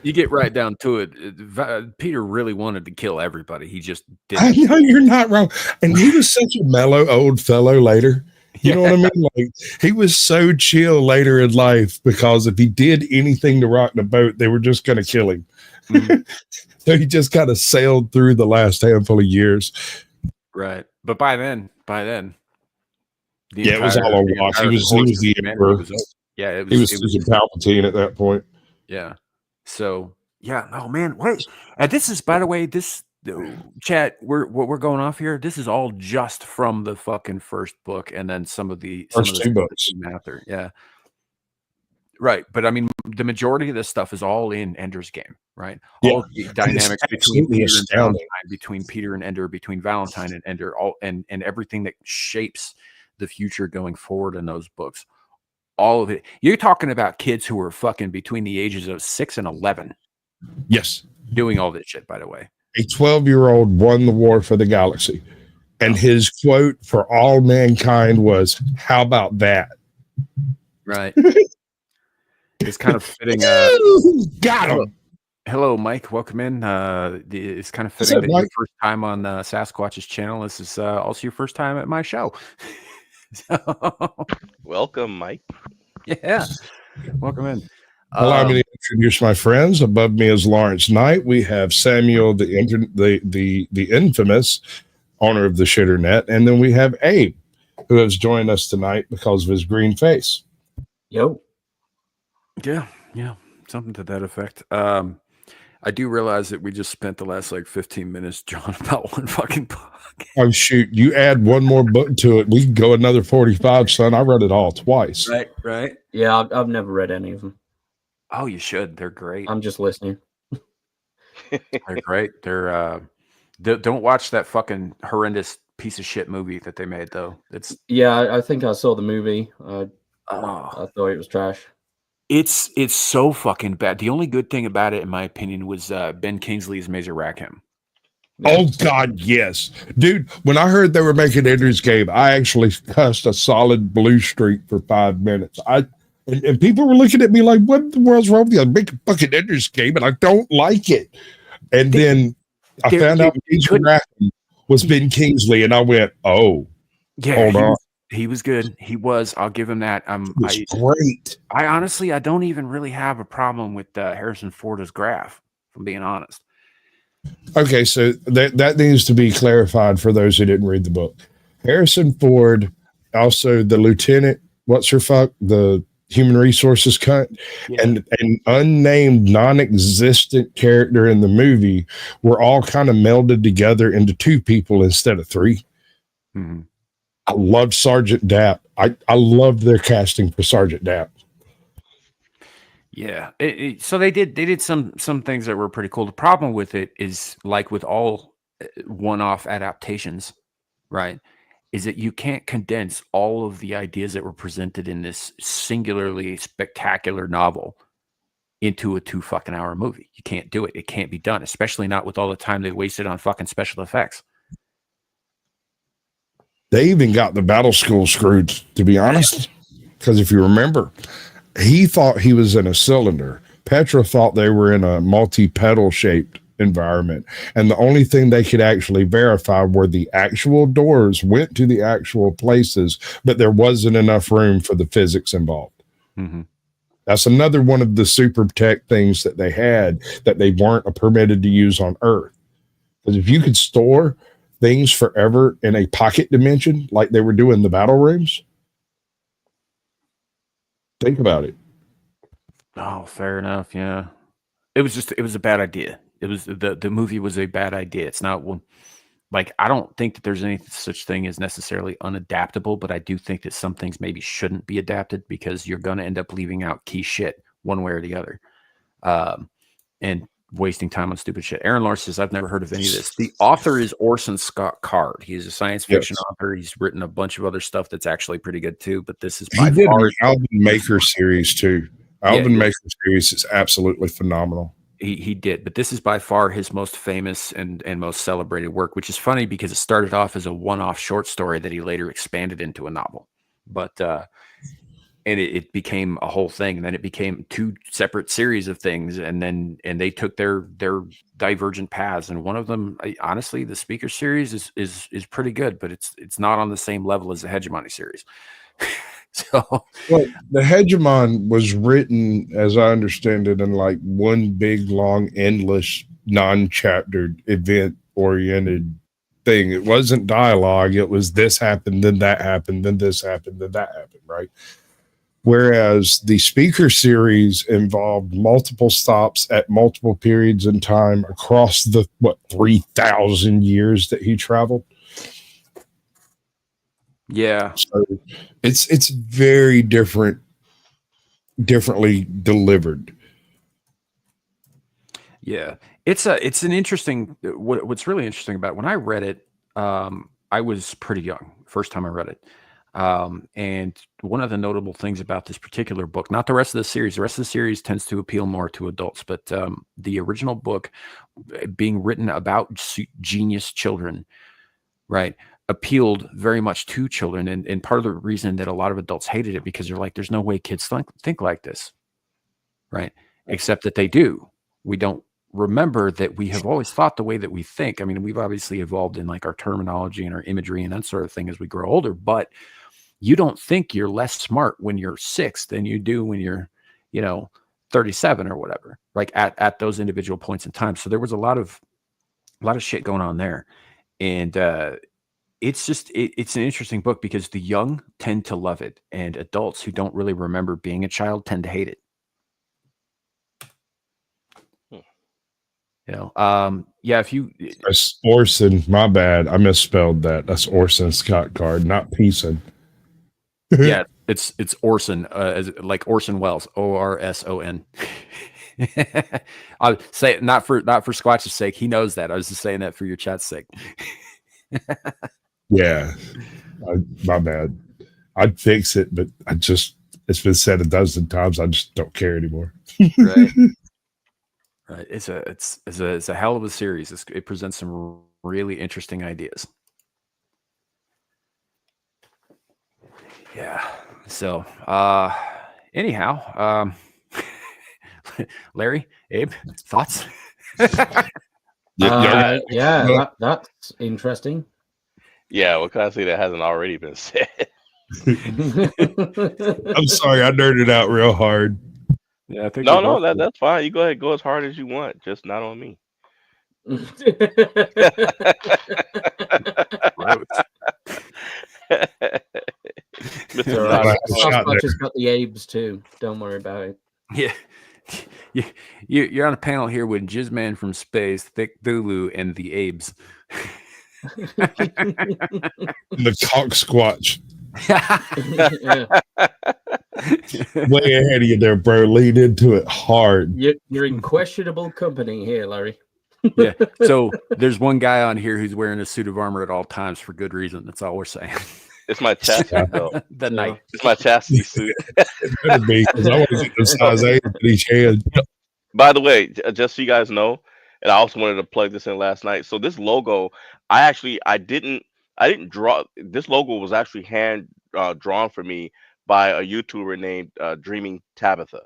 You get right down to it. Peter really wanted to kill everybody. He just didn't. I know you're not wrong. And he was such a mellow old fellow later. You know what I mean? Like, he was so chill later in life because if he did anything to rock the boat, they were just going to kill him. Mm-hmm. So he just kind of sailed through the last handful of years. Right. But by then, it was all a wash. He was the emperor. He was Palpatine at that point. Yeah. So, yeah. Oh, man. Wait. And this is, by the way, chat, what we're going off here. This is all just from the fucking first book, and then some of the two books after. Yeah, right. But I mean, the majority of this stuff is all in Ender's Game, right? All the dynamics between Peter and Valentine, between Peter and Ender, between Valentine and Ender, all and everything that shapes the future going forward in those books. All of it. You're talking about kids who were fucking between the ages of 6 and 11. Yes, doing all this shit. By the way. A 12-year-old won the war for the galaxy. And his quote for all mankind was, how about that? Right. It's kind of fitting. Got him. Hello, Mike. Welcome in. It's kind of fitting that your first time on Sasquatch's channel. This is also your first time at my show. Welcome, Mike. Yeah. Welcome in. Allow me to introduce my friends. Above me is Lawrence Knight. We have Samuel, the infamous owner of the Shitternet, and then we have Abe. who has joined us tonight because of his green face. Yo. Yeah, something to that effect. I do realize that we just spent the last like 15 minutes, John, about one fucking book. Oh shoot! You add one more book to it, we can go another 45, son. I read it all twice. Right. Yeah, I've never read any of them. Oh, you should. They're great. I'm just listening. They're great. Don't watch that fucking horrendous piece of shit movie that they made though. It's Yeah, I think I saw the movie. I oh, thought it was trash. it's so fucking bad. The only good thing about it, in my opinion, was Ben Kingsley's Major Rackham. Oh God, yes, dude. When I heard they were making Ender's Game, I actually cussed a solid blue streak for 5 minutes. And people were looking at me like, "What the world's wrong with you? I'm making fucking Ender's Game, and I don't like it." And then I found out Major Rackham was Ben Kingsley, and I went, "Oh, yeah, hold on." He was good. He was. I'll give him that. It was great. I honestly, I don't even really have a problem with Harrison Ford as Graf, if I'm being honest. Okay, so that needs to be clarified for those who didn't read the book. Harrison Ford, also the lieutenant, what's her fuck, the human resources cunt, and an unnamed non-existent character in the movie were all kind of melded together into two people instead of three. Mm-hmm. I loved Sergeant Dapp. I loved their casting for Sergeant Dapp. Yeah. So they did some things that were pretty cool. The problem with it is, like with all one-off adaptations, right, is that you can't condense all of the ideas that were presented in this singularly spectacular novel into a 2 fucking hour movie. You can't do it. It can't be done, especially not with all the time they wasted on fucking special effects. They even got the battle school screwed, to be honest, because if you remember, he thought he was in a cylinder. Petra thought they were in a multi-petal shaped environment. And the only thing they could actually verify were the actual doors went to the actual places, but there wasn't enough room for the physics involved. Mm-hmm. That's another one of the super tech things that they had that they weren't permitted to use on Earth. Because if you could store things forever in a pocket dimension like they were doing the battle rooms, think about it. Oh, fair enough. Yeah. It was a bad idea. It was the movie was a bad idea. It's not one, like, I don't think that there's any such thing as necessarily unadaptable, but I do think that some things maybe shouldn't be adapted because you're going to end up leaving out key shit one way or the other. And wasting time on stupid shit. Aaron Lars says, I've never heard of any of this. The author is Orson Scott Card. He's a science fiction author. He's written a bunch of other stuff that's actually pretty good too, but this is by did far an Alvin Maker series too. Alvin Maker series is absolutely phenomenal. He did, but this is by far his most famous and most celebrated work, which is funny because it started off as a one-off short story that he later expanded into a novel. But and it became a whole thing, and then it became 2 separate series of things, and they took their divergent paths. And one of them, honestly, the Speaker series is pretty good, but it's not on the same level as the Hegemony series. So, well, the Hegemon was written, as I understand it, in like one big, long, endless, non-chaptered, event-oriented thing. It wasn't dialogue. It was this happened, then that happened, then this happened, then that happened, right? Whereas the Speaker series involved multiple stops at multiple periods in time across the 3,000 years that he traveled. Yeah, so it's very differently delivered. Yeah, it's an interesting. What's really interesting about it, when I read it, I was pretty young first time I read it. And one of the notable things about this particular book, not the rest of the series tends to appeal more to adults, but the original book, being written about genius children, right, appealed very much to children. And part of the reason that a lot of adults hated it, because they're like, there's no way kids think like this, right? Except that they do. We don't remember that we have always thought the way that we think. I mean, we've obviously evolved in like our terminology and our imagery and that sort of thing as we grow older, but you don't think you're less smart when you're 6 than you do when you're, 37 or whatever, like at those individual points in time. So there was a lot of shit going on there. And it's just it's an interesting book because the young tend to love it, and adults who don't really remember being a child tend to hate it. Yeah, if you That's Orson. My bad. I misspelled that. That's Orson Scott Card, not Pearson. yeah, it's Orson, like Orson Welles, Orson. I'll say it not for Squatch's sake. He knows that. I was just saying that for your chat's sake. Yeah, my bad. I'd fix it, but it's been said a dozen times. I just don't care anymore. Right. Right. It's a hell of a series. It presents some really interesting ideas. Yeah. So, anyhow, Larry, Abe, thoughts? Yeah, that's interesting. Yeah, what can I say that hasn't already been said? I'm sorry, I nerded out real hard. Yeah, I think No, that's fine. You go ahead, go as hard as you want, just not on me. Mr. Right. Sasquatch has got the Abes too. Don't worry about it. Yeah. You're on a panel here with Jizzman from Space, Thick Dulu, and the Abes. The cock squatch. Way ahead of you there, bro. Lead into it hard. You're in questionable company here, Larry. Yeah. So there's one guy on here who's wearing a suit of armor at all times for good reason. That's all we're saying. It's my chastity belt. The night. It's my chastity suit. It better be, because I want to get the size 8 in each hand. By the way, just so you guys know, and I also wanted to plug this in last night. So this logo, I didn't draw. This logo was actually hand drawn for me by a YouTuber named Dreaming Tabitha.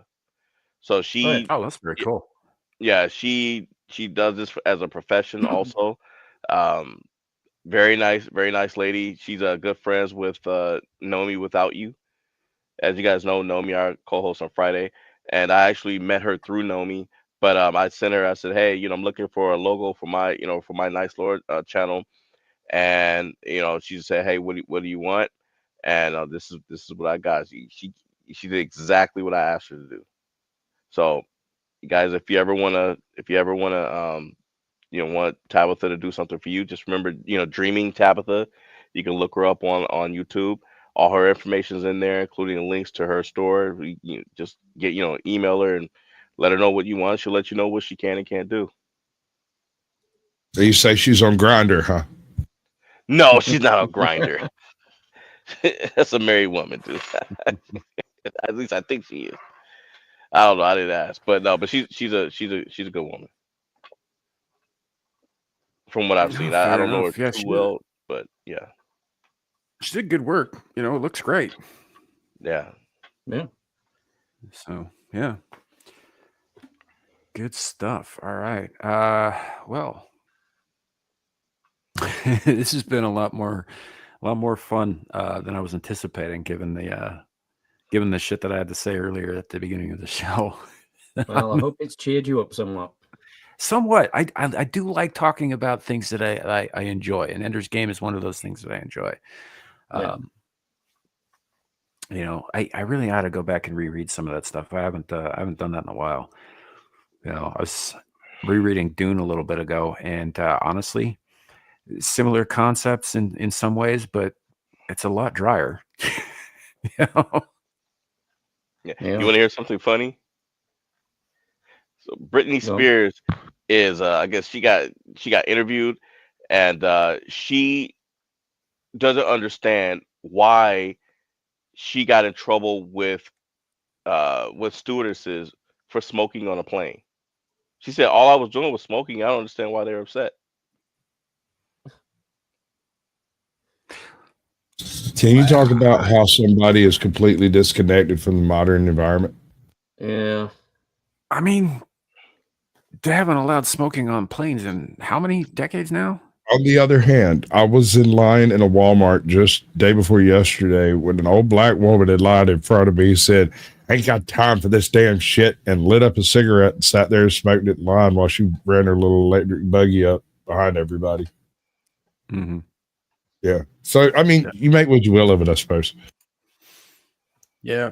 So she, that's very cool. Yeah, she does this as a profession also. Very nice lady. She's good friends with Nomi Without You. As you guys know, Nomi, our co-host on Friday, and I actually met her through Nomi. But I sent her. I said, hey, I'm looking for a logo for my Nice Lord channel, and she said, hey, what do you want? And this is what I got. She did exactly what I asked her to do. So, you guys, if you ever wanna want Tabitha to do something for you, just remember, Dreaming Tabitha. You can look her up on YouTube. All her information's in there, including links to her store. Just get email her and let her know what you want. She'll let you know what she can and can't do. You say she's on Grindr, huh? No, she's not on Grindr. That's a married woman, dude. At least I think she is. I don't know. I didn't ask, but no. But she's a good woman. From what I've seen, I don't know her too well, but yeah, she did good work. It looks great. Yeah. So yeah, good stuff. All right. Well, this has been a lot more fun than I was anticipating, given the shit that I had to say earlier at the beginning of the show. Well, I hope it's cheered you up somewhat. Somewhat. I do like talking about things that I enjoy, and Ender's Game is one of those things that I enjoy. I really ought to go back and reread some of that stuff. I haven't done that in a while. I was rereading Dune a little bit ago, and honestly, similar concepts in some ways, but it's a lot drier. Yeah. You want to hear something funny? So Britney Spears is I guess she got interviewed, and she doesn't understand why she got in trouble with stewardesses for smoking on a plane. She said, all I was doing was smoking. I don't understand why they're upset. Can you talk about how somebody is completely disconnected from the modern environment? Yeah. I mean, they haven't allowed smoking on planes in how many decades now? On the other hand, I was in line in a Walmart just day before yesterday when an old black woman had lied in front of me, said, I ain't got time for this damn shit, and lit up a cigarette and sat there and smoked it in line while she ran her little electric buggy up behind everybody. Mm-hmm. Yeah. So I mean, you make what you will of it, I suppose. Yeah.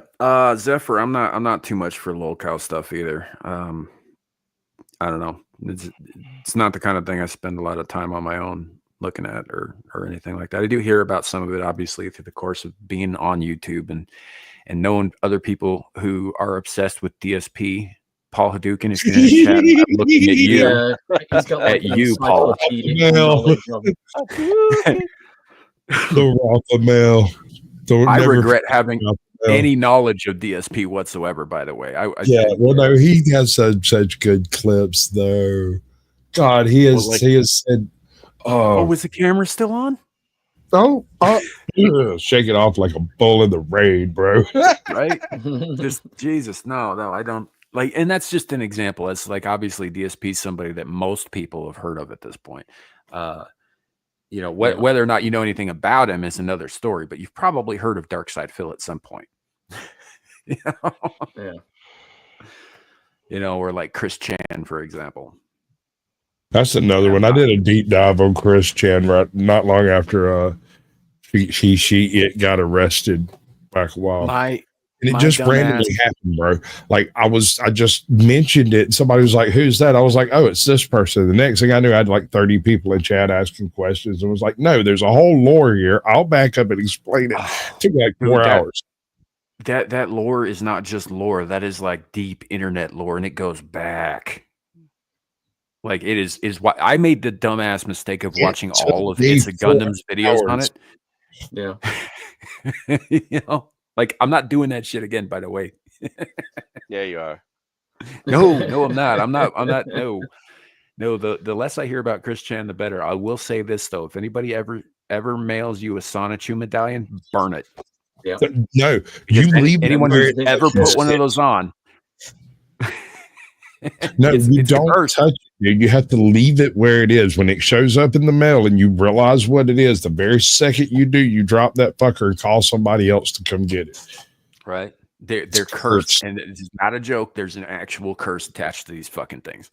Zephyr, I'm not too much for lolcow stuff either. I don't know. It's not the kind of thing I spend a lot of time on my own looking at or anything like that. I do hear about some of it obviously through the course of being on YouTube and knowing other people who are obsessed with DSP. Paul Hadouken, if you're in the chat, I'm looking at you. Yeah, he's got like an you, Paul. encyclopedic knowledge of The Rafa Mail. Don't I never regret having Rafa Mail. any knowledge of DSP whatsoever, by the way. Well, no, he has such good clips, though. God, he has said, oh, was the camera still on? Shake it off like a bull in the rain, bro. Right? Just Jesus, no, I don't like, and that's just an example. It's like obviously DSP is somebody that most people have heard of at this point. Whether or not you know anything about him is another story, but you've probably heard of Darkside Phil at some point. Yeah. Or like Chris Chan, for example. That's another one. I did a deep dive on Chris Chan not long after it got arrested back a while. And it just randomly happened, bro. Like I just mentioned it. And somebody was like, "Who's that?" I was like, "Oh, it's this person." The next thing I knew, I had like 30 people in chat asking questions, and was like, "No, there's a whole lore here. I'll back up and explain it." It took like 4 hours. That lore is not just lore. That is like deep internet lore, and it goes back. Like it is why I made the dumbass mistake of watching all of It's a Gundam's videos on it. Yeah. Like I'm not doing that shit again, by the way. Yeah, you are. No, I'm not. I'm not. No. The less I hear about Chris Chan, the better. I will say this though: if anybody ever mails you a Sonichu medallion, burn it. Yeah. No, you leave anyone who's ever put one of those on. No, you don't touch it. You have to leave it where it is. When it shows up in the mail and you realize what it is, the very second you do, you drop that fucker and call somebody else to come get it. Right. They're cursed, and it's not a joke. There's an actual curse attached to these fucking things.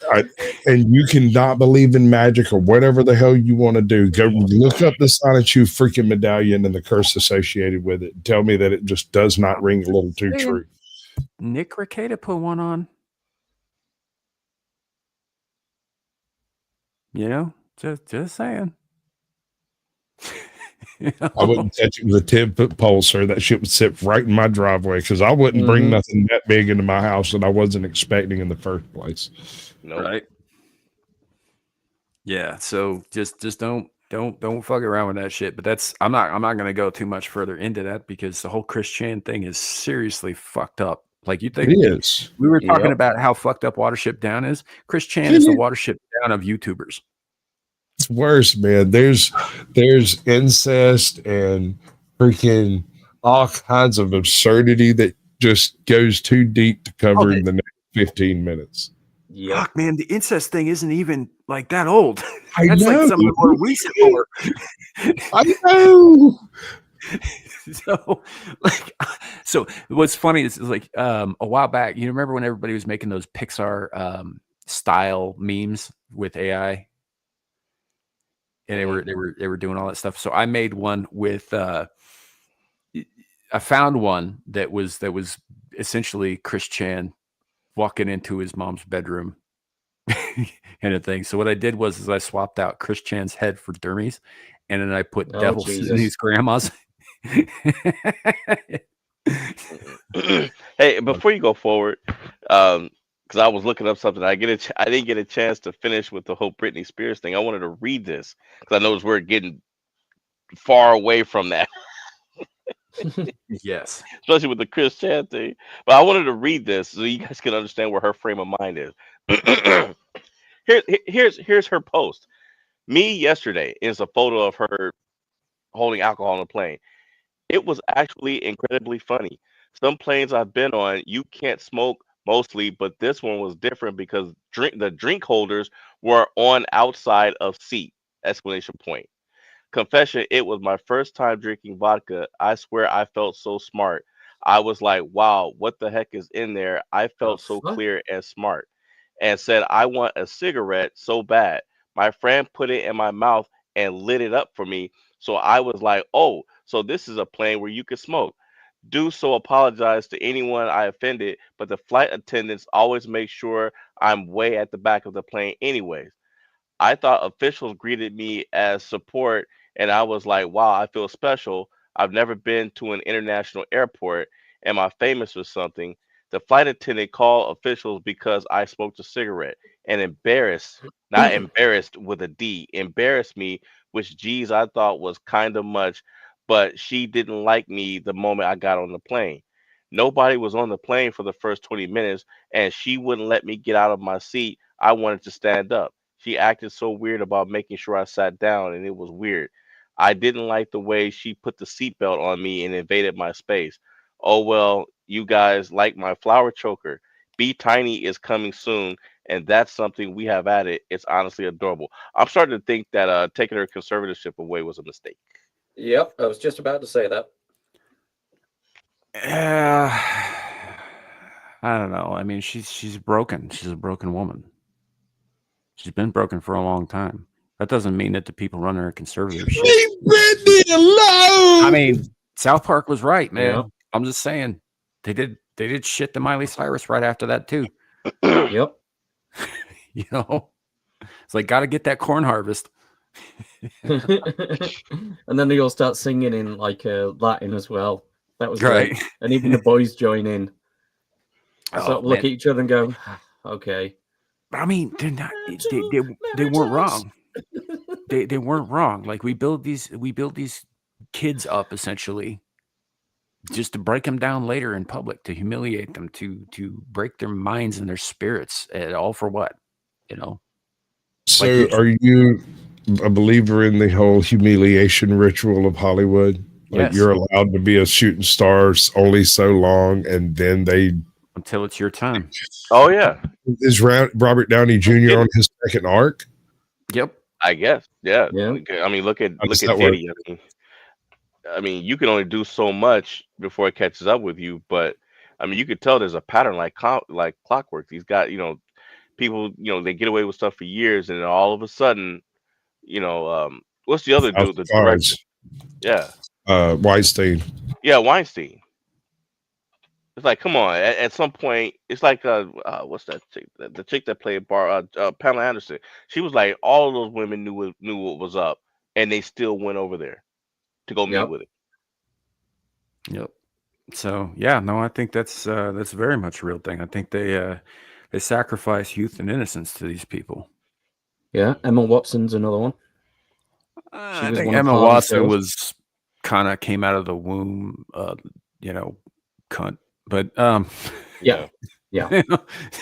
And you cannot believe in magic or whatever the hell you want to do. Go look up the Sonichu freaking medallion and the curse associated with it. Tell me that it just does not ring a little too true. Nick Ricada put one on. Just saying. I wouldn't touch it with a 10-foot pole, sir. That shit would sit right in my driveway because I wouldn't bring nothing that big into my house that I wasn't expecting in the first place. No. Right. Yeah. So just don't fuck around with that shit. But I'm not going to go too much further into that because the whole Chris Chan thing is seriously fucked up. Like you think it is. We were talking about how fucked up Watership Down is. Chris Chan is the Watership Down of YouTubers. It's worse, man. There's incest and freaking all kinds of absurdity that just goes too deep to cover in the next 15 minutes. Yeah, fuck, man, the incest thing isn't even like that old. That's like some of the more recent lore. I know. So what's funny is like a while back, you remember when everybody was making those Pixar style memes with AI? And they were doing all that stuff. So I made one with I found one that was essentially Chris Chan walking into his mom's bedroom kind of thing. So what I did was I swapped out Chris Chan's head for Dermy's, and then I put devils in his grandma's. Hey, before you go forward, because I was looking up something, I didn't get a chance to finish with the whole Britney Spears thing. I wanted to read this because I know we're getting far away from that. Yes, especially with the Chris Chan thing. But I wanted to read this so you guys can understand where her frame of mind is. Here's her post. Me yesterday is a photo of her holding alcohol on a plane. It was actually incredibly funny. Some planes I've been on, you can't smoke mostly, but this one was different because the drink holders were on outside of seat! Exclamation point. Confession, it was my first time drinking vodka. I swear I felt so smart. I was like, wow, what the heck is in there? I felt so clear and smart. And said, I want a cigarette so bad. My friend put it in my mouth and lit it up for me. So I was like, oh, so this is a plane where you can smoke. Do so apologize to anyone I offended, but the flight attendants always make sure I'm way at the back of the plane anyways. I thought officials greeted me as support, and I was like, wow, I feel special. I've never been to an international airport. Am I famous for something? The flight attendant called officials because I smoked a cigarette and not embarrassed with a D, embarrassed me, which, geez, I thought was kind of much, but she didn't like me the moment I got on the plane. Nobody was on the plane for the first 20 minutes, and she wouldn't let me get out of my seat. I wanted to stand up. She acted so weird about making sure I sat down, and it was weird. I didn't like the way she put the seatbelt on me and invaded my space. Oh well, you guys like my flower choker. Be Tiny is coming soon, and that's something we have added. It's honestly adorable. I'm starting to think that taking her conservatorship away was a mistake. Yep, I was just about to say that. I don't know. I mean, she's broken. She's a broken woman. She's been broken for a long time. That doesn't mean that the people running her conservatorship. Leave Britney alone. I mean, South Park was right, man. Yeah. I'm just saying they did shit to Miley Cyrus right after that too. Yep. You know, it's like got to get that corn harvest. And then they all start singing in like Latin as well. That was Right. great. And even the boys join in. Oh, Sort of look man. at each other and go, okay. I mean, they're not. They weren't wrong. They weren't wrong. Like we build these kids up essentially just to break them down later in public, to humiliate them, to break their minds and their spirits, all for what? You know. So, Like are you a believer in the whole humiliation ritual of Hollywood? Like Yes. you're allowed to be a shooting star only so long, and then Until it's your time. Oh yeah, is Robert Downey Jr. on his second arc? Yep. I guess. Yeah. Yeah. I mean, look at does that work? Diddy. I mean, you can only do so much before it catches up with you. But I mean, you could tell there's a pattern like clockwork. He's got people they get away with stuff for years, and then all of a sudden, what's the other House dude? The of director? Cards. Yeah, Weinstein. yeah, Weinstein. It's like, come on. At some point, it's like what's that chick? The chick that played Pamela Anderson. She was like, all of those women knew what was up, and they still went over there to go meet Yep. with it. Yep. So yeah, no, I think that's very much a real thing. I think they sacrifice youth and innocence to these people. Yeah. Emma Watson's another one. I was think one of Emma Harvey Watson Mills. was kind of came out of the womb, cunt. But Yeah. Yeah.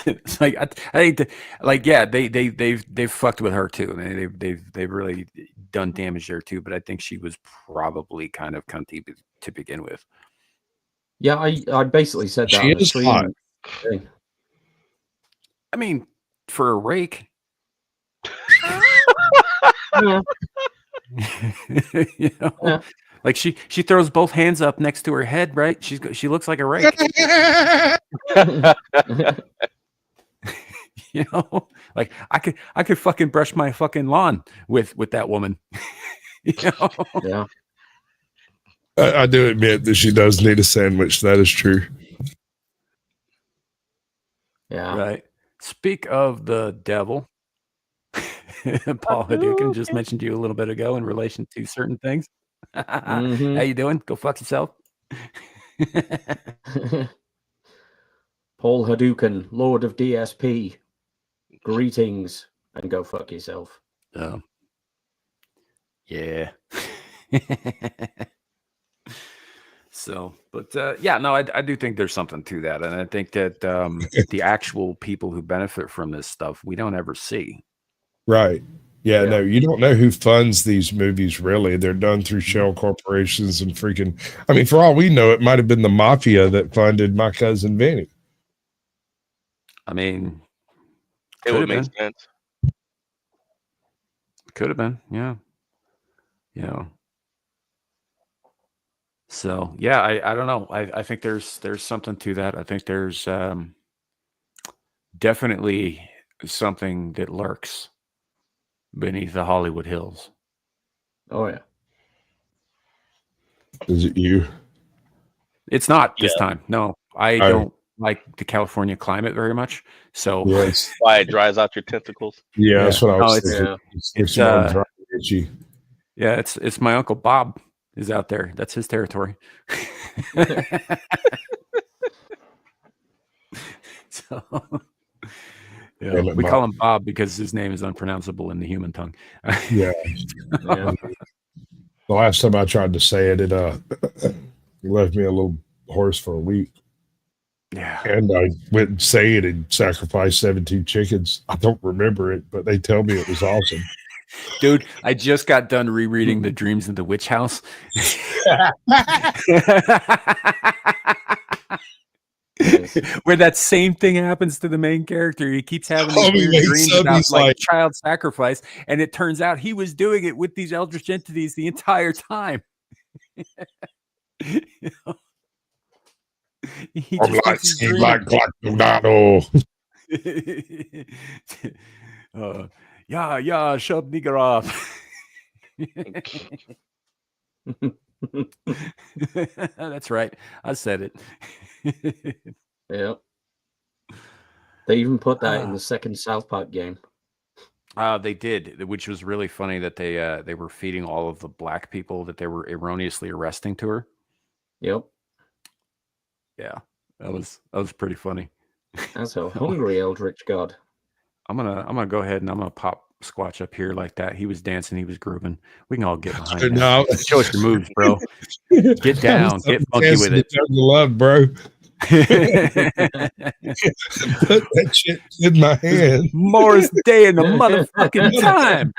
it's like I think they've fucked with her too. I mean, they've really done damage there too. But I think she was probably kind of cunty to begin with. Yeah, I basically said that She on the is stream. hot. I mean, for a rake. Yeah. Yeah. Like she throws both hands up next to her head, right? She looks like a rake. Like I could fucking brush my fucking lawn with that woman. Yeah. I do admit that she does need a sandwich. That is true. Yeah. Right. Speak of the devil, Paul Hadouken just mentioned you a little bit ago in relation to certain things. Mhm. How you doing? Go fuck yourself. Paul Hadouken, Lord of DSP. Greetings and go fuck yourself. Yeah. So, but yeah, no, I do think there's something to that, and I think that the actual people who benefit from this stuff we don't ever see. Right. Yeah, Yeah. no, you don't know who funds these movies, really. They're done through shell corporations and freaking, I mean, for all we know, it might have been the mafia that funded My Cousin Vinny. I mean, It could would have make been. sense. Could have been, yeah. So yeah, I don't know. I think there's something to that. I think there's definitely something that lurks beneath the Hollywood hills. Oh yeah. Is it you? It's not this Yeah. time. No, I Oh. don't like the California climate very much. So Yes. Why it dries out your tentacles? Yeah, that's what I No, was it's- thinking. Yeah. It's more dry and itchy. yeah, it's my uncle Bob is out there. That's his territory. So yeah, Damn it, we Bob. call him Bob because his name is unpronounceable in the human tongue. Yeah. Yeah. The last time I tried to say it, it left me a little hoarse for a week. Yeah. And I went and say it and sacrificed 17 chickens. I don't remember it, but they tell me it was awesome. Dude, I just got done rereading The Dreams of the Witch House. Where that same thing happens to the main character. He keeps having these weird dreams about like child sacrifice, and it turns out he was doing it with these eldritch entities the entire time. You know? He I'm just like thinks he's Steve dreaming. like Tornado. Yeah, shove nigger off. That's right. I said it. Yeah. They even put that in the second South Park game. They did, which was really funny that they were feeding all of the black people that they were erroneously arresting to her. Yep. Yeah, that was pretty funny. As a hungry eldritch god. I'm gonna go ahead and I'm gonna pop Squatch up here like that. He was dancing, he was grooving. We can all get behind him. No. Show us your moves, bro. Get down, get funky with it. Love, bro. Put that shit in my hand. Morris Day in the motherfucking time.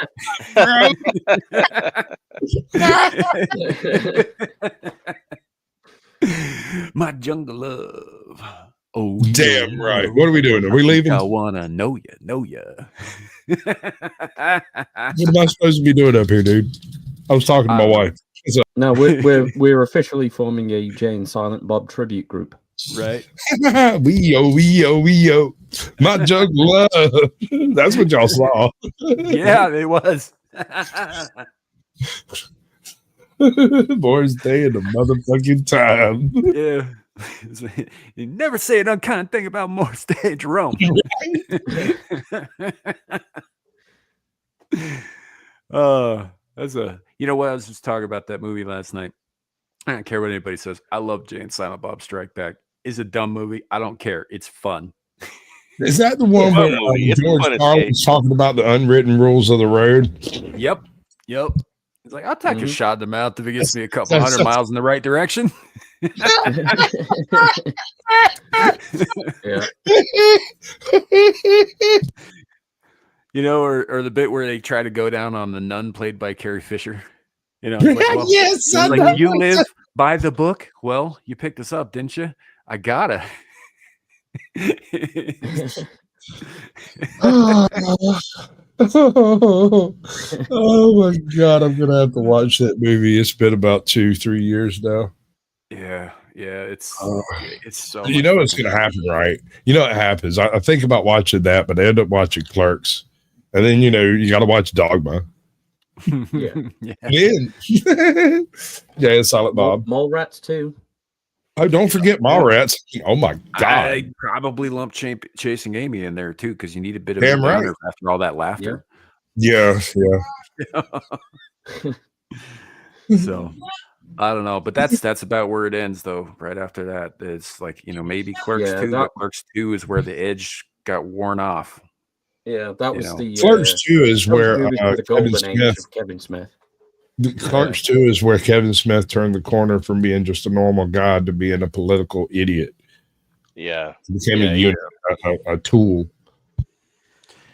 My jungle love. Oh, damn right. What are we doing? Are we leaving? I wanna know ya. What am I supposed to be doing up here, dude? I was talking to my wife. No, we're officially forming a Jay and Silent Bob tribute group. Right. we yo. My jungle love. That's what y'all saw. Yeah, it was. Boys Day in the motherfucking time. Yeah. You never say an unkind thing about Morris Day, Jerome. That's a, you know what? I was just talking about that movie last night. I don't care what anybody says. I love Jay and Silent Bob Strike Back. It's a dumb movie. I don't care. It's fun. Is that the one where George Carlin was talking about the unwritten rules of the road? Yep. He's like, I'll take a shot in the mouth if it gets me a couple hundred miles in the right direction. Yeah. You know, or the bit where they try to go down on the nun played by Carrie Fisher. You know, it's like, well, yes, it's like, you live by the book. Well, you picked us up, didn't you? I gotta. Oh my god, I'm gonna have to watch that movie. It's been about 2-3 years now. Yeah, it's so. You know what's gonna happen, right? You know what happens. I think about watching that, but I end up watching Clerks, and then you got to watch Dogma. Yeah. Then, yeah, Silent Bob. Mallrats too. Oh, don't forget Mallrats. Oh my god! I probably lumped Chasing Amy in there too because you need a bit of Damn a right. downer after all that laughter. Yeah. So I don't know, but that's about where it ends though. Right after that, it's like maybe Clerks 2, but Clerks 2 is where the edge got worn off. Yeah, that was the Clerks 2 is where the golden age of Kevin Smith. Clerks 2 is where Kevin Smith turned the corner from being just a normal guy to being a political idiot. Yeah. He became a unit, a tool.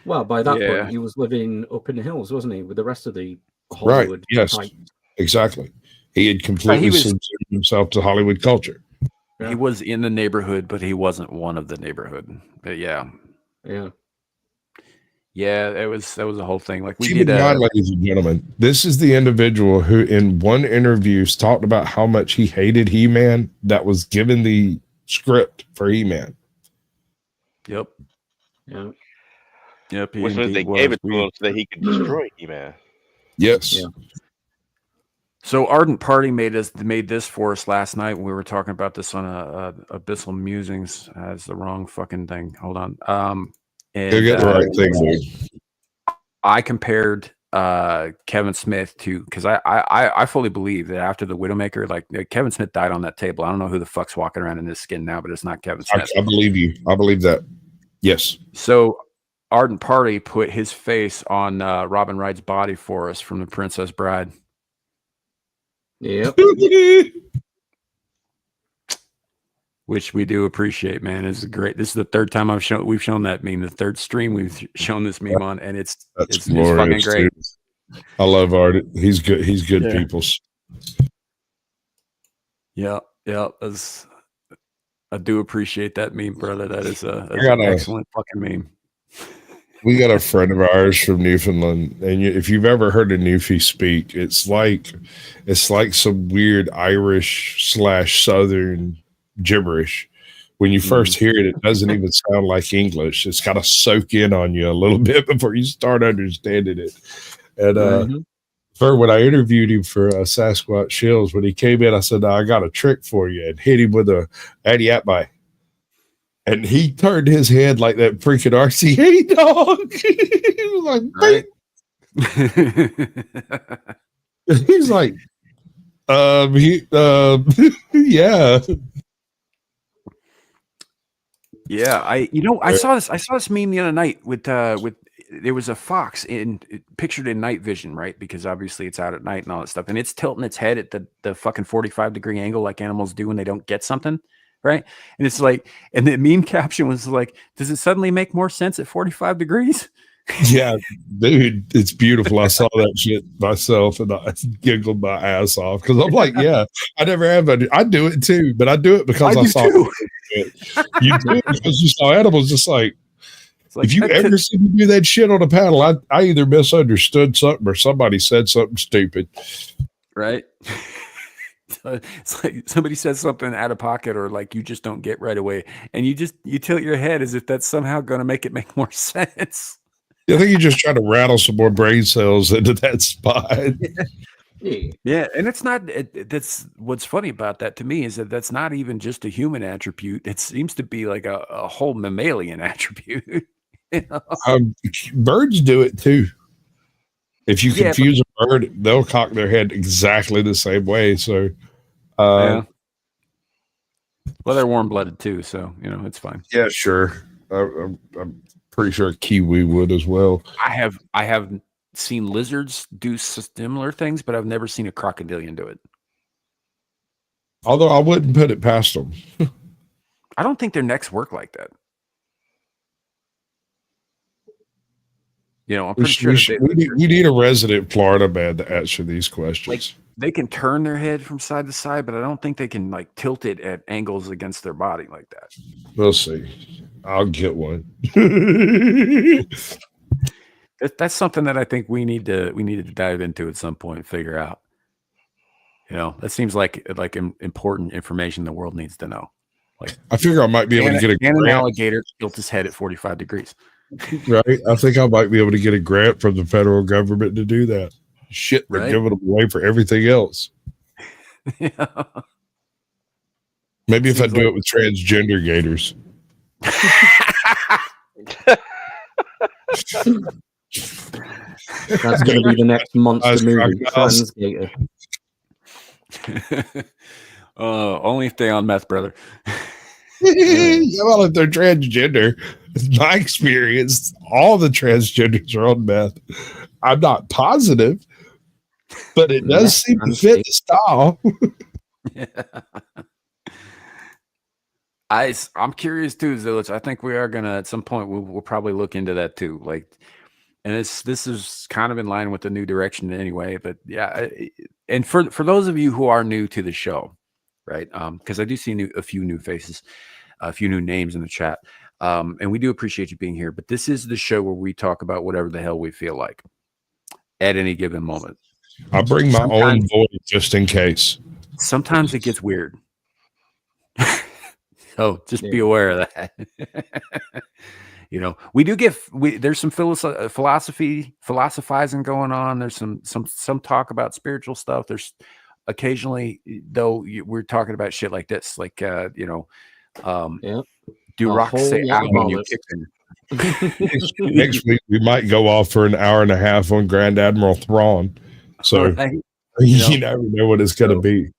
Well, by that point, he was living up in the hills, wasn't he, with the rest of the Right. Hollywood Yes, type. Exactly. He had completely subsumed himself to Hollywood culture. He was in the neighborhood, but he wasn't one of the neighborhood. But yeah, that was a whole thing. Like we did, ladies and gentlemen, this is the individual who, in one interview, talked about how much he hated He-Man. That was given the script for He-Man. Yep. Which means they gave it to him so that he could destroy He-Man. Yes. Yeah. So Ardent Party made this for us last night when we were talking about this on Abyssal Musings. As the wrong fucking thing. Hold on. You And get the right thing, dude. I compared Kevin Smith to, because I fully believe that after the Widowmaker, like Kevin Smith died on that table. I don't know who the fuck's walking around in his skin now, but it's not Kevin Smith. I believe you. I believe that. Yes. So Ardent Party put his face on Robin Wright's body for us from The Princess Bride. Yep. Which we do appreciate, man. It's great. This is the third time we've shown that meme, the third stream we've shown this meme on, and it's fucking great. Too. I love Art. He's good. He's good people. Yeah. I do appreciate that meme, brother. That is an excellent fucking meme. We got a friend of ours from Newfoundland, and if you've ever heard a Newfie speak, it's like some weird Irish / Southern gibberish. When you first hear it, it doesn't even sound like English. It's got to soak in on you a little bit before you start understanding it. And when I interviewed him for Sasquatch Shills, when he came in, I said, "I got a trick for you," and hit him with a Adiatbai. And he turned his head like that freaking RCA dog. He was like, he's like, yeah. Yeah, I saw this meme the other night with there was a fox pictured in night vision, right? Because obviously it's out at night and all that stuff, and it's tilting its head at the fucking 45-degree angle like animals do when they don't get something. Right. And it's like, and the meme caption was like, does it suddenly make more sense at 45 degrees? Yeah, dude, it's beautiful. I saw that shit myself and I giggled my ass off because I'm like, yeah, I never have. I do it too, but I do it because I saw it. You do it because you saw animals. Just like if you ever see me do that shit on a panel, I either misunderstood something or somebody said something stupid. Right. It's like somebody says something out of pocket or like you just don't get right away, and you tilt your head as if that's somehow going to make it make more sense. I think you just try to rattle some more brain cells into that spot. Yeah, and it's not. That's what's funny about that to me is that that's not even just a human attribute. It seems to be like a whole mammalian attribute. You know? Birds do it too. If you confuse a bird, they'll cock their head exactly the same way. So, well, they're warm-blooded too, so it's fine. Yeah, sure. I'm pretty sure a kiwi would as well. I have seen lizards do similar things, but I've never seen a crocodilian do it. Although I wouldn't put it past them. I don't think their necks work like that. I'm pretty sure we need a resident Florida man to answer these questions. Like, they can turn their head from side to side, but I don't think they can like tilt it at angles against their body like that. We'll see. I'll get one. That's something that I think we needed to dive into at some point and figure out. That seems like important information the world needs to know. Like, I figure I might be able to get an alligator tilt his head at 45 degrees. Right. I think I might be able to get a grant from the federal government to do that. Shit, they're giving them away for everything else. Yeah. Maybe if I do it with transgender gators. That's going to be the next monster movie. Transgator. Only if they on meth, brother. Well, if they're transgender, in my experience, all the transgenders are on meth. I'm not positive, but it does seem to fit the style. I'm curious too, Zillich. I think we are gonna at some point we'll probably look into that too. Like, and this is kind of in line with the new direction anyway. But yeah, and for those of you who are new to the show, right? Because I do see a few new faces, a few new names in the chat, and we do appreciate you being here. But this is the show where we talk about whatever the hell we feel like at any given moment. I bring my own voice just in case. Sometimes it gets weird. So just be aware of that. You know, we do get there's some philosophizing going on. There's some talk about spiritual stuff. There's occasionally, though, we're talking about shit like this, like you know, Yeah. do A rocks whole say lot ow of when you bollocks. kick them? Next week we might go off for an hour and a half on Grand Admiral Thrawn. So Right. you never know what it's going to be.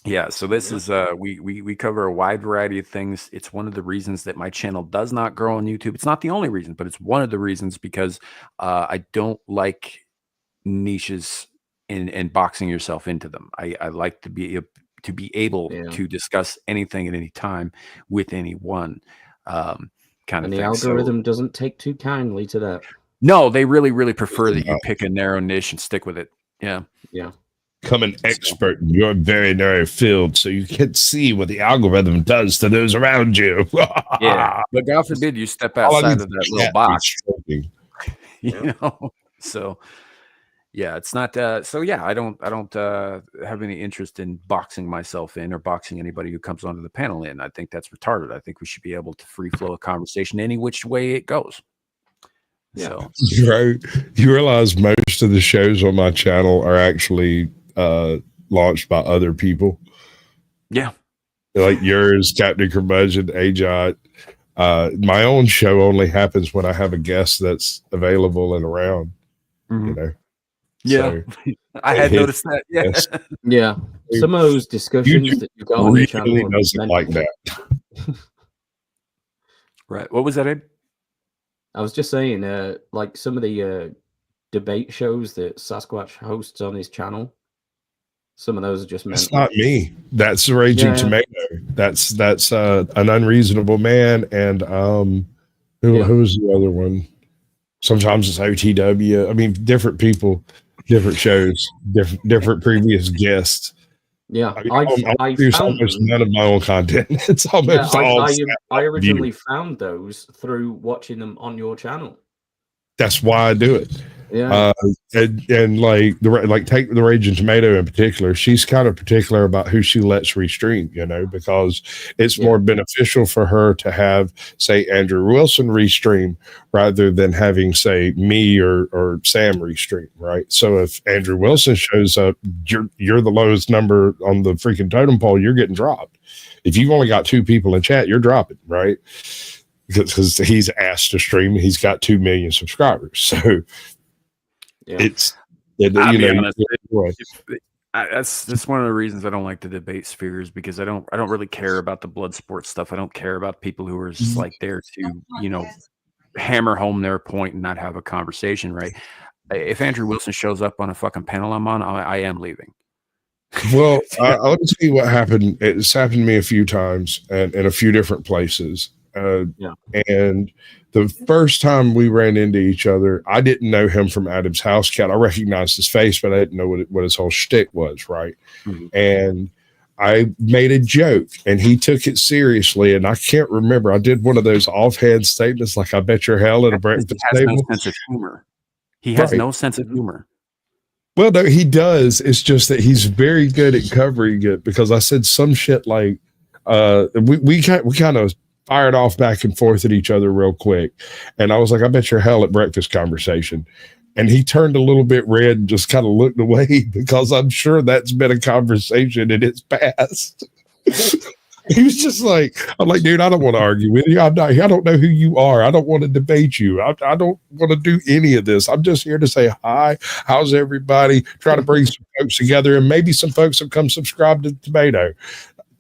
Yeah, so this is we cover a wide variety of things. It's one of the reasons that my channel does not grow on YouTube. It's not the only reason, but it's one of the reasons, because I don't like niches and boxing yourself into them. I like to be able to discuss anything at any time with anyone, kind And of the thing. algorithm doesn't take too kindly to that. No, they really prefer that you pick a narrow niche and stick with it. Yeah. Yeah. Become an expert in your very narrow field so you can see what the algorithm does to those around you. Yeah. But God forbid you step All I outside need of that is little cat box. stroking. You know, so yeah, it's not so yeah, I don't have any interest in boxing myself in, or boxing anybody who comes onto the panel in. I think that's retarded. I think we should be able to free flow a conversation any which way it goes. Yeah. So Right. You realize most of the shows on my channel are actually launched by other people. Yeah. Like yours, Captain Curmudgeon, Ajot. My own show only happens when I have a guest that's available and around. You know. Yeah. So, I had noticed that. Yeah. yes. Yeah. Some of those discussions YouTube that you've got on your channel really are doesn't mental. like that. Right. What was that, Ed? I was just saying, like some of the debate shows that Sasquatch hosts on his channel, some of those are just That's mental. not me. That's the Raging Tomato. That's an Unreasonable Man, and who's the other one? Sometimes it's OTW. I mean, different people, different shows, different previous guests. Yeah, I produce found almost them. none of my own content. It's almost all. I originally found those through watching them on your channel. That's why I do it. Yeah. And like take the Raging Tomato in particular. She's kind of particular about who she lets restream, you know, because it's more beneficial for her to have, say, Andrew Wilson restream rather than having, say, me or Sam restream, right? So if Andrew Wilson shows up, you're the lowest number on the freaking totem pole, you're getting dropped. If you've only got 2 people in chat, you're dropping, right? Because he's asked to stream, he's got 2 million subscribers. So it's I'll be honest, that's one of the reasons I don't like the debate spheres, because I don't really care about the blood sports stuff. I don't care about people who are just like there to, you know, hammer home their point and not have a conversation, right? If Andrew Wilson shows up on a fucking panel I'm on, I am leaving. Well, I'll tell you what happened. It's happened to me a few times and in a few different places. And the first time we ran into each other, I didn't know him from Adam's House Cat. I recognized his face, but I didn't know what his whole shtick was, right? And I made a joke, and he took it seriously. And I can't remember. I did one of those offhand statements, like "I bet your hell" at a breakfast table. No sense of humor. He has no sense of humor. Well, no, he does. It's just that he's very good at covering it, because I said some shit like we kind of fired off back and forth at each other real quick. And I was like, "I bet your hell" at breakfast conversation. And he turned a little bit red and just kind of looked away, because I'm sure that's been a conversation in his past. He was just like, I'm like, "Dude, I don't want to argue with you. I don't know who you are. I don't want to debate you. I don't want to do any of this. I'm just here to say hi. How's everybody? Try to bring some folks together, and maybe some folks will come subscribe to the Tomato."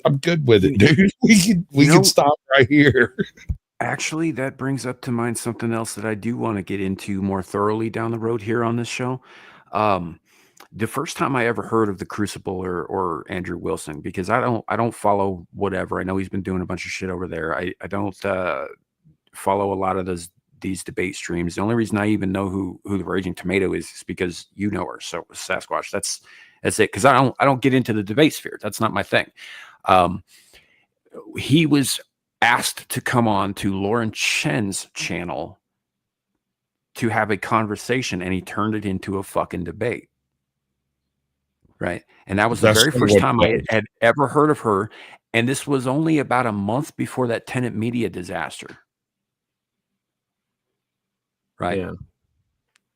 I'm good with it, dude. We can stop right here. Actually, that brings up to mind something else that I do want to get into more thoroughly down the road here on this show. The first time I ever heard of the Crucible or Andrew Wilson, because I don't follow whatever. I know he's been doing a bunch of shit over there. I don't follow a lot of these debate streams. The only reason I even know who the Raging Tomato is because you know her. So Sasquatch, that's it. Because I don't get into the debate sphere. That's not my thing. He was asked to come on to Lauren Chen's channel to have a conversation, and he turned it into a fucking debate. Right. And that was the very first time I had ever heard of her. And this was only about a month before that Tenant Media disaster. right? Yeah.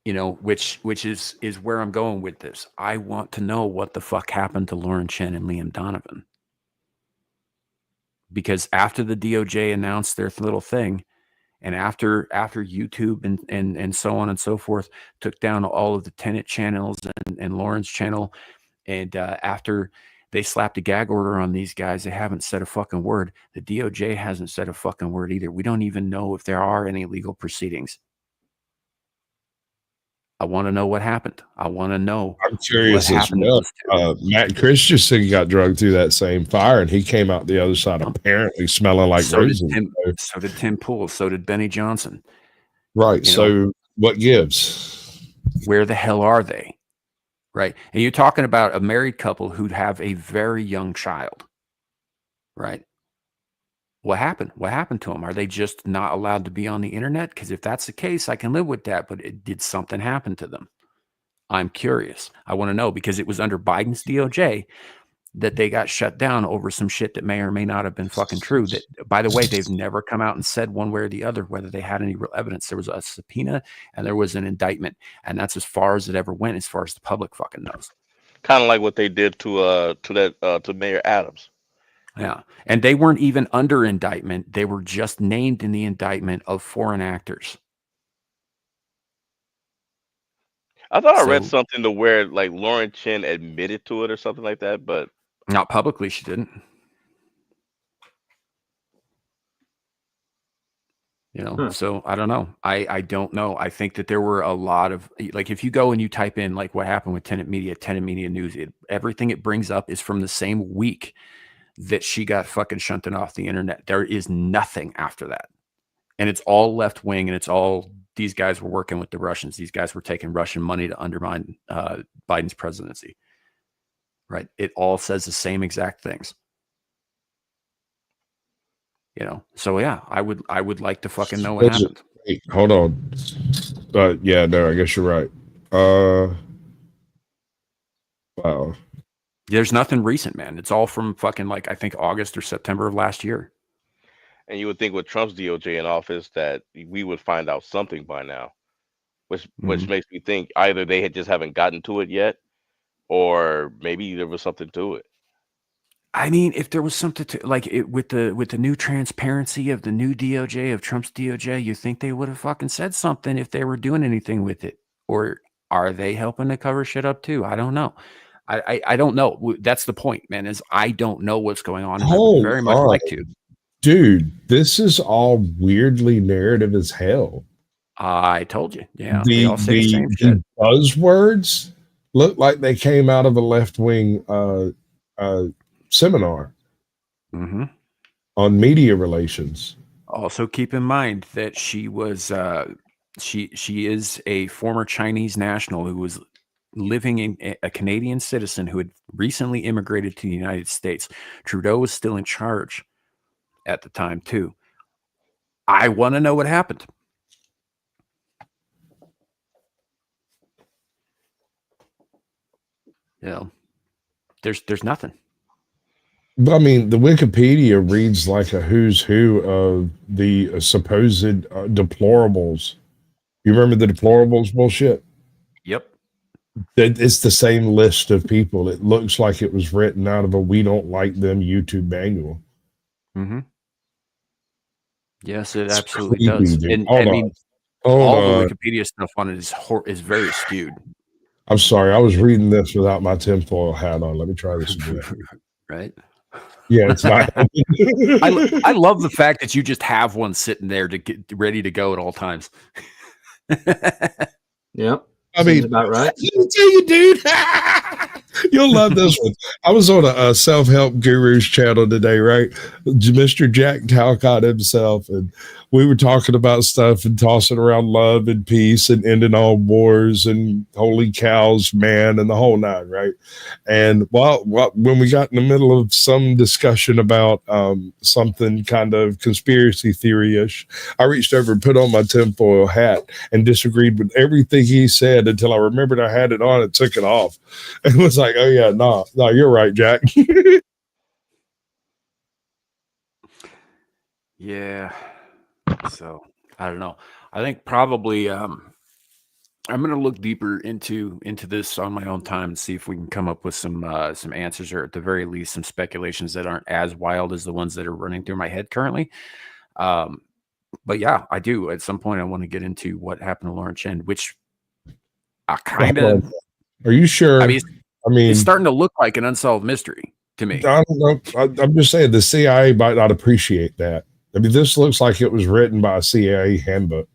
You know, which is where I'm going with this. I want to know what the fuck happened to Lauren Chen and Liam Donovan. Because after the DOJ announced their little thing, and after YouTube and so on and so forth took down all of the Tenet channels and Lauren's channel, and after they slapped a gag order on these guys, they haven't said a fucking word. The DOJ hasn't said a fucking word either. We don't even know if there are any legal proceedings. I want to know what happened. I want to know I'm curious what as happened to well. those two. Matt Christensen got drugged through that same fire, and he came out the other side apparently smelling like roses. So did Tim Pool. So did Benny Johnson. Right. You So know, what gives? where the hell are they? Right. And you're talking about a married couple who'd have a very young child. Right. What happened? What happened to them? Are they just not allowed to be on the internet? Because if that's the case, I can live with that. But did something happen to them? I'm curious. I want to know, because it was under Biden's DOJ that they got shut down over some shit that may or may not have been fucking true. That, by the way, they've never come out and said one way or the other whether they had any real evidence. There was a subpoena and there was an indictment, and that's as far as it ever went, as far as the public fucking knows. Kind of like what they did to Mayor Adams. Yeah. And they weren't even under indictment. They were just named in the indictment of foreign actors. I thought I read something to where like Lauren Chen admitted to it or something like that, but not publicly. She didn't. You know, so I don't know. I don't know. I think that there were a lot of, like, if you go and you type in like what happened with Tenet Media News, everything it brings up is from the same week that she got fucking shunted off the internet. There is nothing after that. And it's all left wing, and it's all, these guys were working with the Russians. These guys were taking Russian money to undermine Biden's presidency. Right. It all says the same exact things. You know, so yeah, I would like to fucking know what happened. Wait, hold on. Yeah, no, I guess you're right. Wow. There's nothing recent, man. It's all from fucking, like, I think August or September of last year. And you would think with Trump's DOJ in office that we would find out something by now, which makes me think either they just haven't gotten to it yet, or maybe there was something to it. I mean, if there was something to, like, it, with the new transparency of the new DOJ, of Trump's DOJ, you think they would have fucking said something if they were doing anything with it. Or are they helping to cover shit up too? I don't know. I don't know. That's the point, man, is I don't know what's going on. And I would very much like to. Dude, this is all weirdly narrative as hell. I told you. Yeah. They all say the same shit. The buzzwords look like they came out of a left-wing seminar on media relations. Also, keep in mind that she was she is a former Chinese national who was living in a Canadian citizen who had recently immigrated to the United States. Trudeau was still in charge at the time too. I want to know what happened. You know, there's nothing. I mean, the Wikipedia reads like a who's who of the supposed deplorables. You remember the deplorables bullshit? Yep. It's the same list of people. It looks like it was written out of a "We Don't Like Them" YouTube manual. Yes, it absolutely does. And I mean, all the Wikipedia stuff on it is very skewed. I'm sorry, I was reading this without my tinfoil hat on. Let me try this again. Right? Yeah, it's not. I love the fact that you just have one sitting there to get ready to go at all times. Yep. I mean, about right. Let me tell you, dude. You'll love this one. I was on a self-help guru's channel today, right? Mr. Jack Talcott himself, and we were talking about stuff and tossing around love and peace and ending all wars and holy cows, man, and the whole nine, right? And when we got in the middle of some discussion about something kind of conspiracy theory-ish, I reached over and put on my tinfoil hat and disagreed with everything he said until I remembered I had it on and took it off. And was like, oh yeah, no, you're right, Jack. Yeah. So I don't know. I think probably I'm going to look deeper into this on my own time and see if we can come up with some answers, or at the very least some speculations that aren't as wild as the ones that are running through my head currently. But yeah, I do. At some point, I want to get into what happened to Lauren Chen, which I kind of. Are you sure? I mean, it's starting to look like an unsolved mystery to me. I don't know. I'm just saying the CIA might not appreciate that. I mean, this looks like it was written by a CIA handbook.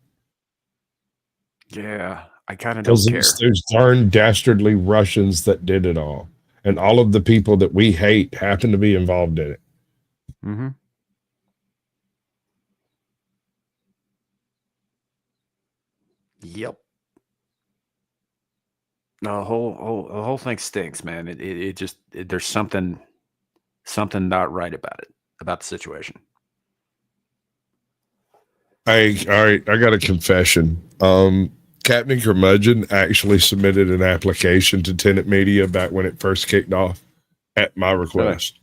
Yeah, I kind of don't care. Because there's darn dastardly Russians that did it all. And all of the people that we hate happen to be involved in it. Mm-hmm. Yep. No, the whole thing stinks, man. It just there's something not right about it, about the situation. All right, I got a confession. Captain Curmudgeon actually submitted an application to Tenet Media back when it first kicked off at my request.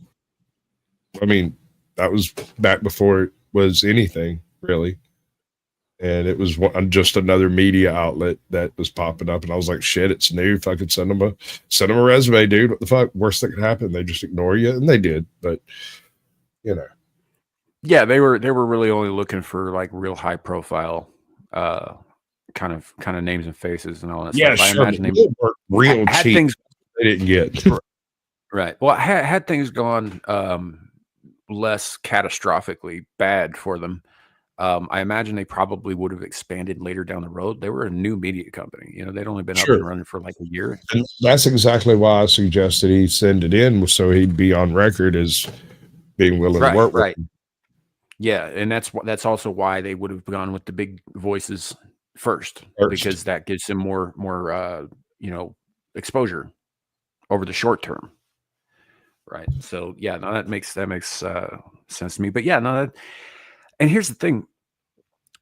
Really? I mean, that was back before it was anything, really. And it was just another media outlet that was popping up. And I was like, shit, it's new. If I could send them a resume, dude, what the fuck? Worst that could happen. They just ignore you. And they did. But, you know. Yeah, they were really only looking for like real high profile kind of names and faces and all that stuff. Sure. I imagine they were real cheap. Things they didn't get. Right. Well, had things gone less catastrophically bad for them, I imagine they probably would have expanded later down the road. They were a new media company. You know, they'd only been up and running for like a year. And that's exactly why I suggested he send it in so he'd be on record as being willing to work with him. Yeah, and that's also why they would have gone with the big voices first. Because that gives them more exposure over the short term. Right. So yeah, no, that makes sense to me. But yeah, no, and here's the thing,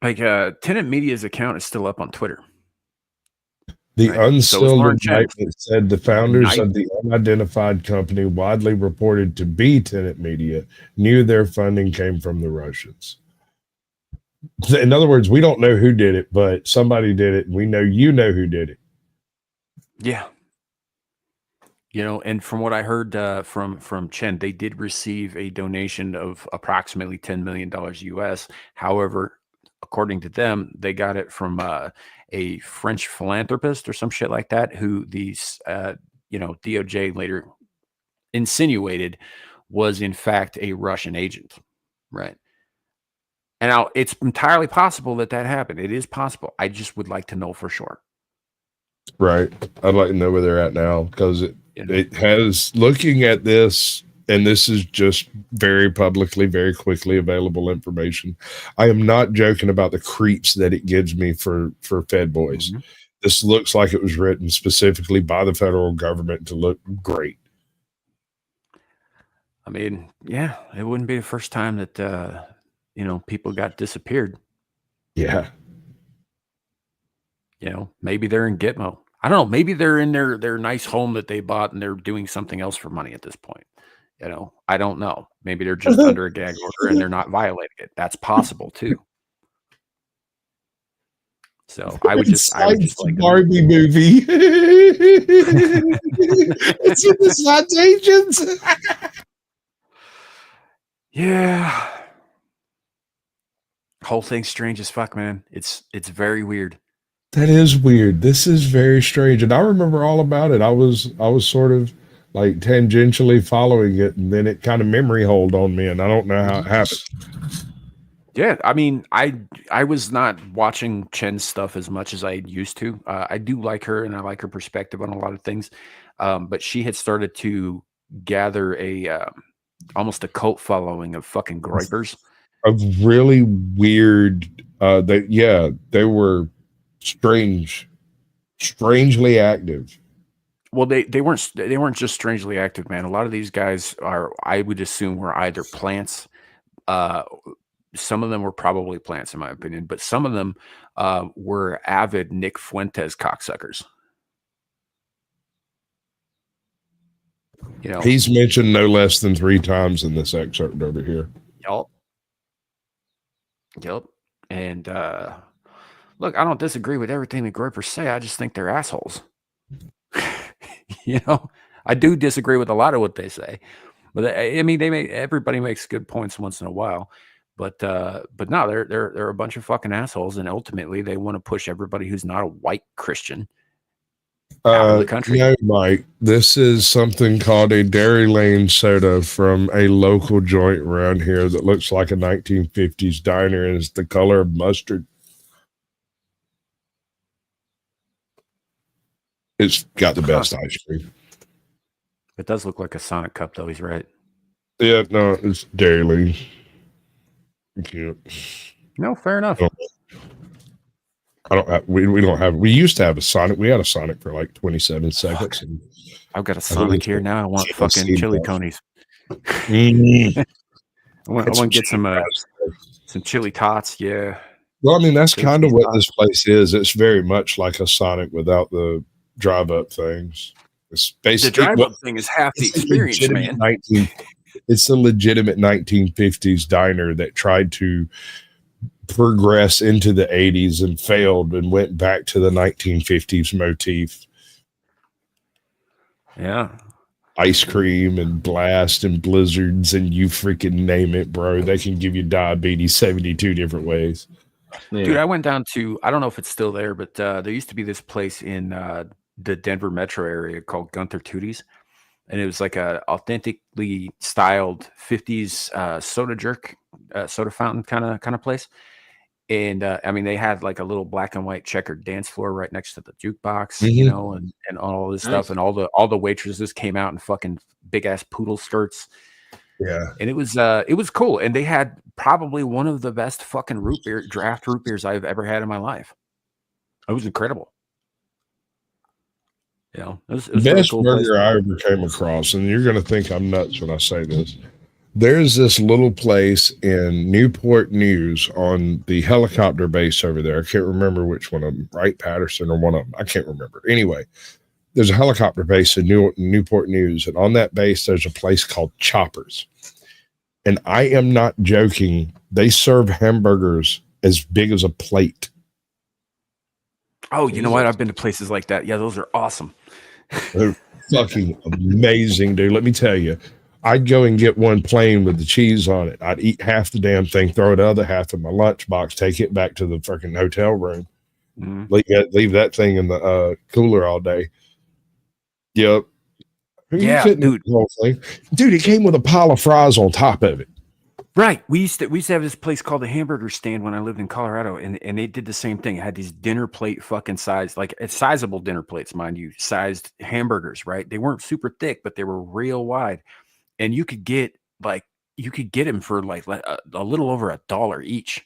like Tenet Media's account is still up on Twitter. The unsealed indictment said the founders of the unidentified company, widely reported to be Tenet Media, knew their funding came from the Russians. In other words, we don't know who did it, but somebody did it, and we know you know who did it. Yeah. You know, and from what I heard from Chen, they did receive a donation of approximately $10 million US. However, according to them, they got it from a French philanthropist or some shit like that, who these DOJ later insinuated was in fact a Russian agent, right? And now it's entirely possible that happened. It is possible. I just would like to know for sure. Right. I'd like to know where they're at now, because it has, looking at this, and this is just very publicly, very quickly available information. I am not joking about the creeps that it gives me for Fed boys. Mm-hmm. This looks like it was written specifically by the federal government to look great. I mean, yeah, it wouldn't be the first time that, people got disappeared. Yeah. You know, maybe they're in Gitmo. I don't know. Maybe they're in their nice home that they bought and they're doing something else for money at this point. You know, I don't know. Maybe they're just under a gag order and they're not violating it. That's possible too. So I would just like Barbie movie. It's in the citations. Yeah. Whole thing's strange as fuck, man. It's very weird. That is weird. This is very strange. And I remember all about it. I was sort of like tangentially following it, and then it kind of memory hold on me, and I don't know how it happened. Yeah, I mean, I was not watching Chen's stuff as much as I used to. I do like her, and I like her perspective on a lot of things. But she had started to gather almost a cult following of fucking gripers. A really weird. They were strangely active. Well, they weren't just strangely active, man. A lot of these guys I would assume, were either plants. Some of them were probably plants, in my opinion, but some of them were avid Nick Fuentes cocksuckers. You know, he's mentioned no less than 3 times in this excerpt over here. Yep. And Look, I don't disagree with everything the Groypers say. I just think they're assholes. You know, I do disagree with a lot of what they say, but I mean, everybody makes good points once in a while. But no, they're a bunch of fucking assholes, and ultimately they want to push everybody who's not a white Christian out of the country. No, Mike, this is something called a Dairy Lane soda from a local joint around here that looks like a 1950s diner and is the color of mustard. It's got the best ice cream. It does look like a Sonic cup, though. He's right. Yeah, no, it's Dairy Lane. Cute. No, fair enough. We don't have. We used to have a Sonic. We had a Sonic for like 27 seconds. And I've got a Sonic here now. I want fucking chili conies. Mm. I want to get some chili tots. Yeah. Well, I mean, that's kind of what this place is. It's very much like a Sonic without the drive-up things. It's basically the drive-up thing is half the experience, man. It's a legitimate 1950s diner that tried to progress into the 80s and failed and went back to the 1950s motif. Yeah. Ice cream and blast and blizzards and you freaking name it, bro. They can give you diabetes 72 different ways. Yeah. Dude, I went down to, I don't know if it's still there, but there used to be this place in the Denver metro area called Gunther Tootie's. And it was like a authentically styled 50s soda jerk, soda fountain kind of place. And I mean, they had like a little black and white checkered dance floor right next to the jukebox, you know, and all this stuff. And all the waitresses came out in fucking big ass poodle skirts. Yeah. And it was cool. And they had probably one of the best fucking draft root beers I've ever had in my life. It was incredible. You know, it was best really cool burger I ever came across, and you're going to think I'm nuts when I say this. There's this little place in Newport News on the helicopter base over there. I can't remember which one of them, Wright Patterson or one of them. I can't remember. Anyway, there's a helicopter base in Newport News, and on that base, there's a place called Choppers. And I am not joking. They serve hamburgers as big as a plate. Oh, you know what? I've been to places like that. Yeah, those are awesome. They're fucking amazing, dude. Let me tell you. I'd go and get one plain with the cheese on it. I'd eat half the damn thing, throw the other half in my lunchbox, take it back to the freaking hotel room, leave that thing in the cooler all day. Yep. Yeah, dude. The whole thing. Dude, it came with a pile of fries on top of it. Right. We used to have this place called the Hamburger Stand when I lived in Colorado, and they did the same thing. It had these dinner plate fucking size, like sizable dinner plates, mind you, sized hamburgers, right? They weren't super thick, but they were real wide. And you could get them for like a little over $1 each.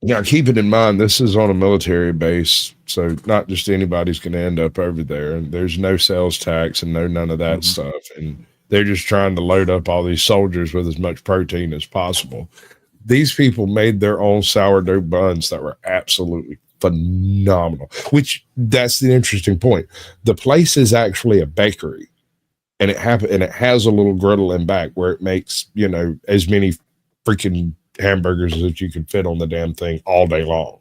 Now, keep it in mind, this is on a military base, so not just anybody's going to end up over there. And there's no sales tax and none of that stuff. And they're just trying to load up all these soldiers with as much protein as possible. These people made their own sourdough buns that were absolutely phenomenal, which that's the interesting point. The place is actually a bakery, and it has a little griddle in back where it makes, you know, as many freaking hamburgers as you can fit on the damn thing all day long,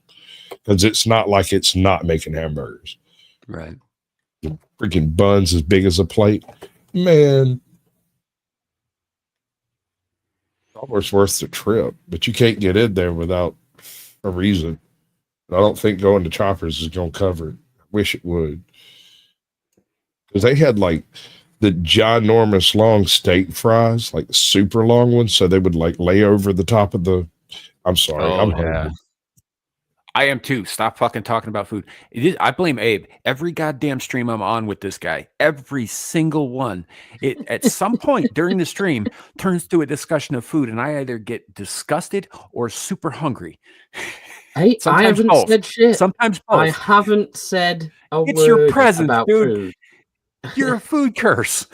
because it's not like it's not making hamburgers. Right. The freaking buns as big as a plate, man. Almost worth the trip, but you can't get in there without a reason. I don't think going to Choppers is going to cover it. I wish it would. Because they had like the ginormous long steak fries, like super long ones. So they would like lay over the top of the. I'm sorry. I'm hungry. I am too. Stop fucking talking about food. I blame Abe. Every goddamn stream I'm on with this guy, every single one, it at some point during the stream turns to a discussion of food, and I either get disgusted or super hungry. Hey, I haven't said shit. Sometimes both. I haven't said a word your presence, about dude. food. You're a food curse.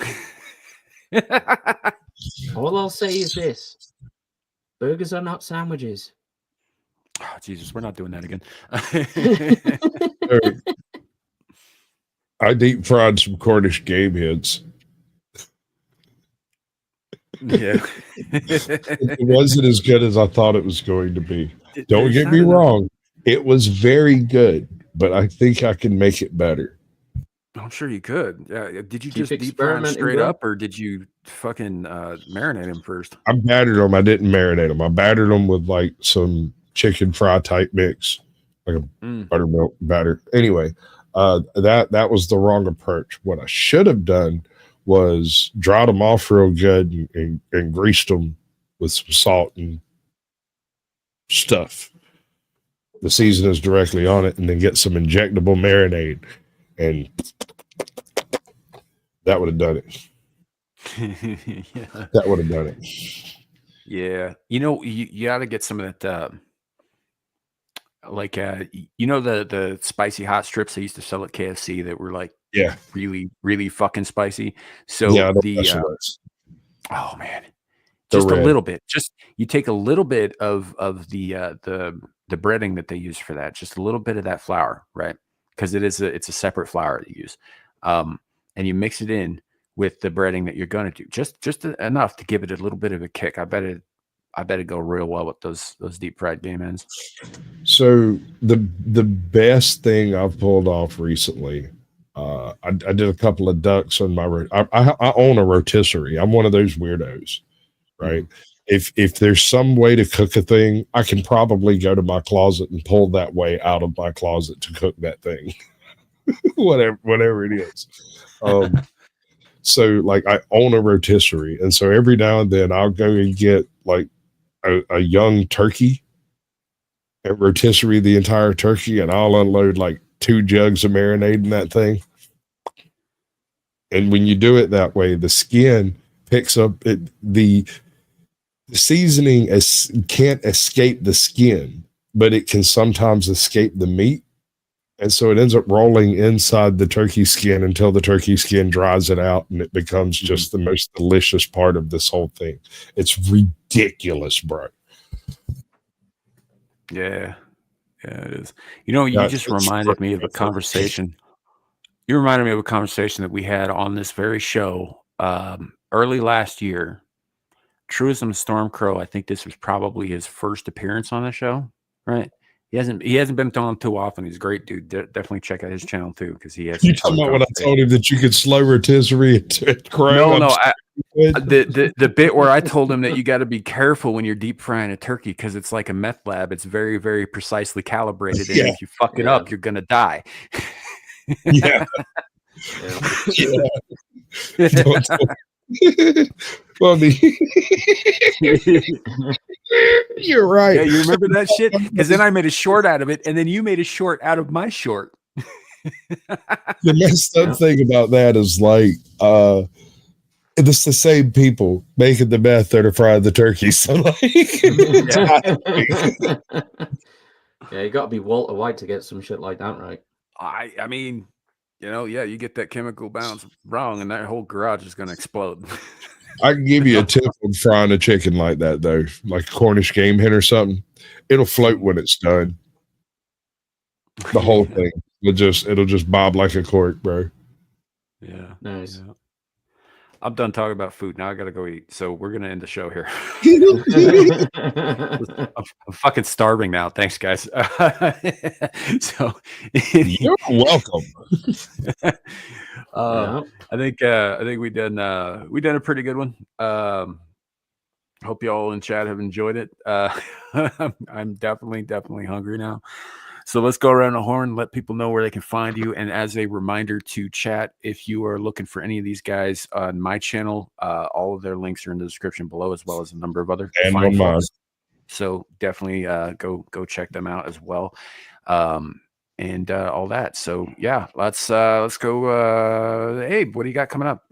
All I'll say is this: burgers are not sandwiches. Oh, Jesus, we're not doing that again. I deep fried some Cornish game heads. Yeah. It wasn't as good as I thought it was going to be. Don't There's get not me enough- wrong. It was very good, but I think I can make it better. I'm sure you could. Did you Keep just deep fry them experimenting, straight bro. up, or did you fucking marinate them first? I battered them. I didn't marinate them. I battered them with like some chicken fry type mix, like a buttermilk batter. Anyway, that was the wrong approach. What I should have done was dried them off real good and greased them with some salt and stuff. The seasonings directly on it, and then get some injectable marinade, and that would have done it. Yeah. That would have done it. Yeah. You got to get some of that, the spicy hot strips they used to sell at KFC that were like Yeah. really, really fucking spicy. So Yeah. I don't the, mess with those. oh man, They're just a red. little bit. Just you take a little bit of the breading that they use for that, just a little bit of that flour, right? Because it's a separate flour that you use, and you mix it in with the breading that you're gonna do, just enough to give it a little bit of a kick. I bet it go real well with those deep fried game ends. So the best thing I've pulled off recently, I did a couple of ducks on my. I own a rotisserie. I'm one of those weirdos, right? If there's some way to cook a thing, I can probably go to my closet and pull that way out of my closet to cook that thing, whatever it is. So like I own a rotisserie, and so every now and then I'll go and get like a young turkey and rotisserie the entire turkey, and I'll unload like 2 jugs of marinade in that thing. And when you do it that way, the skin picks up the seasoning can't escape the skin, but it can sometimes escape the meat. And so it ends up rolling inside the turkey skin until the turkey skin dries it out, and it becomes just the most delicious part of this whole thing. It's ridiculous, bro. Yeah, it is. You just reminded me of a conversation. You reminded me of a conversation that we had on this very show early last year. Truism Stormcrow, I think this was probably his first appearance on the show, right? He hasn't been on too often. He's a great dude. Definitely check out his channel too, because he has. You talking about when I told him that you could slow rotisserie at Crow? No. The bit where I told him that you got to be careful when you're deep frying a turkey because it's like a meth lab. It's very, very precisely calibrated, and if you fuck it up, you're gonna die. Yeah. Well, you're right. Yeah, you remember that shit? Because then I made a short out of it, and then you made a short out of my short. The messed up thing about that is like it's the same people making the method of frying the turkey. So like yeah, you got to be Walter White to get some shit like that right. I mean, you get that chemical balance wrong, and that whole garage is going to explode. I can give you a tip on frying a chicken like that, though, like a Cornish game hen or something. It'll float when it's done. The whole thing. It'll just bob like a cork, bro. Yeah. Nice. Yeah. I'm done talking about food. Now I got to go eat. So we're going to end the show here. I'm fucking starving now. Thanks, guys. So you're welcome. I think we done a pretty good one. Hope y'all in chat have enjoyed it. I'm definitely hungry now. So let's go around the horn, let people know where they can find you. And as a reminder to chat, if you are looking for any of these guys on my channel, all of their links are in the description below, as well as a number of other and fine on mine. folks. So definitely go check them out as well. And all that. So yeah, let's go. Abe, what do you got coming up?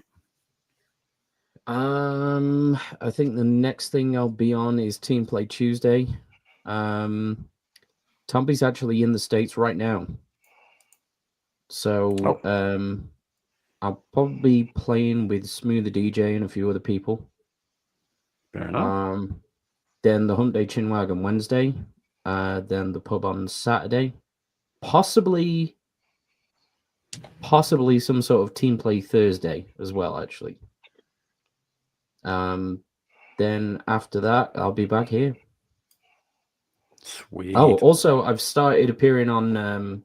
I think the next thing I'll be on is Team Play Tuesday. Tomby's actually in the States right now. So I'll probably be playing with Smooth the DJ and a few other people. Fair enough. Then the Hunt Day Chinwagon Wednesday. Then the pub on Saturday. Possibly some sort of team play Thursday as well, actually. then after that, I'll be back here. Sweet. Oh, also, I've started appearing on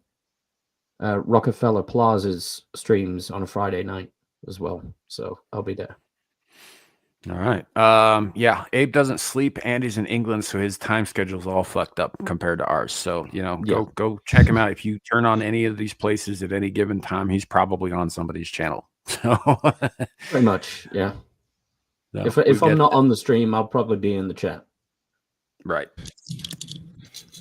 Rockefeller Plaza's streams on a Friday night as well. So I'll be there. All right. Yeah, Abe doesn't sleep. Andy's in England, so his time schedule's all fucked up compared to ours. So, go check him out. If you turn on any of these places at any given time, he's probably on somebody's channel. So pretty much, yeah. So if I'm not on the stream, I'll probably be in the chat. Right.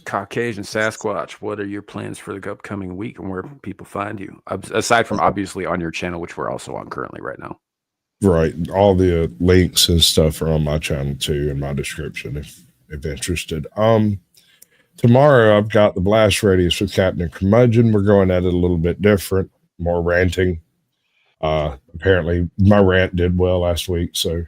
Caucasian Sasquatch, what are your plans for the upcoming week and where people find you? Aside from obviously on your channel, which we're also on currently right now. Right. All the links and stuff are on my channel too, in my description if interested. Tomorrow I've got the Blast Radius with Captain Curmudgeon. We're going at it a little bit different, more ranting. Apparently my rant did well last week, so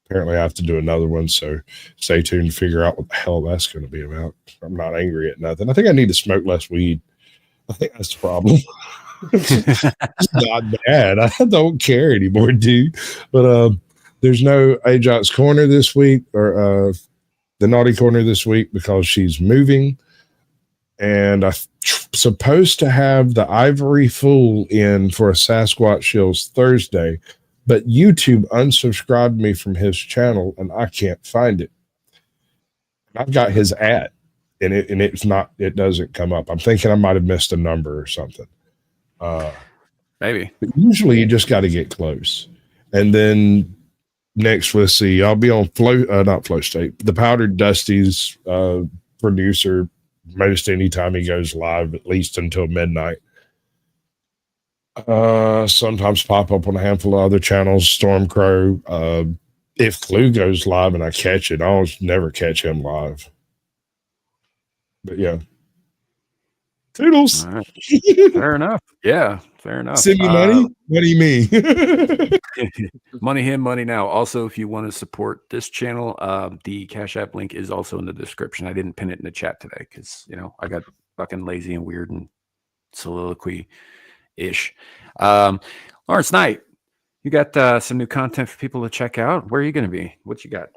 apparently I have to do another one. So stay tuned to figure out what the hell that's going to be about. I'm not angry at nothing. I think I need to smoke less weed. I think that's the problem. It's not bad. I don't care anymore, dude. But there's no Ajax Corner this week, or the Naughty Corner this week, because she's moving. And I'm supposed to have the Ivory Fool in for a Sasquatch Shills Thursday, but YouTube unsubscribed me from his channel and I can't find it. I've got his ad and it doesn't come up. I'm thinking I might have missed a number or something. Maybe. But usually you just got to get close. And then next, let's see, I'll be on not Flow State, the Powdered Dusty's producer most anytime he goes live, at least until midnight. Sometimes pop up on a handful of other channels, Stormcrow. If Clue goes live and I catch it, I almost never catch him live. But yeah. Toodles. All right. Fair enough. Yeah, fair enough. Send me money? What do you mean? Money him, money now. Also, if you want to support this channel, the Cash App link is also in the description. I didn't pin it in the chat today because, I got fucking lazy and weird and soliloquy-ish. Lawrence Knight, you got some new content for people to check out. Where are you going to be? What you got?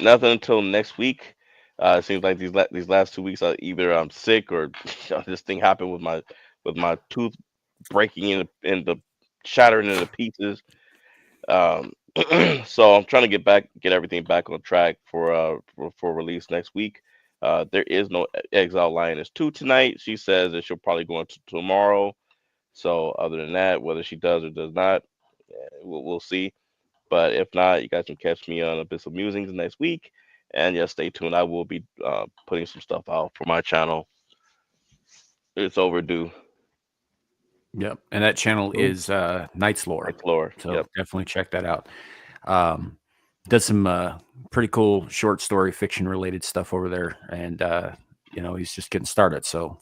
Nothing until next week. It seems like these last 2 weeks, either I'm sick or this thing happened with my tooth breaking into shattering into pieces. So I'm trying to get everything back on track for release next week. There is no Exile Lioness 2 tonight. She says that she'll probably go into tomorrow. So other than that, whether she does or does not, we'll see. But if not, you guys can catch me on Abyssal Musings next week. And yeah, stay tuned. I will be putting some stuff out for my channel. It's overdue. Yep. And that channel is Knight's Lore. Knight's Lore. So yep. Definitely check that out. Does some pretty cool short story fiction related stuff over there. And, he's just getting started. So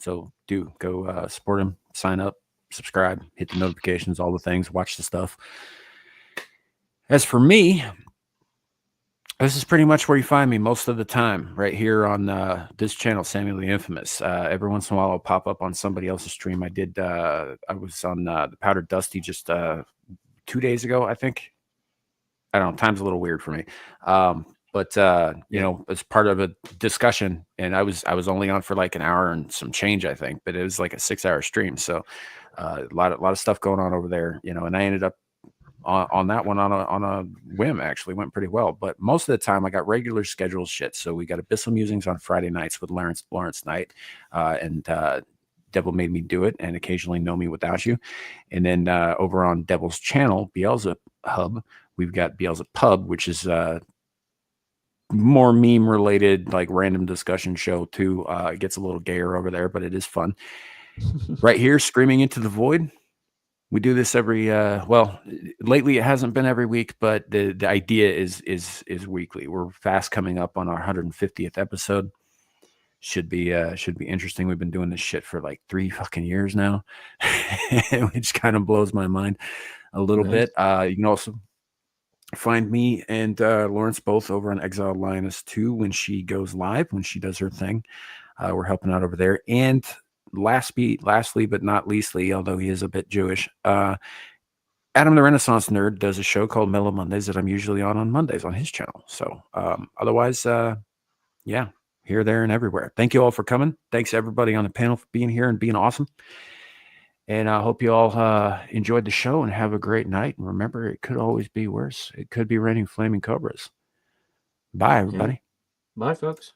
do go support him, sign up, subscribe, hit the notifications, all the things, watch the stuff. As for me, this is pretty much where you find me most of the time, right here on this channel, Samuel the Infamous. Every once in a while, I'll pop up on somebody else's stream. I was on the Powdered Dusty just 2 days ago, I think. I don't know, time's a little weird for me. But as part of a discussion, and I was only on for like an hour and some change, I think, but it was like a 6-hour stream. So a lot of stuff going on over there, and I ended up on that one on a whim. Actually went pretty well, but most of the time I got regular scheduled shit. So we got Abyssal Musings on Friday nights with Lawrence Knight, and Devil Made Me Do It, and occasionally Know Me Without You. And then over on Devil's channel, Beelzebub Hub, we've got Beelzebub Pub, which is more meme related, like random discussion show too. It gets a little gayer over there, but it is fun. Right here, Screaming Into the Void. We do this every lately it hasn't been every week, but the idea is weekly. We're fast coming up on our 150th episode. Should be interesting. We've been doing this shit for like 3 fucking years now, which kind of blows my mind a little bit. You can also find me and Lawrence both over on Exiled Lioness 2 when she goes live, when she does her thing. We're helping out over there. And lastly but not leastly, although he is a bit Jewish, Adam the Renaissance Nerd does a show called Mellow Mondays that I'm usually on Mondays on his channel. So otherwise, yeah, here, there, and everywhere. Thank you all for coming. Thanks everybody on the panel for being here and being awesome. And I hope you all enjoyed the show and have a great night. And remember, it could always be worse. It could be raining flaming cobras. Bye, everybody. Bye, folks.